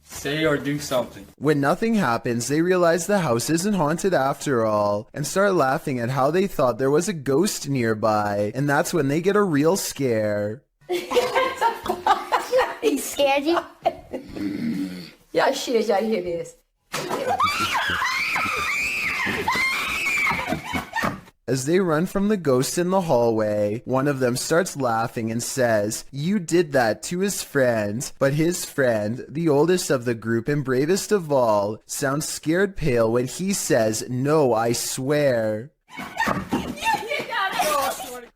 say or do something. When nothing happens, they realize the house isn't haunted after all and start laughing at how they thought there was a ghost nearby. And that's when they get a real scare. He scared you? Yeah, shit, y'all hear this. As they run from the ghost in the hallway, one of them starts laughing and says, "You did that," to his friend. But his friend, the oldest of the group and bravest of all, sounds scared pale when he says, "No, I swear."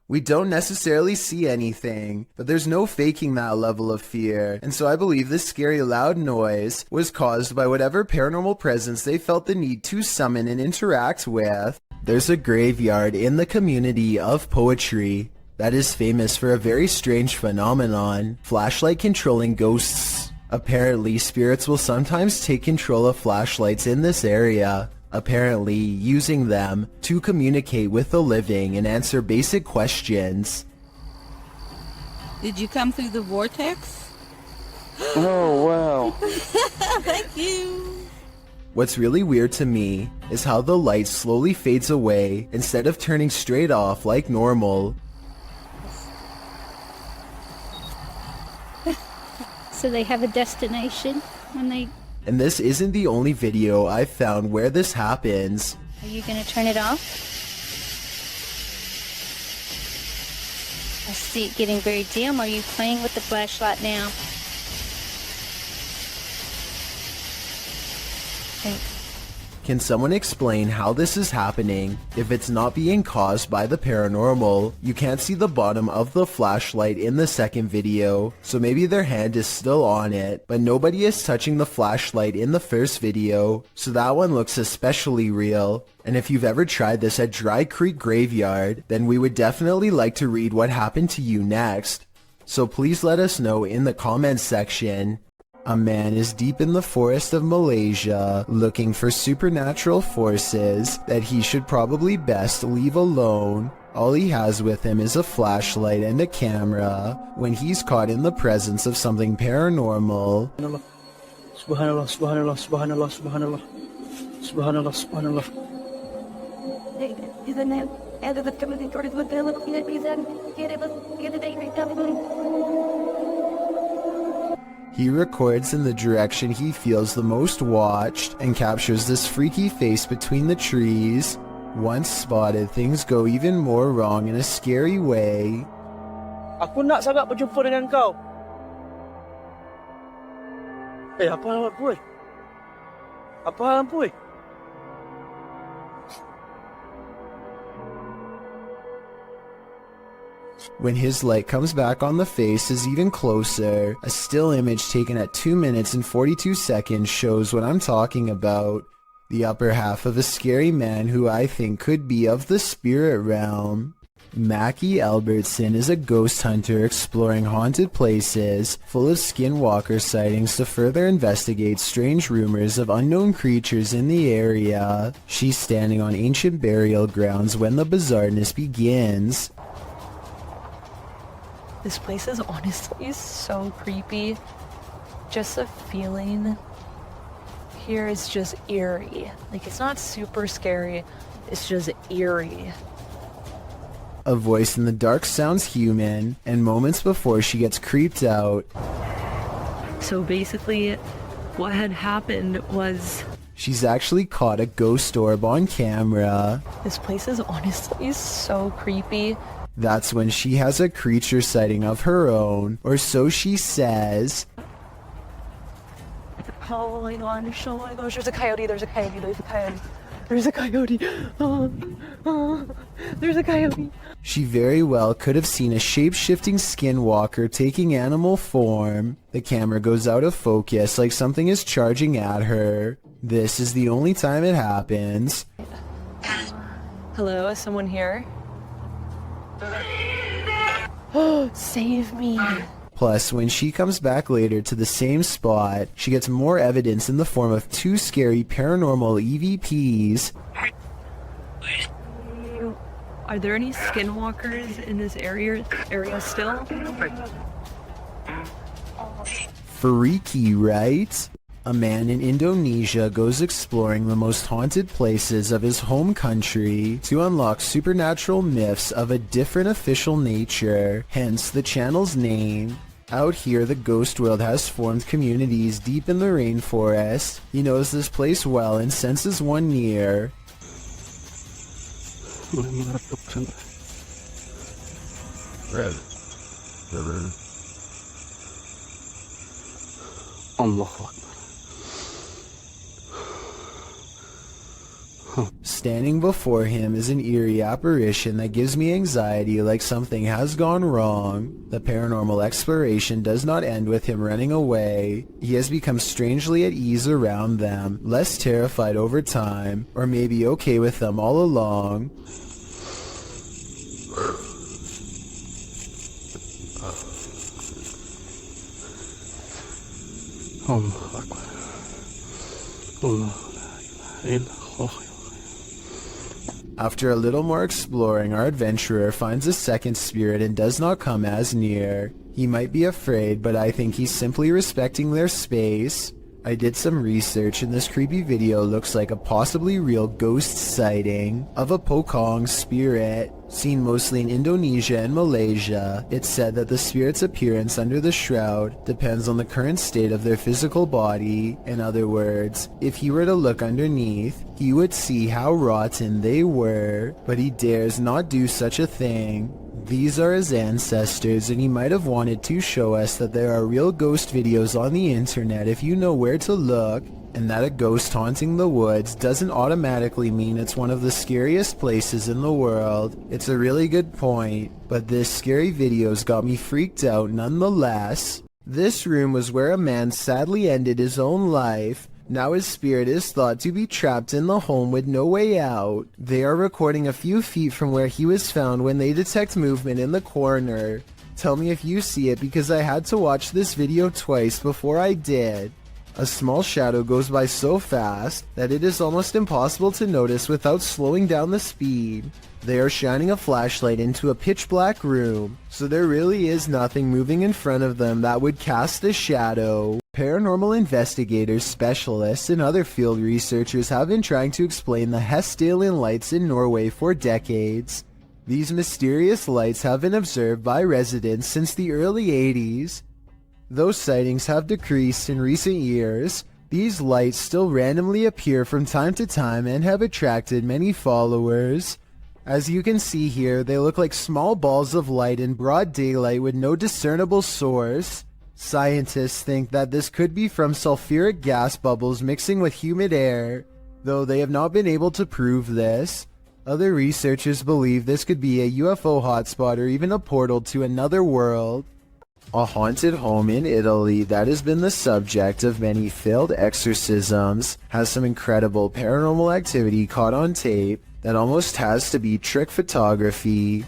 We don't necessarily see anything, but there's no faking that level of fear, and so I believe this scary loud noise was caused by whatever paranormal presence they felt the need to summon and interact with. There's a graveyard in the community of poetry that is famous for a very strange phenomenon, flashlight controlling ghosts. Apparently, spirits will sometimes take control of flashlights in this area, apparently using them to communicate with the living and answer basic questions. Did you come through the vortex? Oh, wow. Thank you. What's really weird to me is how the light slowly fades away instead of turning straight off like normal. So they have a destination when they... And this isn't the only video I've found where this happens. Are you gonna turn it off? I see it getting very dim. Are you playing with the flashlight now? Okay. Can someone explain how this is happening? If it's not being caused by the paranormal, you can't see the bottom of the flashlight in the second video, so maybe their hand is still on it, but nobody is touching the flashlight in the first video, so that one looks especially real. And if you've ever tried this at Dry Creek Graveyard, then we would definitely like to read what happened to you next. So please let us know in the comments section. A man is deep in the forest of Malaysia, looking for supernatural forces that he should probably best leave alone. All he has with him is a flashlight and a camera when he's caught in the presence of something paranormal. Subhanallah, subhanallah, subhanallah, subhanallah. Subhanallah, subhanallah. He records in the direction he feels the most watched and captures this freaky face between the trees. Once spotted, things go even more wrong in a scary way. Aku nak sangat berjumpa dengan kau. Apa hal puy? Apa hal puy? When his light comes back on, the face is even closer. A still image taken at 2 minutes and 42 seconds shows what I'm talking about. The upper half of a scary man who I think could be of the spirit realm. Mackie Albertson is a ghost hunter exploring haunted places, full of skinwalker sightings to further investigate strange rumors of unknown creatures in the area. She's standing on ancient burial grounds when the bizarreness begins. This place is honestly so creepy. Just the feeling here is just eerie. Like, it's not super scary, it's just eerie. A voice in the dark sounds human, and moments before she gets creeped out. So basically, what had happened was... She's actually caught a ghost orb on camera. This place is honestly so creepy. That's when she has a creature sighting of her own, or so she says. Oh my gosh, oh my gosh, there's a coyote, there's a coyote, there's a coyote. There's a coyote. There's a coyote. She very well could have seen a shape-shifting skinwalker taking animal form. The camera goes out of focus like something is charging at her. This is the only time it happens. Hello, is someone here? Save me. Plus, when she comes back later to the same spot, she gets more evidence in the form of 2 scary paranormal EVPs. Are there any skinwalkers in this area still? Freaky, right? A man in Indonesia goes exploring the most haunted places of his home country to unlock supernatural myths of a different official nature, hence the channel's name. Out here, the ghost world has formed communities deep in the rainforest. He knows this place well and senses one near. Allahu Akbar. Standing before him is an eerie apparition that gives me anxiety, like something has gone wrong. The paranormal exploration does not end with him running away. He has become strangely at ease around them, less terrified over time, or maybe okay with them all along. Allahu Akbar. Allahu la ilaha illallah. After a little more exploring, our adventurer finds a second spirit and does not come as near. He might be afraid, but I think he's simply respecting their space. I did some research and this creepy video looks like a possibly real ghost sighting of a Pocong spirit, seen mostly in Indonesia and Malaysia. It's said that the spirit's appearance under the shroud depends on the current state of their physical body. In other words, if he were to look underneath, he would see how rotten they were, but he dares not do such a thing. These are his ancestors, and he might have wanted to show us that there are real ghost videos on the internet if you know where to look, and that a ghost haunting the woods doesn't automatically mean it's one of the scariest places in the world. It's a really good point, but this scary video's got me freaked out nonetheless. This room was where a man sadly ended his own life. Now his spirit is thought to be trapped in the home with no way out. They are recording a few feet from where he was found when they detect movement in the corner. Tell me if you see it, because I had to watch this video twice before I did. A small shadow goes by so fast that it is almost impossible to notice without slowing down the speed. They are shining a flashlight into a pitch black room, so there really is nothing moving in front of them that would cast a shadow. Paranormal investigators, specialists, and other field researchers have been trying to explain the Hessdalen lights in Norway for decades. These mysterious lights have been observed by residents since the early 80s. Though sightings have decreased in recent years, these lights still randomly appear from time to time and have attracted many followers. As you can see here, they look like small balls of light in broad daylight with no discernible source. Scientists think that this could be from sulfuric gas bubbles mixing with humid air, though they have not been able to prove this. Other researchers believe this could be a UFO hotspot or even a portal to another world. A haunted home in Italy that has been the subject of many failed exorcisms has some incredible paranormal activity caught on tape that almost has to be trick photography.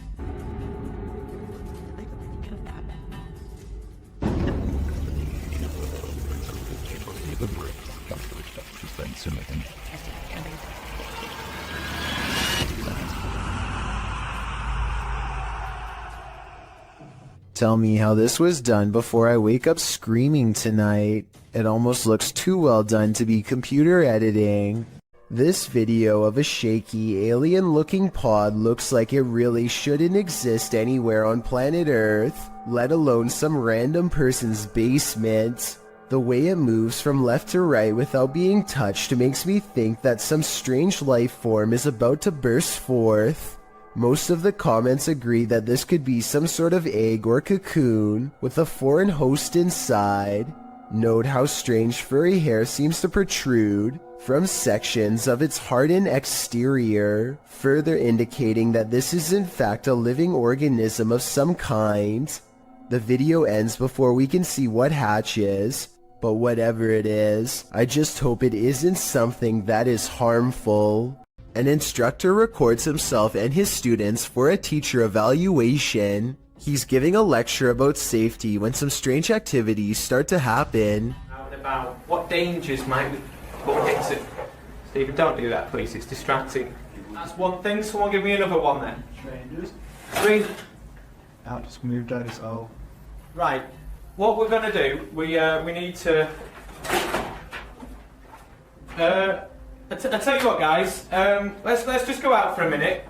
Tell me how this was done before I wake up screaming tonight. It almost looks too well done to be computer editing. This video of a shaky, alien-looking pod looks like it really shouldn't exist anywhere on planet Earth, let alone some random person's basement. The way it moves from left to right without being touched makes me think that some strange life form is about to burst forth. Most of the comments agree that this could be some sort of egg or cocoon with a foreign host inside. Note how strange furry hair seems to protrude from sections of its hardened exterior, further indicating that this is in fact a living organism of some kind. The video ends before we can see what hatches, but whatever it is, I just hope it isn't something that is harmful. An instructor records himself and his students for a teacher evaluation. He's giving a lecture about safety when some strange activities start to happen. About what dangers might we exit. Stephen, don't do that, please. It's distracting. That's one thing. Someone give me another one then. Strangers. Out, just moved out as well. Right. What we're gonna do? We need to. I tell you what, guys. Let's just go out for a minute.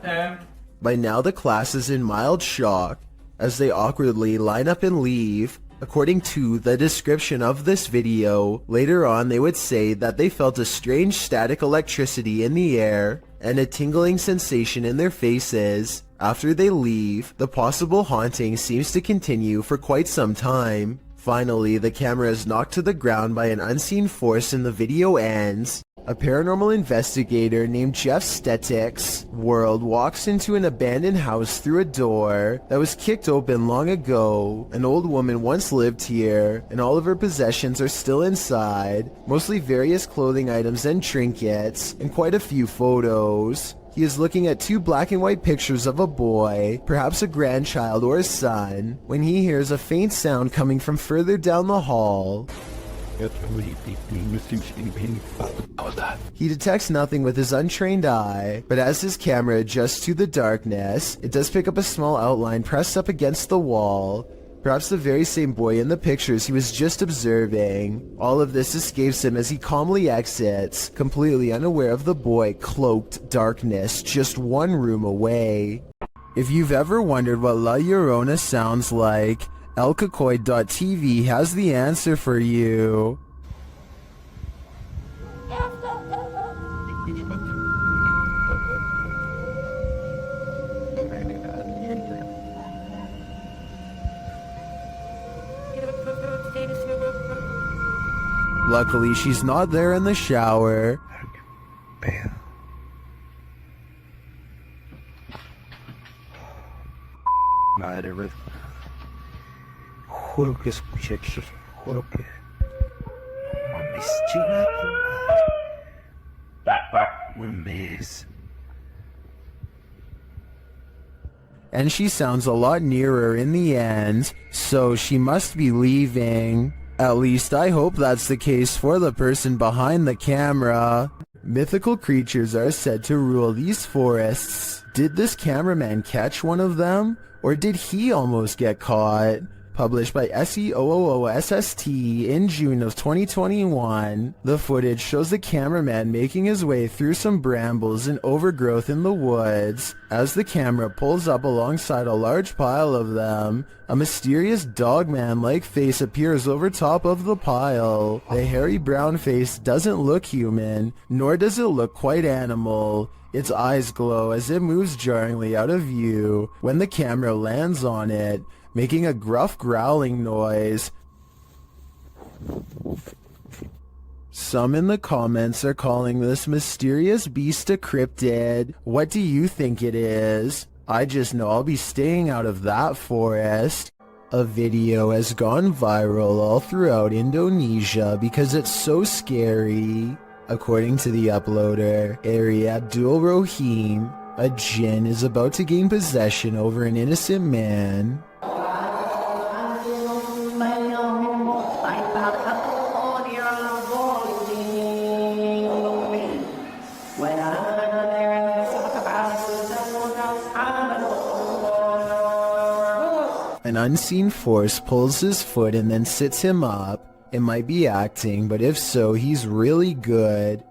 By now, the class is in mild shock as they awkwardly line up and leave. According to the description of this video, later on they would say that they felt a strange static electricity in the air and a tingling sensation in their faces. After they leave, the possible haunting seems to continue for quite some time. Finally, the camera is knocked to the ground by an unseen force and the video ends. A paranormal investigator named Jeff Stetik's world walks into an abandoned house through a door that was kicked open long ago. An old woman once lived here, and all of her possessions are still inside, mostly various clothing items and trinkets, and quite a few photos. He is looking at two black and white pictures of a boy, perhaps a grandchild or a son, when he hears a faint sound coming from further down the hall. He detects nothing with his untrained eye, but as his camera adjusts to the darkness, it does pick up a small outline pressed up against the wall, perhaps the very same boy in the pictures he was just observing. All of this escapes him as he calmly exits, completely unaware of the boy cloaked darkness just one room away. If you've ever wondered what La Llorona sounds like, elcacoid.tv has the answer for you. Luckily, she's not there in the shower. Madre mía. Juro que escuché eso. Juro que. Mames, chinga tu madre. Mames. And she sounds a lot nearer in the end, so she must be leaving. At least I hope that's the case for the person behind the camera. Mythical creatures are said to rule these forests. Did this cameraman catch one of them? Or did he almost get caught? published by SEOOOSST in June of 2021. The footage shows the cameraman making his way through some brambles and overgrowth in the woods. As the camera pulls up alongside a large pile of them, a mysterious dogman-like face appears over top of the pile. The hairy brown face doesn't look human, nor does it look quite animal. Its eyes glow as it moves jarringly out of view when the camera lands on it, making a gruff growling noise. Some in the comments are calling this mysterious beast a cryptid. What do you think it is? I just know I'll be staying out of that forest. A video has gone viral all throughout Indonesia because it's so scary. According to the uploader, Ari Abdul Rohim, a jinn is about to gain possession over an innocent man. An unseen force pulls his foot and then sits him up. It might be acting, but if so, he's really good.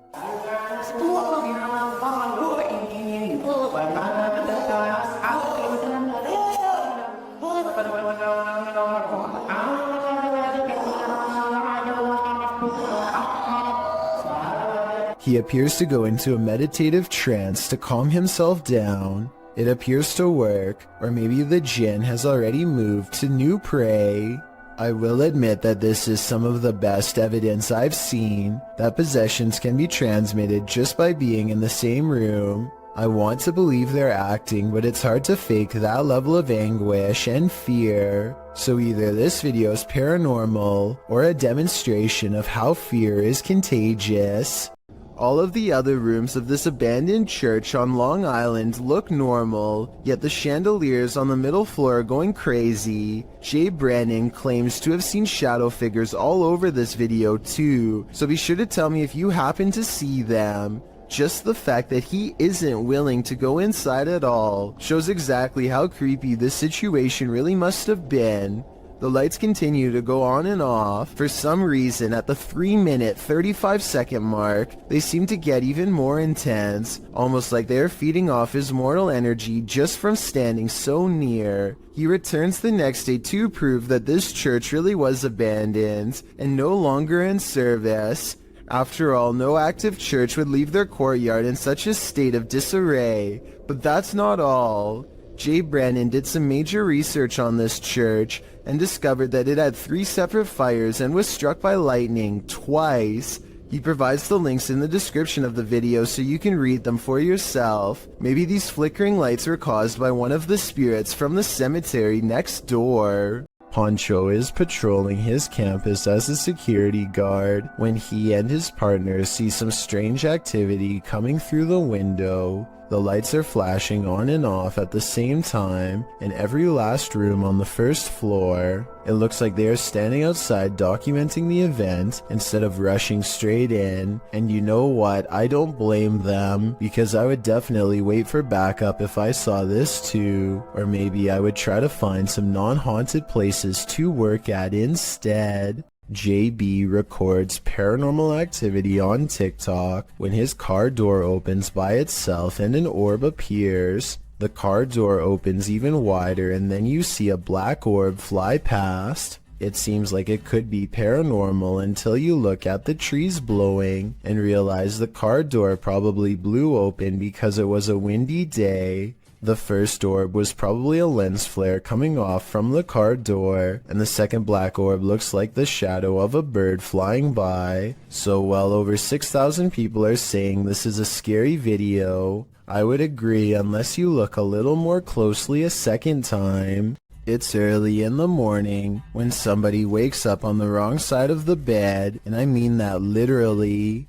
He appears to go into a meditative trance to calm himself down. It appears to work, or maybe the jinn has already moved to new prey. I will admit that this is some of the best evidence I've seen that possessions can be transmitted just by being in the same room. I want to believe they're acting, but it's hard to fake that level of anguish and fear. So either this video is paranormal or a demonstration of how fear is contagious. All of the other rooms of this abandoned church on Long Island look normal, yet the chandeliers on the middle floor are going crazy. Jay Brannon claims to have seen shadow figures all over this video too, so be sure to tell me if you happen to see them. Just the fact that he isn't willing to go inside at all shows exactly how creepy this situation really must have been. The lights continue to go on and off. For some reason, at the 3-minute 35-second mark, they seem to get even more intense, almost like they are feeding off his mortal energy just from standing so near. He returns the next day to prove that this church really was abandoned and no longer in service. After all, no active church would leave their courtyard in such a state of disarray. But that's not all. Jay Brannon did some major research on this church and discovered that it had 3 separate fires and was struck by lightning twice. He provides the links in the description of the video so you can read them for yourself. Maybe these flickering lights were caused by one of the spirits from the cemetery next door. Poncho is patrolling his campus as a security guard when he and his partner see some strange activity coming through the window. The lights are flashing on and off at the same time in every last room on the first floor. It looks like they are standing outside documenting the event instead of rushing straight in. And you know what? I don't blame them, because I would definitely wait for backup if I saw this too. Or maybe I would try to find some non-haunted places to work at instead. JB records paranormal activity on TikTok when his car door opens by itself and an orb appears. The car door opens even wider and then you see a black orb fly past. It seems like it could be paranormal until you look at the trees blowing and realize the car door probably blew open because it was a windy day. The first orb was probably a lens flare coming off from the car door, and the second black orb looks like the shadow of a bird flying by. So well over 6,000 people are saying this is a scary video. I would agree unless you look a little more closely a second time. It's early in the morning when somebody wakes up on the wrong side of the bed, and I mean that literally.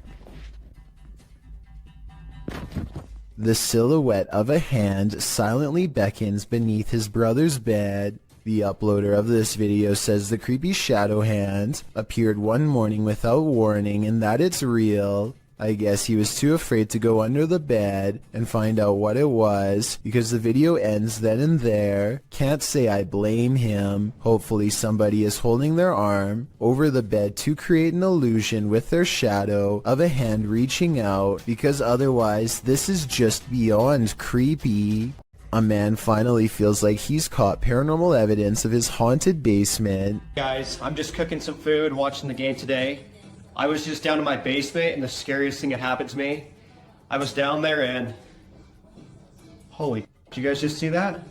The silhouette of a hand silently beckons beneath his brother's bed. The uploader of this video says the creepy shadow hand appeared one morning without warning and that it's real. I guess he was too afraid to go under the bed and find out what it was, because the video ends then and there. Can't say I blame him. Hopefully somebody is holding their arm over the bed to create an illusion with their shadow of a hand reaching out, because otherwise this is just beyond creepy. A man finally feels like he's caught paranormal evidence of his haunted basement. Guys, I'm just cooking some food, watching the game today. I was just down in my basement, and the scariest thing that happened to me, I was down there and... Holy, did you guys just see that?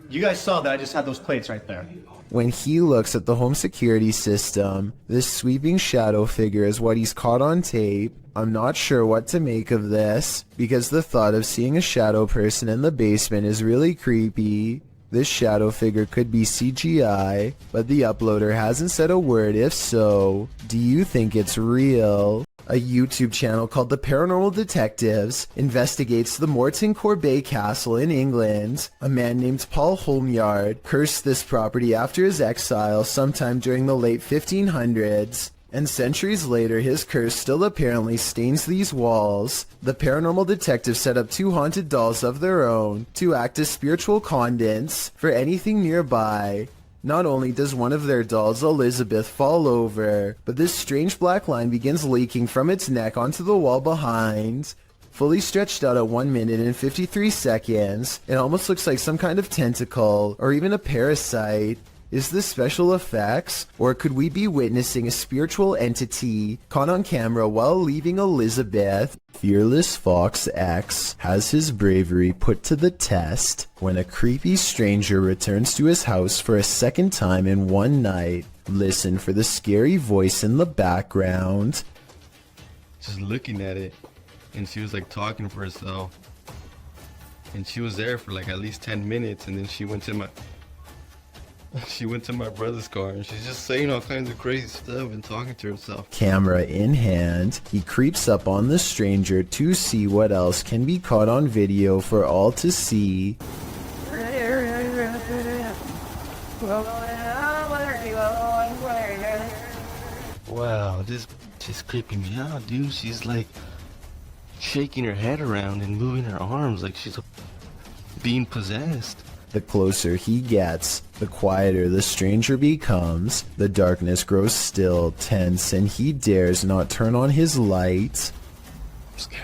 You guys saw that, I just had those plates right there. When he looks at the home security system, this sweeping shadow figure is what he's caught on tape. I'm not sure what to make of this, because the thought of seeing a shadow person in the basement is really creepy. This shadow figure could be CGI, but the uploader hasn't said a word. If so, do you think it's real? A YouTube channel called The Paranormal Detectives investigates the Morton Corbet Castle in England. A man named Paul Holmyard cursed this property after his exile sometime during the late 1500s. And centuries later, his curse still apparently stains these walls. The paranormal detectives set up 2 haunted dolls of their own to act as spiritual conduits for anything nearby. Not only does one of their dolls, Elizabeth, fall over, but this strange black line begins leaking from its neck onto the wall behind. Fully stretched out at 1 minute and 53 seconds, it almost looks like some kind of tentacle, or even a parasite. Is this special effects, or could we be witnessing a spiritual entity caught on camera while leaving Elizabeth? Fearless Fox X has his bravery put to the test when a creepy stranger returns to his house for a second time in one night. Listen for the scary voice in the background. Just looking at it, and she was like talking for herself. And she was there for like at least 10 minutes, and then she went to my brother's car, and she's just saying all kinds of crazy stuff and talking to herself. Camera in hand, he creeps up on the stranger to see what else can be caught on video for all to see. Wow, this is creeping me out, dude. She's like shaking her head around and moving her arms like she's being possessed. The closer he gets, the quieter the stranger becomes. The darkness grows still, tense, and he dares not turn on his light. I'm scared.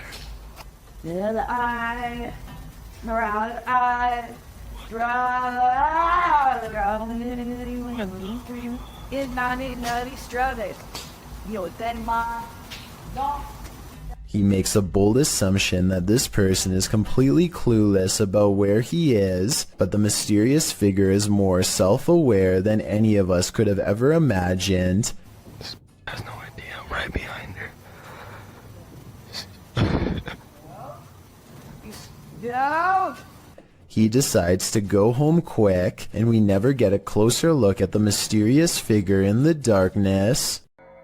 He makes a bold assumption that this person is completely clueless about where he is, but the mysterious figure is more self-aware than any of us could have ever imagined. This has no idea I'm right behind her. He decides to go home quick, and we never get a closer look at the mysterious figure in the darkness.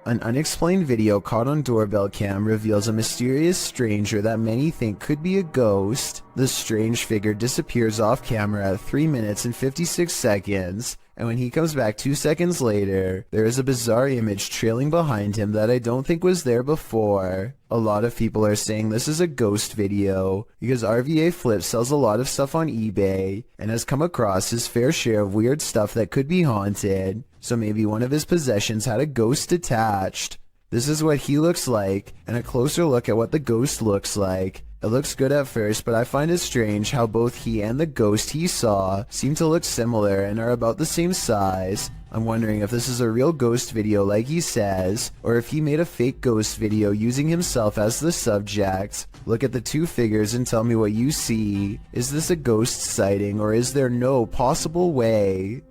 An unexplained video caught on doorbell cam reveals a mysterious stranger that many think could be a ghost. The strange figure disappears off camera at 3 minutes and 56 seconds, and when he comes back 2 seconds later, there is a bizarre image trailing behind him that I don't think was there before. A lot of people are saying this is a ghost video, because RVA Flip sells a lot of stuff on eBay, and has come across his fair share of weird stuff that could be haunted. So maybe one of his possessions had a ghost attached. This is what he looks like, and a closer look at what the ghost looks like. It looks good at first, but I find it strange how both he and the ghost he saw seem to look similar and are about the same size. I'm wondering if this is a real ghost video like he says, or if he made a fake ghost video using himself as the subject. Look at the two figures and tell me what you see. Is this a ghost sighting, or is there no possible way?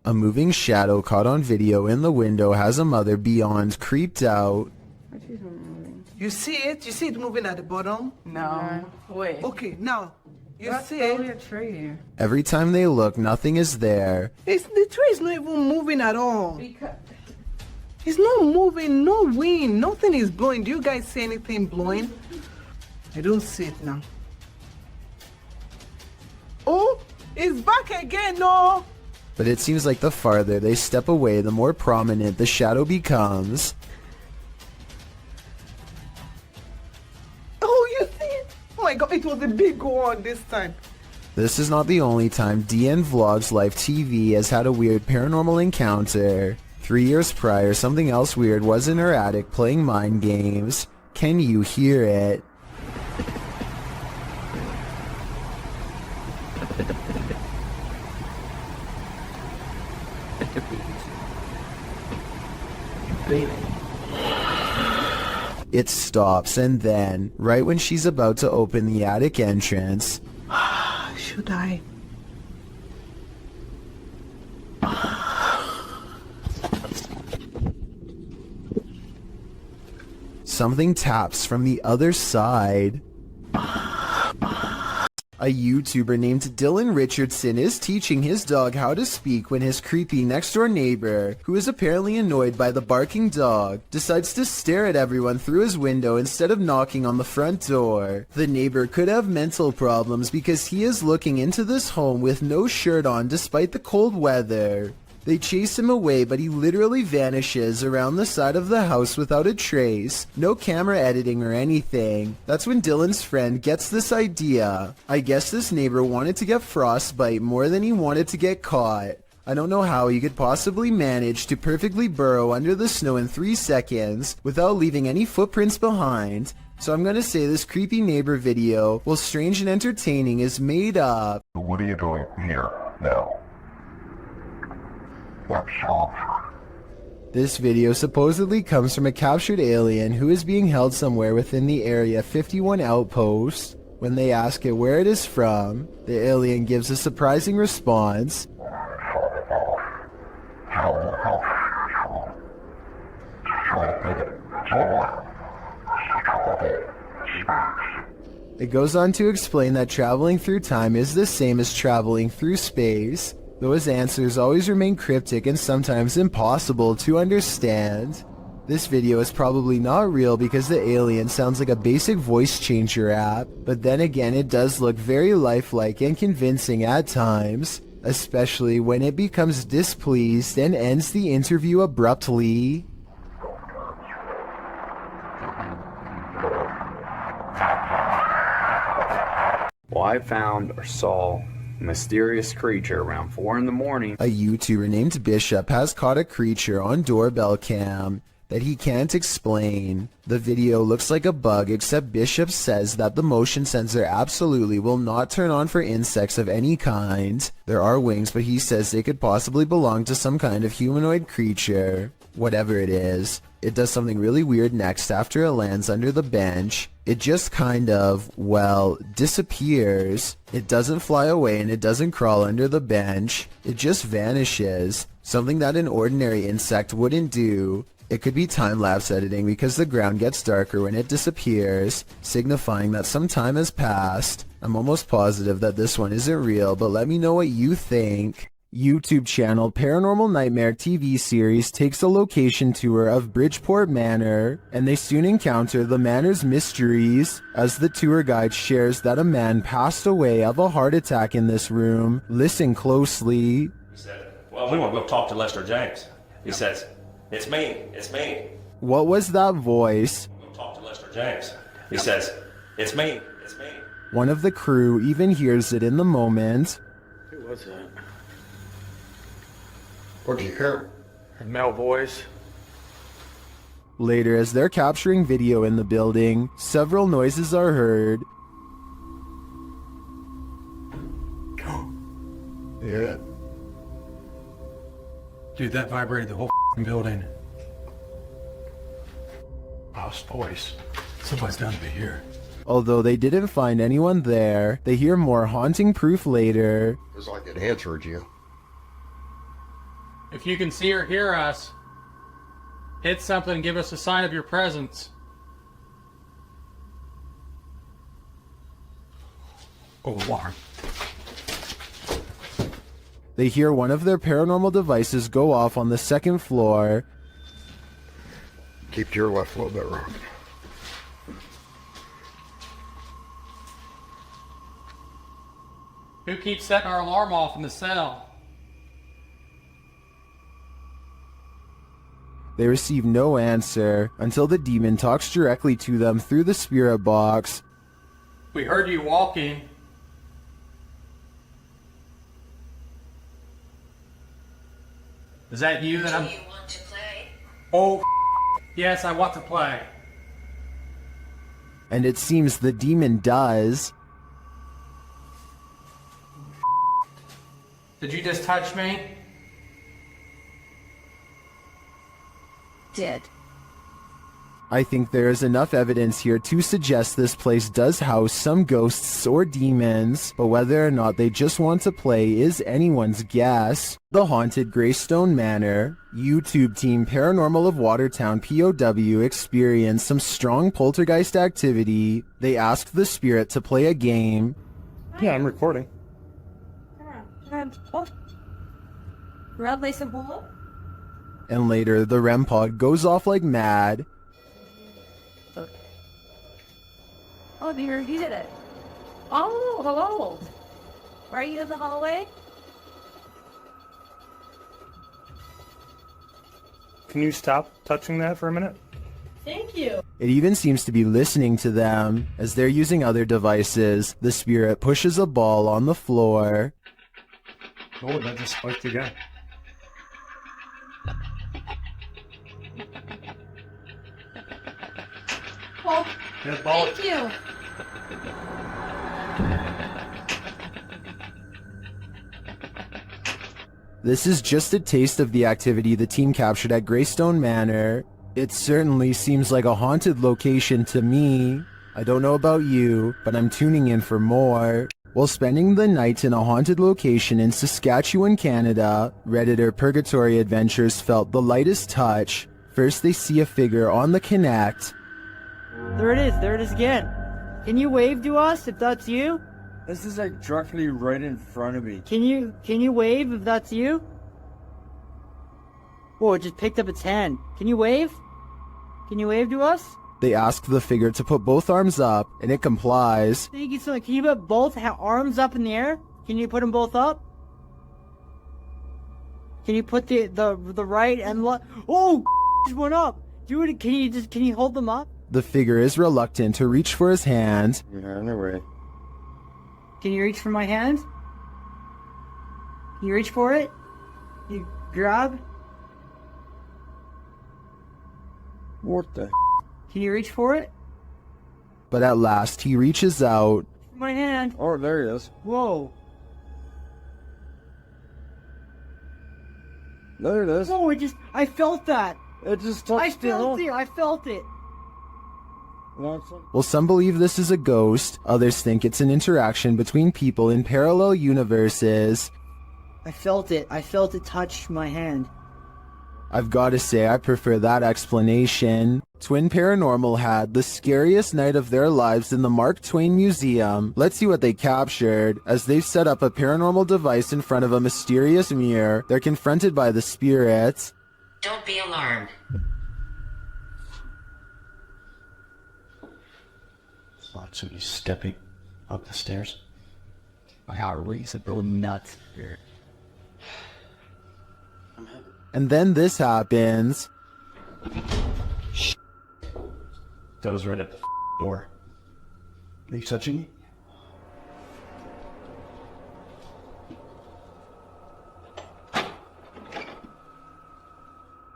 A moving shadow caught on video in the window has a mother beyond creeped out. You see it? You see it moving at the bottom? No. Wait. Okay, now. You That's see totally it? a tree. Every time they look, nothing is there. The tree is not even moving at all. It's not moving, no wind, nothing is blowing. Do you guys see anything blowing? I don't see it now. Oh, it's back again, no! But it seems like the farther they step away, the more prominent the shadow becomes. my god, it was a big one this time. This is not the only time DN Vlogs Live TV has had a weird paranormal encounter. 3 years prior, something else weird was in her attic playing mind games. Can you hear it? It stops, and then, right when she's about to open the attic entrance, should I? something taps from the other side. A YouTuber named Dylan Richardson is teaching his dog how to speak when his creepy next-door neighbor, who is apparently annoyed by the barking dog, decides to stare at everyone through his window instead of knocking on the front door. The neighbor could have mental problems because he is looking into this home with no shirt on despite the cold weather. They chase him away, but he literally vanishes around the side of the house without a trace. No camera editing or anything. That's when Dylan's friend gets this idea. I guess this neighbor wanted to get frostbite more than he wanted to get caught. I don't know how he could possibly manage to perfectly burrow under the snow in 3 seconds without leaving any footprints behind. So I'm gonna say this creepy neighbor video, while strange and entertaining, is made up. What are you doing here now? This video supposedly comes from a captured alien who is being held somewhere within the Area 51 outpost. When they ask it where it is from, the alien gives a surprising response. It goes on to explain that traveling through time is the same as traveling through space, though his answers always remain cryptic and sometimes impossible to understand. This video is probably not real because the alien sounds like a basic voice changer app, but then again it does look very lifelike and convincing at times, especially when it becomes displeased and ends the interview abruptly. Well, I found or saw a mysterious creature around 4 in the morning. A YouTuber named Bishop has caught a creature on doorbell cam that he can't explain. The video looks like a bug, except Bishop says that the motion sensor absolutely will not turn on for insects of any kind. There are wings, but he says they could possibly belong to some kind of humanoid creature. Whatever it is, it does something really weird next after it lands under the bench. It just kind of, well, disappears. It doesn't fly away and it doesn't crawl under the bench. It just vanishes. Something that an ordinary insect wouldn't do. It could be time-lapse editing because the ground gets darker when it disappears, signifying that some time has passed. I'm almost positive that this one isn't real, but let me know what you think. YouTube channel Paranormal Nightmare TV series takes a location tour of Bridgeport Manor, and they soon encounter the manor's mysteries as the tour guide shares that a man passed away of a heart attack in this room. Listen closely. He said, well, we want to go talk to Lester James. He says, it's me. What was that voice? We'll talk to Lester James. He says, it's me. One of the crew even hears it in the moment. Who was that? What'd you hear? A male voice. Later, as they're capturing video in the building, several noises are heard. Yeah. Dude, that vibrated the whole building. House voice. Somebody's down to be here. Although they didn't find anyone there, they hear more haunting proof later. It was like it answered you. If you can see or hear us, hit something and give us a sign of your presence. Oh, alarm. They hear one of their paranormal devices go off on the second floor. Keep to your left a little bit, Ron. Who keeps setting our alarm off in the cell? They receive no answer until the demon talks directly to them through the spirit box. We heard you walking. Is that you that I'm... Do you want to play? Oh, yes, I want to play. And it seems the demon does. Did you just touch me? Did. I think there is enough evidence here to suggest this place does house some ghosts or demons, but whether or not they just want to play is anyone's guess. The Haunted Greystone Manor. YouTube team Paranormal of Watertown POW experienced some strong poltergeist activity. They asked the spirit to play a game. Yeah, I'm recording. And later, the REM pod goes off like mad. Oh, dear, he did it. Oh, hello. Are you in the hallway? Can you stop touching that for a minute? Thank you. It even seems to be listening to them. As they're using other devices, the spirit pushes a ball on the floor. Oh, that just spiked again. Oh, Yeah, ball. thank you. This is just a taste of the activity the team captured at Greystone Manor. It certainly seems like a haunted location to me. I don't know about you, but I'm tuning in for more. While spending the night in a haunted location in Saskatchewan, Canada, Redditor Purgatory Adventures felt the lightest touch. First they see a figure on the Connect. There it is again. Can you wave to us if that's you? This is like directly right in front of me. Can you wave if that's you? Whoa, it just picked up its hand. Can you wave? Can you wave to us? They ask the figure to put both arms up, and it complies. Thank you so much. Can you put both arms up in the air? Can you put them both up? Can you put the right and left? Oh, just went up. Do it. Can you hold them up? The figure is reluctant to reach for his hand. You're on the way. Can you reach for my hand? Can you reach for it? You grab? What the? Can you reach for it? But at last he reaches out. My hand. Oh, there he is. Whoa. There it is. Oh, I felt that. It just touched it. I felt it. Well, some believe this is a ghost, others think it's an interaction between people in parallel universes. I felt it. I felt it touch my hand. I've got to say I prefer that explanation. Twin Paranormal had the scariest night of their lives in the Mark Twain Museum. Let's see what they captured. As they've set up a paranormal device in front of a mysterious mirror, they're confronted by the spirits. Don't be alarmed. Lots of you stepping up the stairs. I got reasonable nuts here. And then this happens. That was right at the door. Are you touching me?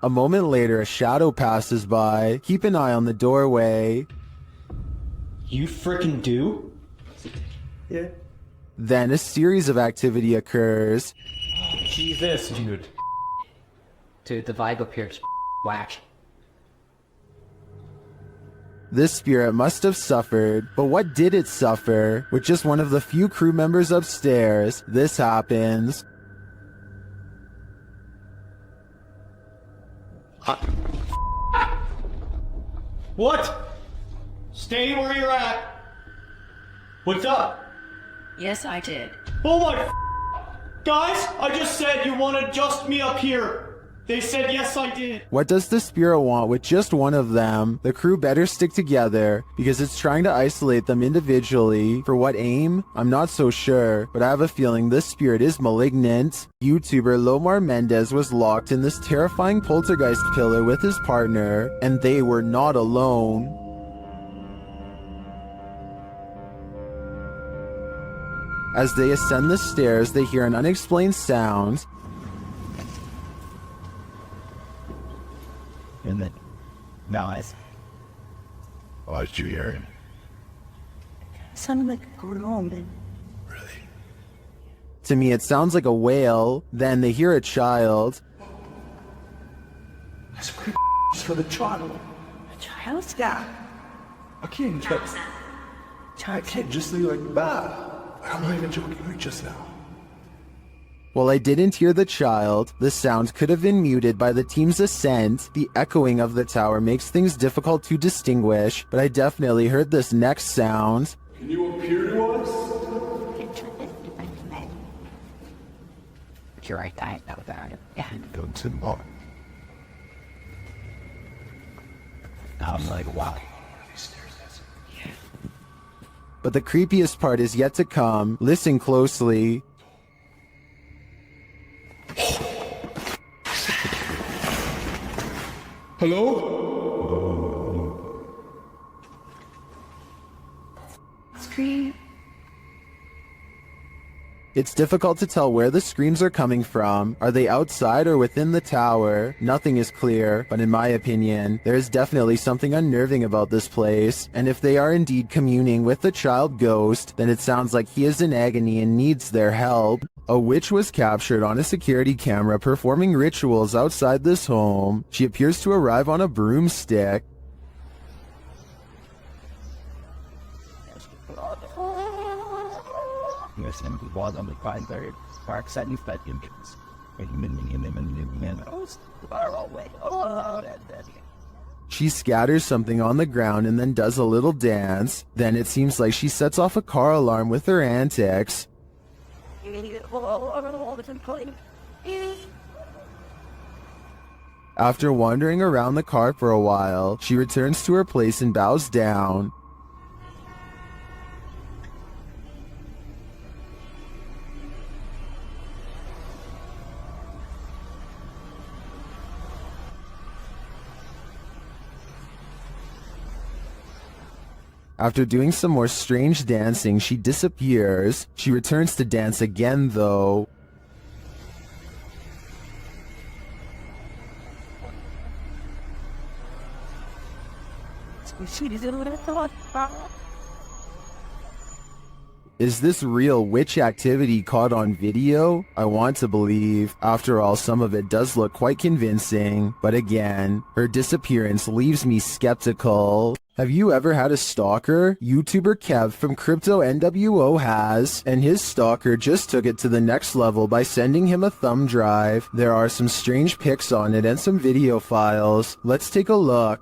A moment later, a shadow passes by. Keep an eye on the doorway. You frickin' do? Yeah. Then a series of activity occurs. Jesus, dude. Dude, the vibe up here is whack. This spirit must have suffered, but what did it suffer? With just one of the few crew members upstairs, this happens. What? Stay where you're at. What's up? Yes, I did. Oh my guys, I just said you wanted just me up here. They said yes, I did. What does the spirit want with just one of them? The crew better stick together because it's trying to isolate them individually. For what aim? I'm not so sure, but I have a feeling this spirit is malignant. YouTuber Lomar Mendez was locked in this terrifying poltergeist pillar with his partner, and they were not alone. As they ascend the stairs, they hear an unexplained sound. And then, nice. Why did you hear him? Sounded like a groan. To me, it sounds like a wail. Then they hear a child. That's for the child. A child? Yeah. I can't just. I can't just leave like that. I'm not even joking right just now. While I didn't hear the child, the sound could have been muted by the team's ascent. The echoing of the tower makes things difficult to distinguish, but I definitely heard this next sound. Can you appear to us? You're right, I know that. Yeah. Don't sit on. I'm like, wow. But the creepiest part is yet to come. Listen closely. Hello? Scream. It's difficult to tell where the screams are coming from. Are they outside or within the tower? Nothing is clear, but in my opinion, there is definitely something unnerving about this place. And if they are indeed communing with the child ghost, then it sounds like he is in agony and needs their help. A witch was captured on a security camera performing rituals outside this home. She appears to arrive on a broomstick. Listen, we was on the fine third. Park setting fed engines. She scatters something on the ground and then does a little dance. Then it seems like she sets off a car alarm with her antics. After wandering around the car for a while, she returns to her place and bows down. After doing some more strange dancing, she disappears. She returns to dance again, though. Is this real witch activity caught on video? I want to believe. After all, some of it does look quite convincing. But again, her disappearance leaves me skeptical. Have you ever had a stalker? YouTuber Kev from Crypto NWO has, and his stalker just took it to the next level by sending him a thumb drive. There are some strange pics on it and some video files. Let's take a look.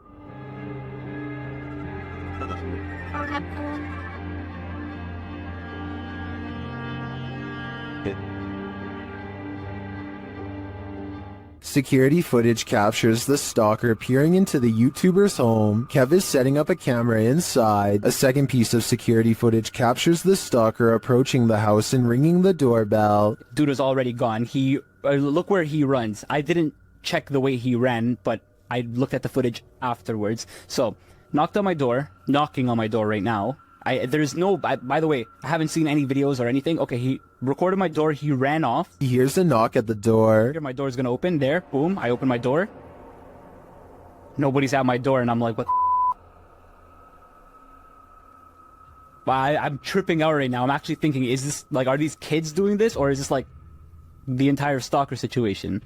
Security footage captures the stalker peering into the YouTuber's home. Kev is setting up a camera inside. A second piece of security footage captures the stalker approaching the house and ringing the doorbell. Dude was already gone. Look where he runs. I didn't check the way he ran, but I looked at the footage afterwards. So, knocking on my door right now. By the way, I haven't seen any videos or anything. Okay, he recorded my door, he ran off. He hears a knock at the door. My door's gonna open, there, boom, I open my door. Nobody's at my door, and I'm like, what the I'm tripping out right now. I'm actually thinking, is this, like, are these kids doing this, or is this, like, the entire stalker situation?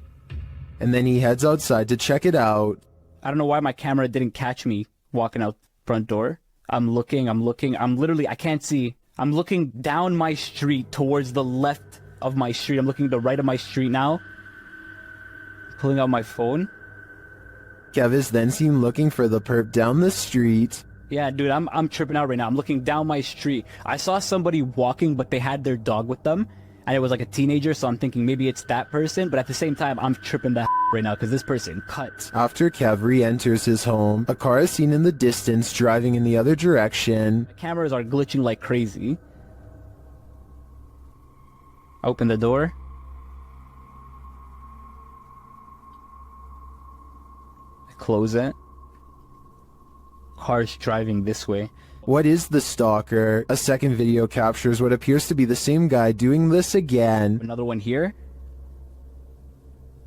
And then he heads outside to check it out. I don't know why my camera didn't catch me walking out front door. I'm looking, I can't see. I'm looking down my street towards the left of my street. I'm looking to the right of my street now. Pulling out my phone. Kev is then seen looking for the perp down the street. Yeah, dude, I'm tripping out right now. I'm looking down my street. I saw somebody walking, but they had their dog with them. And it was like a teenager, so I'm thinking maybe it's that person. But at the same time, I'm tripping the right now because this person cut. After Kev re-enters his home, a car is seen in the distance driving in the other direction. The cameras are glitching like crazy. Open the door. I close it. Car's driving this way. What is the stalker? A second video captures what appears to be the same guy doing this again. Another one here.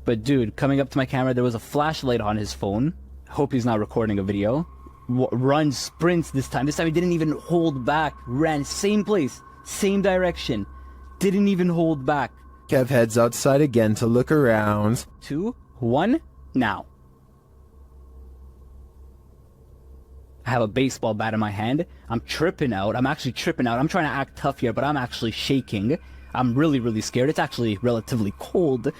But dude, coming up to my camera, there was a flashlight on his phone. Hope he's not recording a video. Runs, sprints this time. This time he didn't even hold back. Ran, same place, same direction. Didn't even hold back. Kev heads outside again to look around. 2, 1, now. I have a baseball bat in my hand. I'm tripping out. I'm actually tripping out. I'm trying to act tough here, but I'm actually shaking. I'm really, really scared. It's actually relatively cold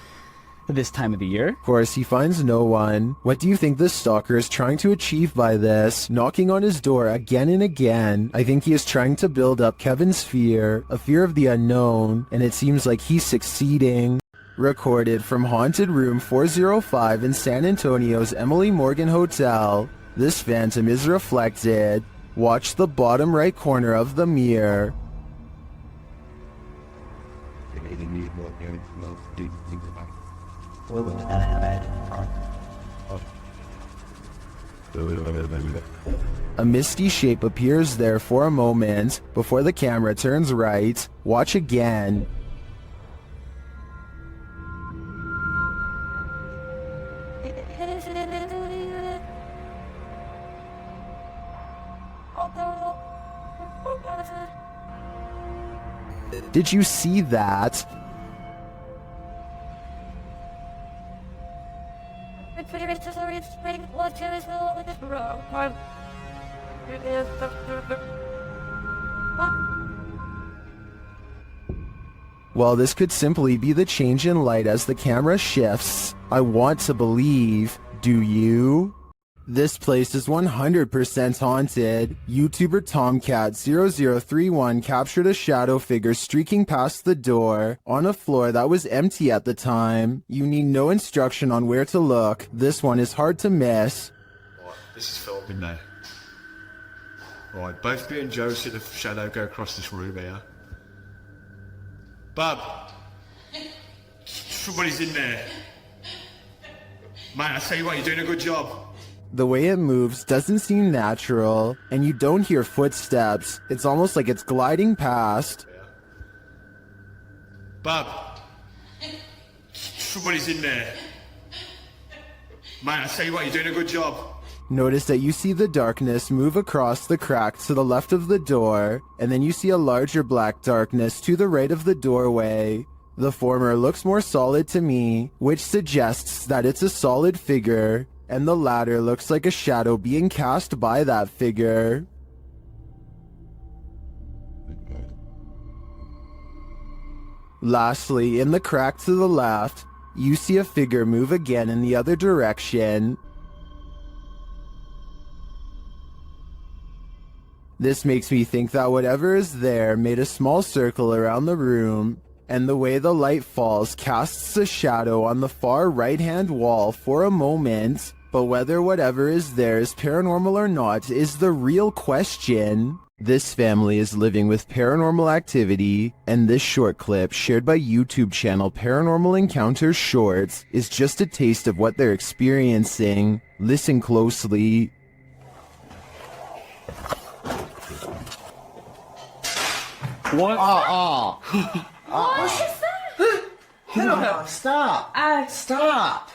this time of the year. Of course, he finds no one. What do you think the stalker is trying to achieve by this? Knocking on his door again and again. I think he is trying to build up Kevin's fear, a fear of the unknown, and it seems like he's succeeding. Recorded from Haunted Room 405 in San Antonio's Emily Morgan Hotel. This phantom is reflected. Watch the bottom right corner of the mirror. A misty shape appears there for a moment before the camera turns right. Watch again. Did you see that? Well, this could simply be the change in light as the camera shifts. I want to believe. Do you? This place is 100% haunted. YouTuber Tomcat0031 captured a shadow figure streaking past the door on a floor that was empty at the time. You need no instruction on where to look. This one is hard to miss. Right, this is filming now. Right, both me and Joe see the shadow go across this room here. Bub! Somebody's in there. Man, I tell you what, you're doing a good job. The way it moves doesn't seem natural, and you don't hear footsteps. It's almost like it's gliding past. Bub! Somebody's in there. Man, I tell you what, you're doing a good job. Notice that you see the darkness move across the crack to the left of the door, and then you see a larger black darkness to the right of the doorway. The former looks more solid to me, which suggests that it's a solid figure, and the latter looks like a shadow being cast by that figure. Lastly, in the crack to the left, you see a figure move again in the other direction. This makes me think that whatever is there made a small circle around the room, and the way the light falls casts a shadow on the far right-hand wall for a moment. But whether whatever is there is paranormal or not is the real question. This family is living with paranormal activity, and this short clip, shared by YouTube channel Paranormal Encounters Shorts, is just a taste of what they're experiencing. Listen closely. What? What's that? No, stop. Stop.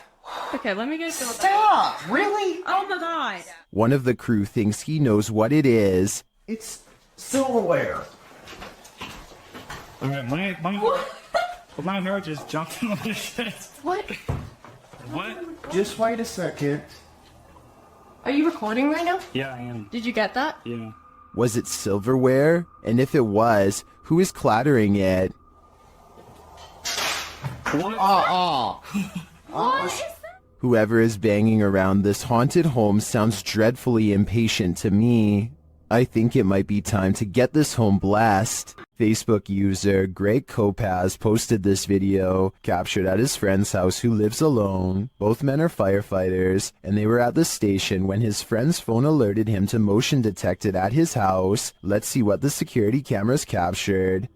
Okay, let me get Stop! Really? Oh my god. One of the crew thinks he knows what it is. It's silverware. Alright, my hair just jumped on my shit. What? What? Just wait a second. Are you recording right now? Yeah, I am. Did you get that? Yeah. Was it silverware? And if it was, who is clattering it? What? What? Whoever is banging around this haunted home sounds dreadfully impatient to me. I think it might be time to get this home blessed. Facebook user Greg Kopaz posted this video, captured at his friend's house who lives alone. Both men are firefighters, and they were at the station when his friend's phone alerted him to motion detected at his house. Let's see what the security cameras captured.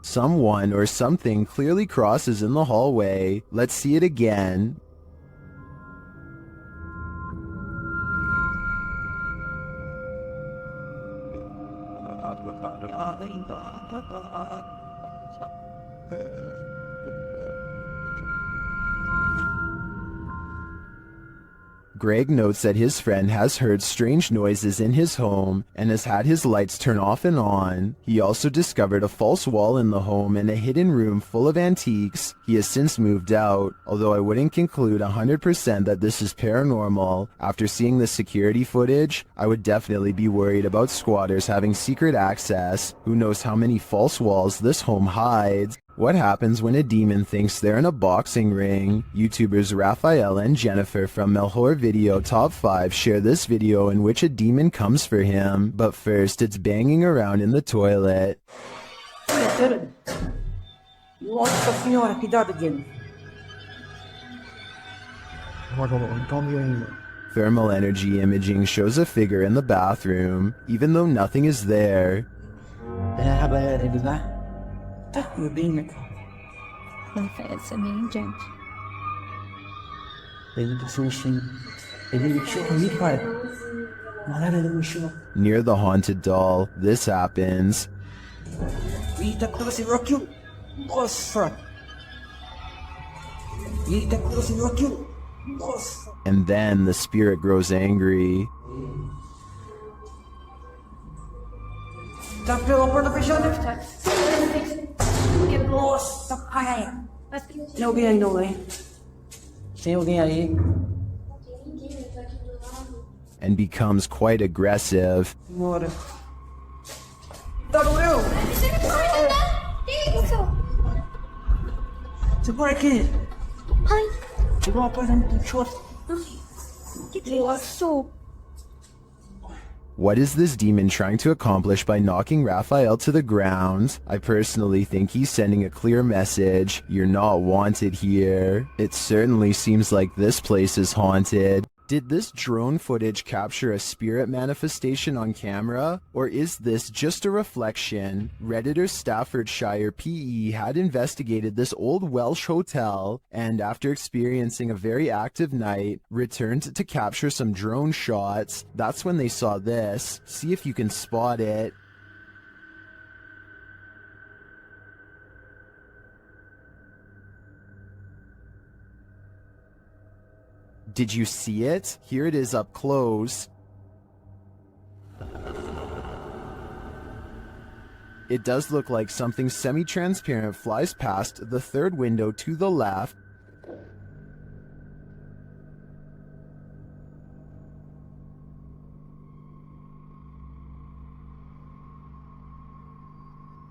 Someone or something clearly crosses in the hallway. Let's see it again. Greg notes that his friend has heard strange noises in his home and has had his lights turn off and on. He also discovered a false wall in the home and a hidden room full of antiques. He has since moved out, although I wouldn't conclude 100% that this is paranormal. After seeing the security footage, I would definitely be worried about squatters having secret access. Who knows how many false walls this home hides? What happens when a demon thinks they're in a boxing ring? YouTubers Raphael and Jennifer from Melhor Video Top 5 share this video in which a demon comes for him, but first it's banging around in the toilet. Nossa senhora, cuidado, Jim. Thermal energy imaging shows a figure in the bathroom, even though nothing is there. It's amazing. Near the haunted doll, this happens. And then the spirit grows angry. Tem alguém aí não, hein? Tem alguém aí? And becomes quite aggressive. Bora. Tá doeu! Segura aqui. Ai. Chegou uma coisa no short. Nossa. What is this demon trying to accomplish by knocking Raphael to the ground? I personally think he's sending a clear message. You're not wanted here. It certainly seems like this place is haunted. Did this drone footage capture a spirit manifestation on camera? Or is this just a reflection? Redditor Staffordshire PE had investigated this old Welsh hotel and, after experiencing a very active night, returned to capture some drone shots. That's when they saw this. See if you can spot it. Did you see it? Here it is up close. It does look like something semi-transparent flies past the third window to the left.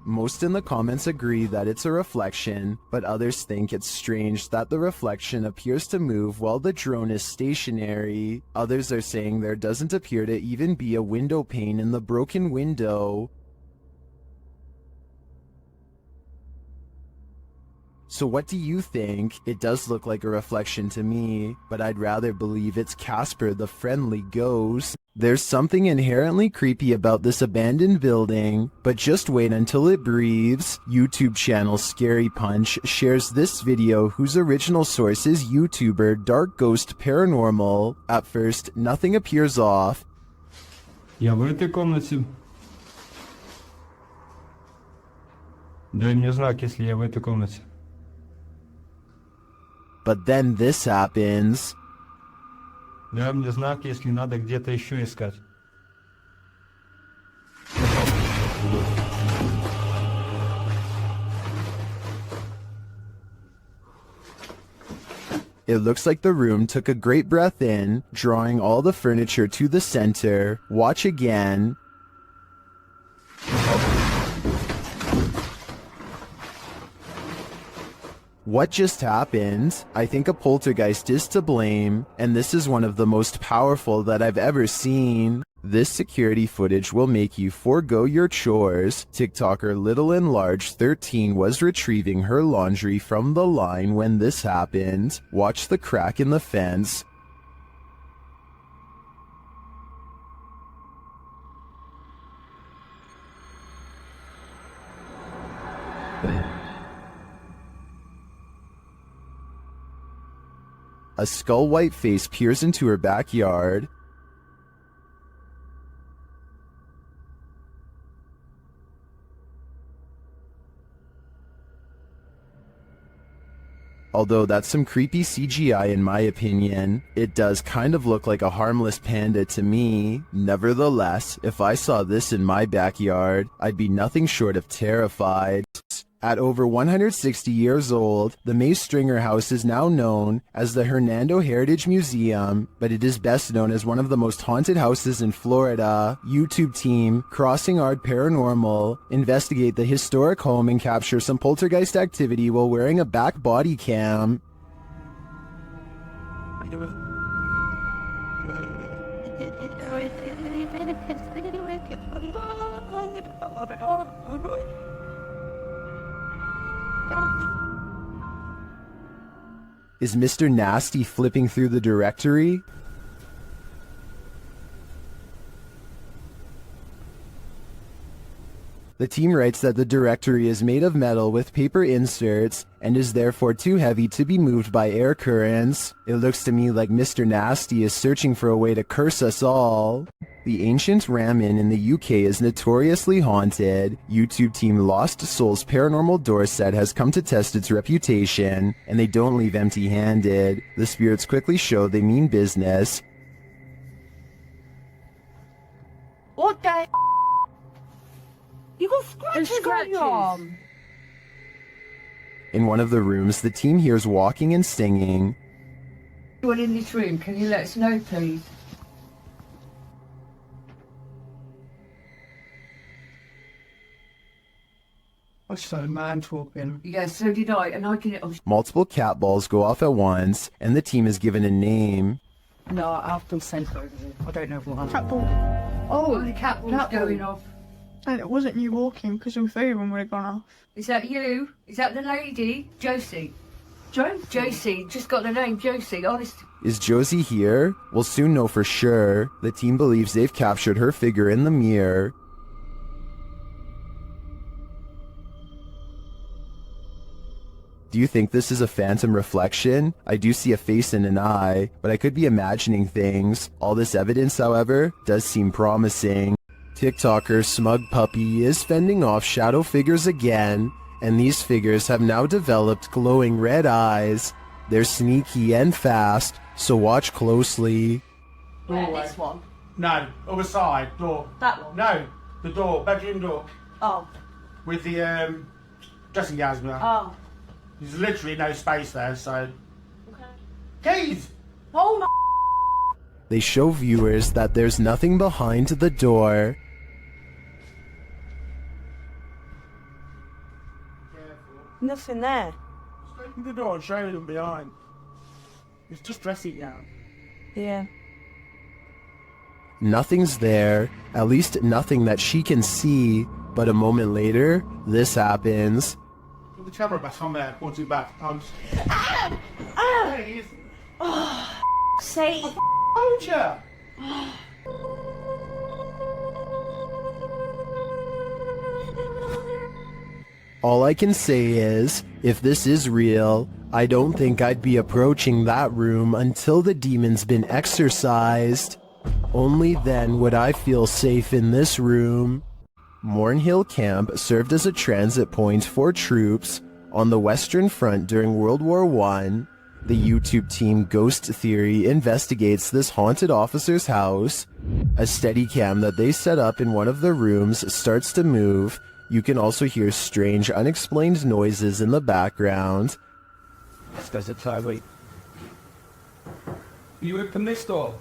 Most in the comments agree that it's a reflection, but others think it's strange that the reflection appears to move while the drone is stationary. Others are saying there doesn't appear to even be a window pane in the broken window. So what do you think? It does look like a reflection to me, but I'd rather believe it's Casper the friendly ghost. There's something inherently creepy about this abandoned building, but just wait until it breathes. YouTube channel Scary Punch shares this video whose original source is YouTuber Dark Ghost Paranormal. At first, nothing appears off. Я в этой комнате. Дай мне знак, если я в этой комнате. But then this happens. Дай мне знак, если надо где-то еще искать. It looks like the room took a great breath in, drawing all the furniture to the center. Watch again. What just happened? I think a poltergeist is to blame, and this is one of the most powerful that I've ever seen. This security footage will make you forego your chores. TikToker Little and Large 13 was retrieving her laundry from the line when this happened. Watch the crack in the fence. A skull-white face peers into her backyard. Although that's some creepy CGI in my opinion, it does kind of look like a harmless panda to me. Nevertheless, if I saw this in my backyard, I'd be nothing short of terrified. At over 160 years old, the Mace Stringer House is now known as the Hernando Heritage Museum, but it is best known as one of the most haunted houses in Florida. YouTube team Crossing Art Paranormal investigate the historic home and capture some poltergeist activity while wearing a back body cam. Is Mr. Nasty flipping through the directory? The team writes that the directory is made of metal with paper inserts and is therefore too heavy to be moved by air currents. It looks to me like Mr. Nasty is searching for a way to curse us all. The ancient Ram Inn in the UK is notoriously haunted. YouTube team Lost Souls Paranormal Door Set has come to test its reputation, and they don't leave empty-handed. The spirits quickly show they mean business. What the? You got scratches on your arm. In one of the rooms, the team hears walking and singing. Anyone in this room, can you let us know, please? I saw a man talking. Yeah, so did I, and I didn't. Multiple cat balls go off at once, and the team is given a name. No, I've been sent over there. I don't know what. Cat ball. Oh, the cat ball's going off. And it wasn't you walking because your phone would have gone off. Is that you? Is that the lady? Josie. Josie, just got the name Josie, honest. Is Josie here? We'll soon know for sure. The team believes they've captured her figure in the mirror. Do you think this is a phantom reflection? I do see a face and an eye, but I could be imagining things. All this evidence, however, does seem promising. TikToker Smug Puppy is fending off shadow figures again, and these figures have now developed glowing red eyes. They're sneaky and fast, so watch closely. Yeah, this one. No, other side, door. That one? No, the door, bedroom door. Oh. With the dressing gowns behind. Oh. There's literally no space there, so... Okay. Keys! Oh my... They show viewers that there's nothing behind the door. Nothing there. Just open the door and show them behind. It's just dressing gown. Yeah. Nothing's there, at least nothing that she can see, but a moment later, this happens. Put the camera back on there, point it back. There it is. Oh, say... I told ya! All I can say is, if this is real, I don't think I'd be approaching that room until the demon's been exorcised. Only then would I feel safe in this room. Mornhill Camp served as a transit point for troops on the Western Front during World War I. The YouTube team Ghost Theory investigates this haunted officer's house. A Steadicam that they set up in one of the rooms starts to move. You can also hear strange, unexplained noises in the background. This guy's a totally... You open this door?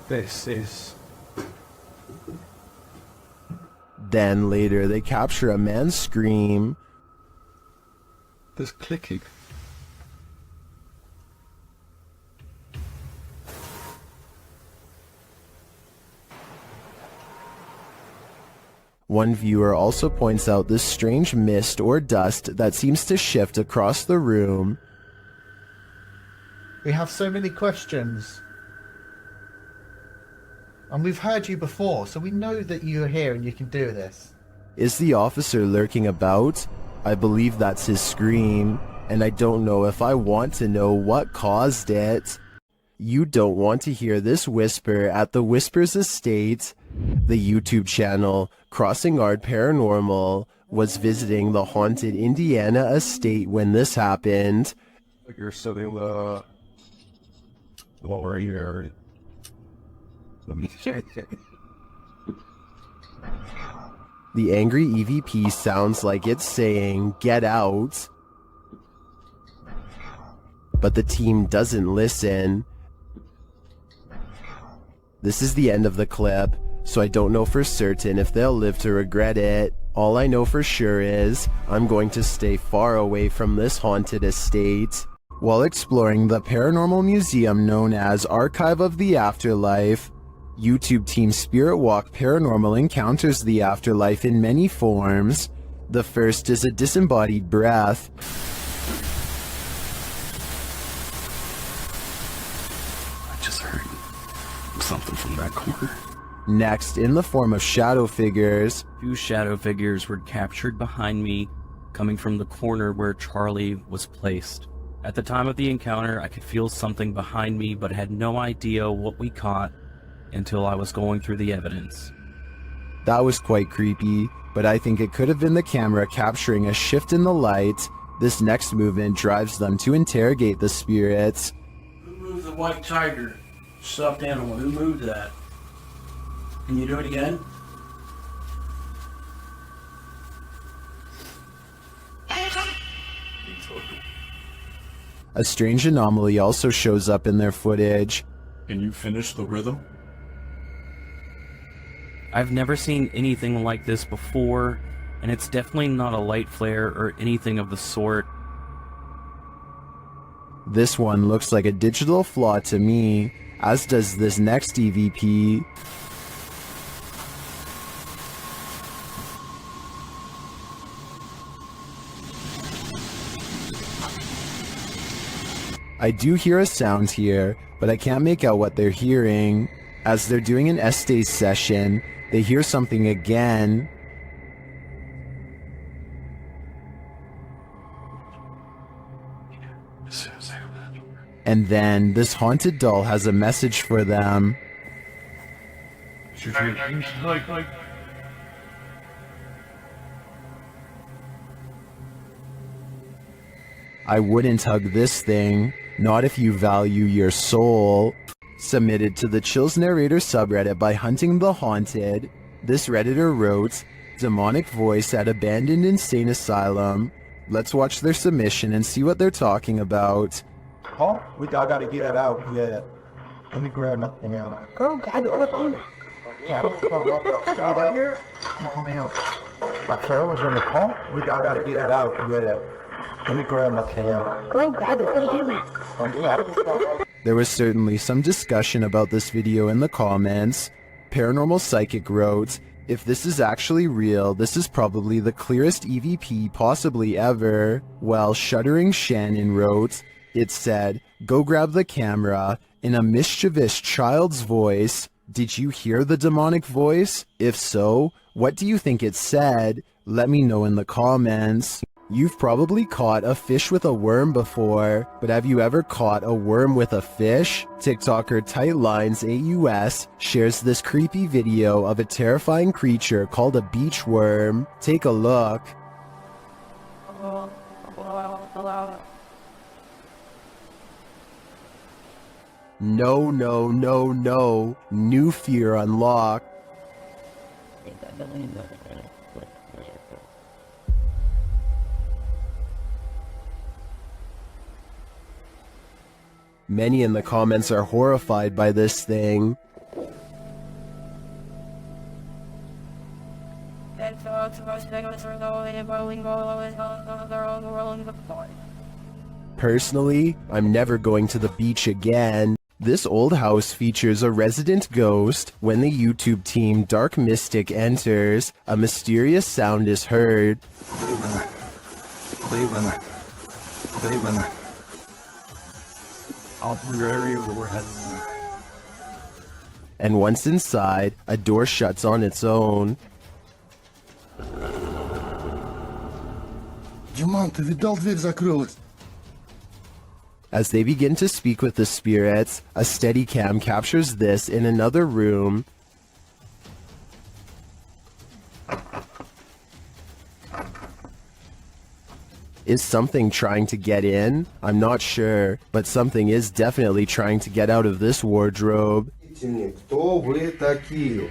This is... Then later they capture a man's scream. There's clicking. One viewer also points out this strange mist or dust that seems to shift across the room. We have so many questions. And we've heard you before, so we know that you're here and you can do this. Is the officer lurking about? I believe that's his scream, and I don't know if I want to know what caused it. You don't want to hear this whisper at the Whispers Estate. The YouTube channel Crossing Art Paranormal was visiting the haunted Indiana estate when this happened. You're sitting over here. Let me check. The angry EVP sounds like it's saying, "Get out." But the team doesn't listen. This is the end of the clip, so I don't know for certain if they'll live to regret it. All I know for sure is I'm going to stay far away from this haunted estate. While exploring the paranormal museum known as Archive of the Afterlife, YouTube team Spirit Walk Paranormal encounters the afterlife in many forms. The first is a disembodied breath. I just heard something from that corner. Next, in the form of shadow figures. 2 shadow figures were captured behind me, coming from the corner where Charlie was placed. At the time of the encounter, I could feel something behind me, but had no idea what we caught until I was going through the evidence. That was quite creepy, but I think it could have been the camera capturing a shift in the light. This next movement drives them to interrogate the spirits. Who moved the white tiger? Stuffed animal. Who moved that? Can you do it again? A strange anomaly also shows up in their footage. Can you finish the rhythm? I've never seen anything like this before, and it's definitely not a light flare or anything of the sort. This one looks like a digital flaw to me, as does this next EVP. I do hear a sound here, but I can't make out what they're hearing. As they're doing an Estes session, they hear something again. And then this haunted doll has a message for them. I wouldn't hug this thing, not if you value your soul. Submitted to the Chills Narrator subreddit by Hunting the Haunted, this redditor wrote, "Demonic voice at abandoned insane asylum." Let's watch their submission and see what they're talking about. Oh, I gotta get it out. Yeah. Let me grab nothing out. Oh, God, yeah, right here. Come on. My tail was in the car. I gotta get it out. Yeah. Let me grab my tail. Go grab it. There was certainly some discussion about this video in the comments. Paranormal Psychic wrote, "If this is actually real, this is probably the clearest EVP possibly ever." While Shuddering Shannon wrote, it said, "Go grab the camera," in a mischievous child's voice. Did you hear the demonic voice? If so, what do you think it said? Let me know in the comments. You've probably caught a fish with a worm before, but have you ever caught a worm with a fish? TikToker TightLines8US shares this creepy video of a terrifying creature called a beach worm. Take a look. No, no, no, no. New fear unlocked. Many in the comments are horrified by this thing. Personally, I'm never going to the beach again. This old house features a resident ghost. When the YouTube team Dark Mystic enters, a mysterious sound is heard. Cleveland. I'll be ready when we're heading. and once inside, a door shuts on its own. Диман, ты видал, дверь закрылась? As they begin to speak with the spirits, a Steadicam captures this in another room. Is something trying to get in? I'm not sure, but something is definitely trying to get out of this wardrobe. Кто вы такие?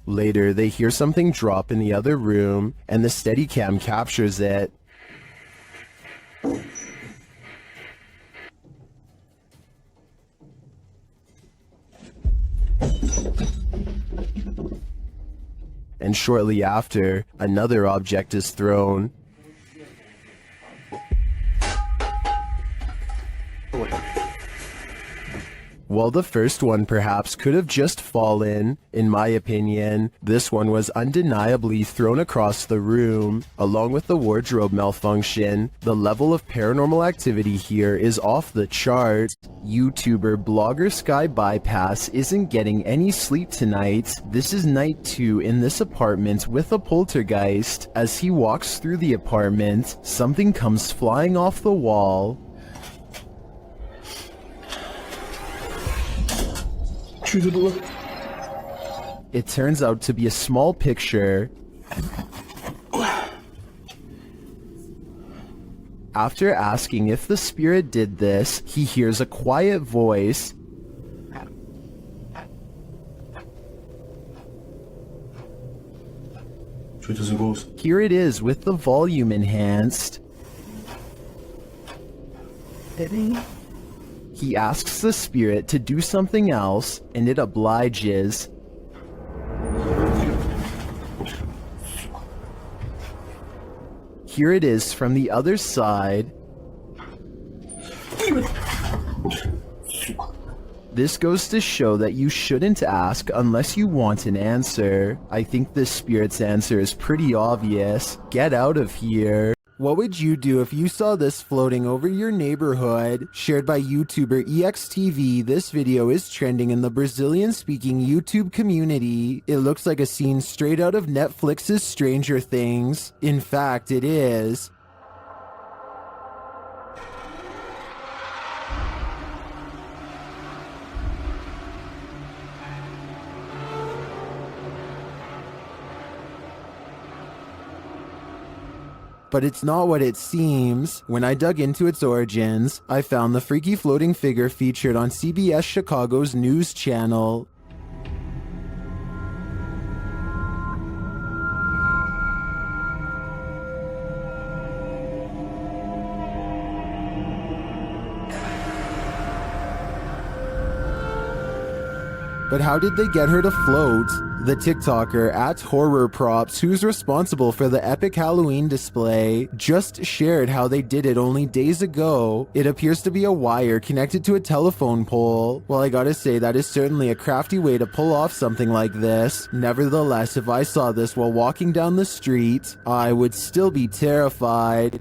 Later, they hear something drop in the other room, and the Steadicam captures it. And shortly after, another object is thrown. While the first one perhaps could have just fallen, in my opinion, this one was undeniably thrown across the room. Along with the wardrobe malfunction, the level of paranormal activity here is off the chart. YouTuber blogger Sky Bypass isn't getting any sleep tonight. This is night 2 in this apartment with a poltergeist. As he walks through the apartment, something comes flying off the wall. It turns out to be a small picture. After asking if the spirit did this, he hears a quiet voice. Here it is with the volume enhanced. He asks the spirit to do something else, and it obliges. Here it is from the other side. This goes to show that you shouldn't ask unless you want an answer. I think this spirit's answer is pretty obvious. Get out of here. What would you do if you saw this floating over your neighborhood? Shared by YouTuber EXTV, this video is trending in the Brazilian-speaking YouTube community. It looks like a scene straight out of Netflix's Stranger Things. In fact, it is. But it's not what it seems. When I dug into its origins, I found the freaky floating figure featured on CBS Chicago's news channel. But how did they get her to float? The TikToker @HorrorProps, who's responsible for the epic Halloween display, just shared how they did it only days ago. It appears to be a wire connected to a telephone pole. Well, I gotta say, that is certainly a crafty way to pull off something like this. Nevertheless, if I saw this while walking down the street, I would still be terrified.